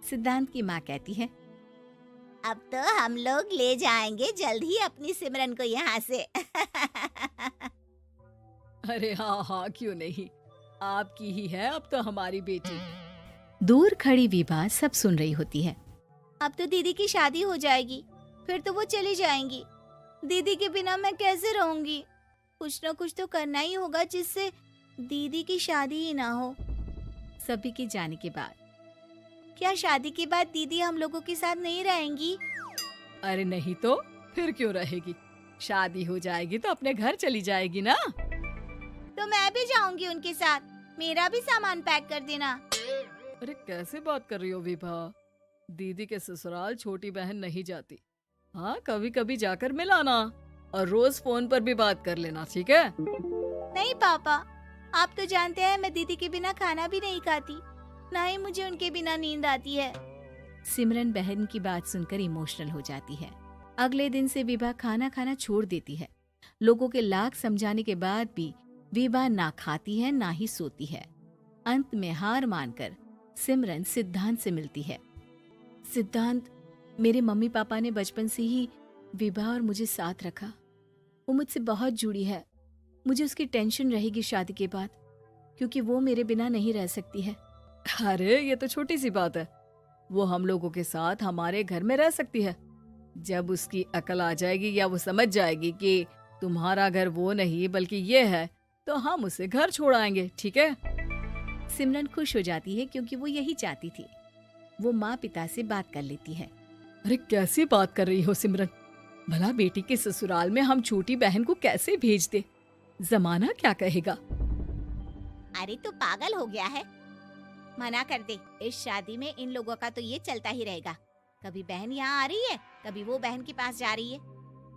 सिद्धांत की माँ कहती है, अब तो हम लोग ले जाएंगे जल्द ही अपनी सिमरन को यहाँ से। अरे हाँ हाँ, क्यों नहीं, आपकी ही है अब तो हमारी बेटी। दूर खड़ी विभा सब सुन रही होती है। अब तो दीदी की शादी हो जाएगी, फिर तो वो चली जाएंगी। दीदी के बिना मैं कैसे रहूंगी? कुछ ना कुछ तो करना ही होगा जिससे दीदी की शादी ही ना हो। सभी के जाने के बाद क्या शादी के बाद दीदी हम लोगों के साथ नहीं रहेंगी? अरे नहीं तो फिर क्यों रहेगी, शादी हो जाएगी तो अपने घर चली जाएगी ना। तो मैं भी जाऊंगी उनके साथ, मेरा भी सामान पैक कर देना। अरे कैसे बात कर रही हो विभा, दीदी के ससुराल छोटी बहन नहीं जाती। हाँ, कभी कभी जाकर मिलाना और रोज फोन पर भी बात कर लेना, ठीक है? नहीं पापा, आप तो जानते हैं मैं दीदी के बिना खाना भी नहीं खाती, ना ही मुझे उनके बिना नींद आती है। सिमरन बहन की बात सुनकर इमोशनल हो जाती है। अगले दिन से विभा खाना खाना छोड़ देती है। लोगों के लाख समझाने के बाद भी विभा ना खाती है ना ही सोती है। अंत में हार मानकर सिमरन सिद्धांत से मिलती है। सिद्धांत, मेरे मम्मी पापा ने बचपन से ही विभा और मुझे साथ रखा। वो मुझसे बहुत जुड़ी है। मुझे उसकी टेंशन रहेगी शादी के बाद, क्योंकि वो मेरे बिना नहीं रह सकती है। अरे ये तो छोटी सी बात है, वो हम लोगों के साथ हमारे घर में रह सकती है। जब उसकी अकल आ जाएगी या वो समझ जाएगी कि तुम्हारा घर वो नहीं बल्कि ये है, तो हम उसे घर छोड़ आएंगे, ठीक है? सिमरन खुश हो जाती है क्योंकि वो यही चाहती थी। वो माँ पिता से बात कर लेती है। अरे कैसी बात कर रही हो सिमरन, भला बेटी के ससुराल में हम छोटी बहन को कैसे भेज दे? जमाना क्या कहेगा? अरे तू पागल हो गया है, मना कर दे। इस शादी में इन लोगों का तो ये चलता ही रहेगा। कभी बहन यहाँ आ रही है, कभी वो बहन के पास जा रही है।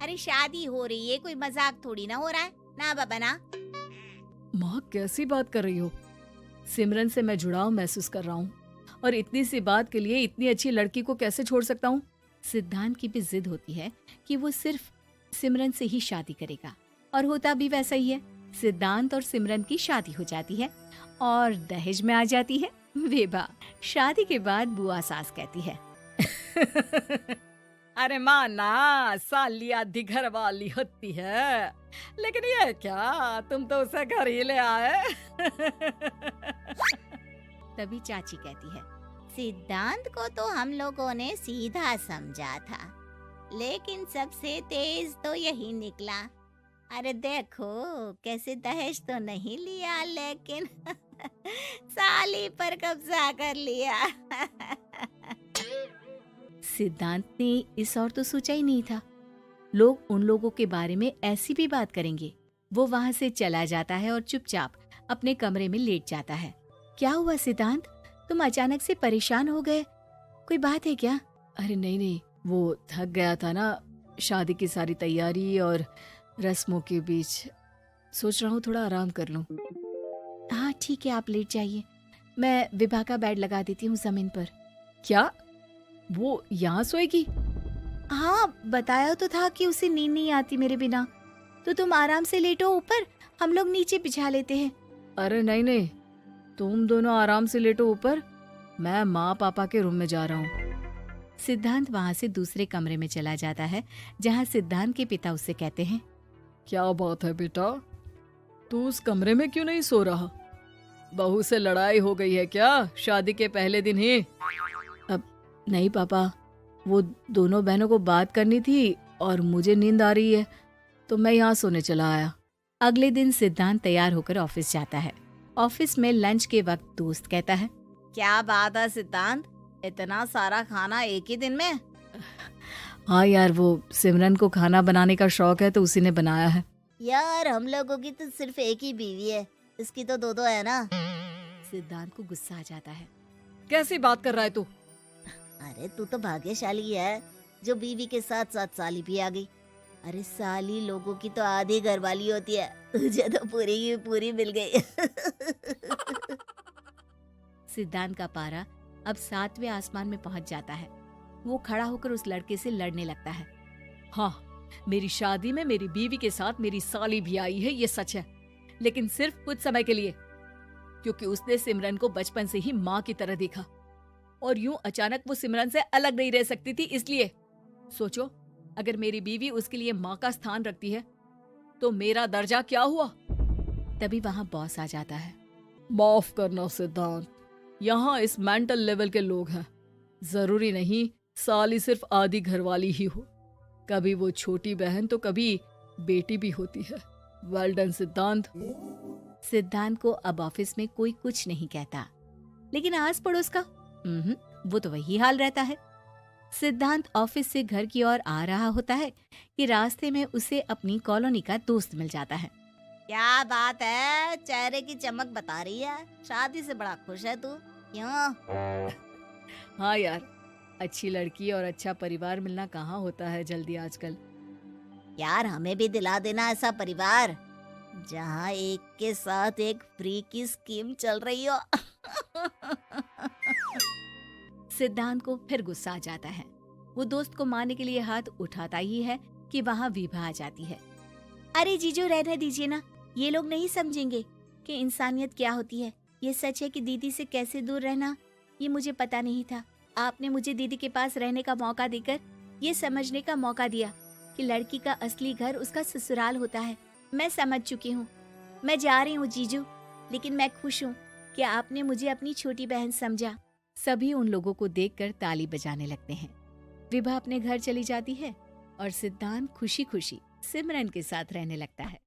अरे शादी हो रही है, कोई मजाक थोड़ी ना हो रहा है ना बाबा ना। माँ कैसी बात कर रही हो? सिमरन से मैं जुड़ाव महसूस कर रहा हूँ और इतनी सी बात के लिए इतनी अच्छी लड़की को कैसे छोड़ सकता हूँ? सिद्धांत की भी जिद होती है कि वो सिर्फ सिमरन से ही शादी करेगा, और होता भी वैसा ही है। सिद्धांत और सिमरन की शादी हो जाती है और दहेज में आ जाती है विभा। शादी के बाद बुआ सास कहती है, अरे माँ ना, साली आधी घर वाली होती है, लेकिन ये क्या, तुम तो उसे घर ही ले आए। तभी चाची कहती है, सिद्धांत को तो हम लोगों ने सीधा समझा था, लेकिन सबसे तेज तो यही निकला। अरे देखो कैसे दहेज तो नहीं लिया, लेकिन साली पर कब्जा कर लिया। सिद्धांत ने इस और तो सोचा ही नहीं था। लोग उन लोगों के बारे में ऐसी भी बात करेंगे। वो वहाँ से चला जाता है और चुपचाप अपने कमरे में लेट जाता है। क्या हुआ सिद्धांत, तुम अचानक से परेशान हो गए? कोई बात है क्या? अरे नहीं, वो थक गया था ना, शादी की सारी तैयारी और रस्मों के बीच सोच रहा हूँ थोड़ा आराम कर लूं। हाँ ठीक है, आप लेट जाइए। मैं विभा का बेड लगा देती हूँ जमीन पर। क्या वो यहाँ सोएगी? हाँ, बताया तो था कि उसे नींद नहीं आती मेरे बिना। तो तुम आराम से लेटो ऊपर, हम लोग नीचे बिछा लेते हैं। अरे नहीं, तुम दोनों आराम से लेटो ऊपर, मैं माँ पापा के रूम में जा रहा हूँ। सिद्धांत वहाँ से दूसरे कमरे में चला जाता है, जहाँ सिद्धांत के पिता उससे कहते हैं, क्या बात है बेटा, तू उस कमरे में क्यों नहीं सो रहा? बहू से लड़ाई हो गई है क्या शादी के पहले दिन ही? अब नहीं पापा, वो दोनों बहनों को बात करनी थी और मुझे नींद आ रही है, तो मैं यहाँ सोने चला आया। अगले दिन सिद्धांत तैयार होकर ऑफिस जाता है। ऑफिस में लंच के वक्त दोस्त कहता है, क्या बात है सिद्धांत, इतना सारा खाना एक ही दिन में? हाँ यार, वो सिमरन को खाना बनाने का शौक है तो उसी ने बनाया है। यार हम लोगों की तो सिर्फ एक ही बीवी है, इसकी तो दो है ना। सिद्धांत को गुस्सा आ जाता है। कैसी बात कर रहा है तू? अरे तू तो भाग्यशाली है जो बीवी के साथ साथ साली भी आ गई। अरे साली लोगों की तो आधी घरवाली होती है, तुझे तो पूरी की पूरी मिल गई। सिद्धांत का पारा अब 7वें आसमान में पहुंच जाता है। वो खड़ा होकर उस लड़के से लड़ने लगता है। हाँ, मेरी शादी में मेरी बीवी के साथ मेरी साली भी आई है, ये सच है, लेकिन सिर्फ कुछ समय के लिए, क्योंकि उसने सिमरन को बचपन से ही माँ की तरह देखा और यूं अचानक वो सिमरन से अलग नहीं रह सकती थी। इसलिए सोचो, अगर मेरी बीवी उसके लिए माँ का स्थान रखती है तो मेरा दर्जा क्या हुआ। तभी वहां बॉस आ जाता है। माफ करना सिद्धांत, यहाँ इस मेंटल लेवल के लोग हैं। जरूरी नहीं साली सिर्फ आधी घरवाली ही हो, कभी वो छोटी बहन तो कभी बेटी भी होती है। वेल डन सिद्धांत। सिद्धांत को अब ऑफिस में कोई कुछ नहीं कहता, लेकिन आस पड़ोस का वो तो वही हाल रहता है। सिद्धांत ऑफिस से घर की ओर आ रहा होता है कि रास्ते में उसे अपनी कॉलोनी का दोस्त मिल जाता है। क्या बात है, चेहरे की चमक बता रही है, शादी से बड़ा खुश है तू, क्यों? हाँ यार, अच्छी लड़की और अच्छा परिवार मिलना कहाँ होता है जल्दी आजकल। यार हमें भी दिला देना ऐसा परिवार जहाँ एक के साथ एक फ्री की स्कीम चल रही हो। सिद्धांत को फिर गुस्सा आ जाता है। वो दोस्त को मारने के लिए हाथ उठाता ही है कि वहाँ विभा आ जाती है। अरे जीजू रहने दीजिए ना, ये लोग नहीं समझेंगे कि इंसानियत क्या होती है। ये सच है कि दीदी से कैसे दूर रहना, ये मुझे पता नहीं था। आपने मुझे दीदी के पास रहने का मौका देकर ये समझने का मौका दिया कि लड़की का असली घर उसका ससुराल होता है। मैं समझ चुकी हूँ, मैं जा रही हूँ जीजू, लेकिन मैं खुश हूँ कि आपने मुझे अपनी छोटी बहन समझा। सभी उन लोगों को देखकर ताली बजाने लगते हैं। विभा अपने घर चली जाती है और सिद्धांत खुशी खुशी सिमरन के साथ रहने लगता है।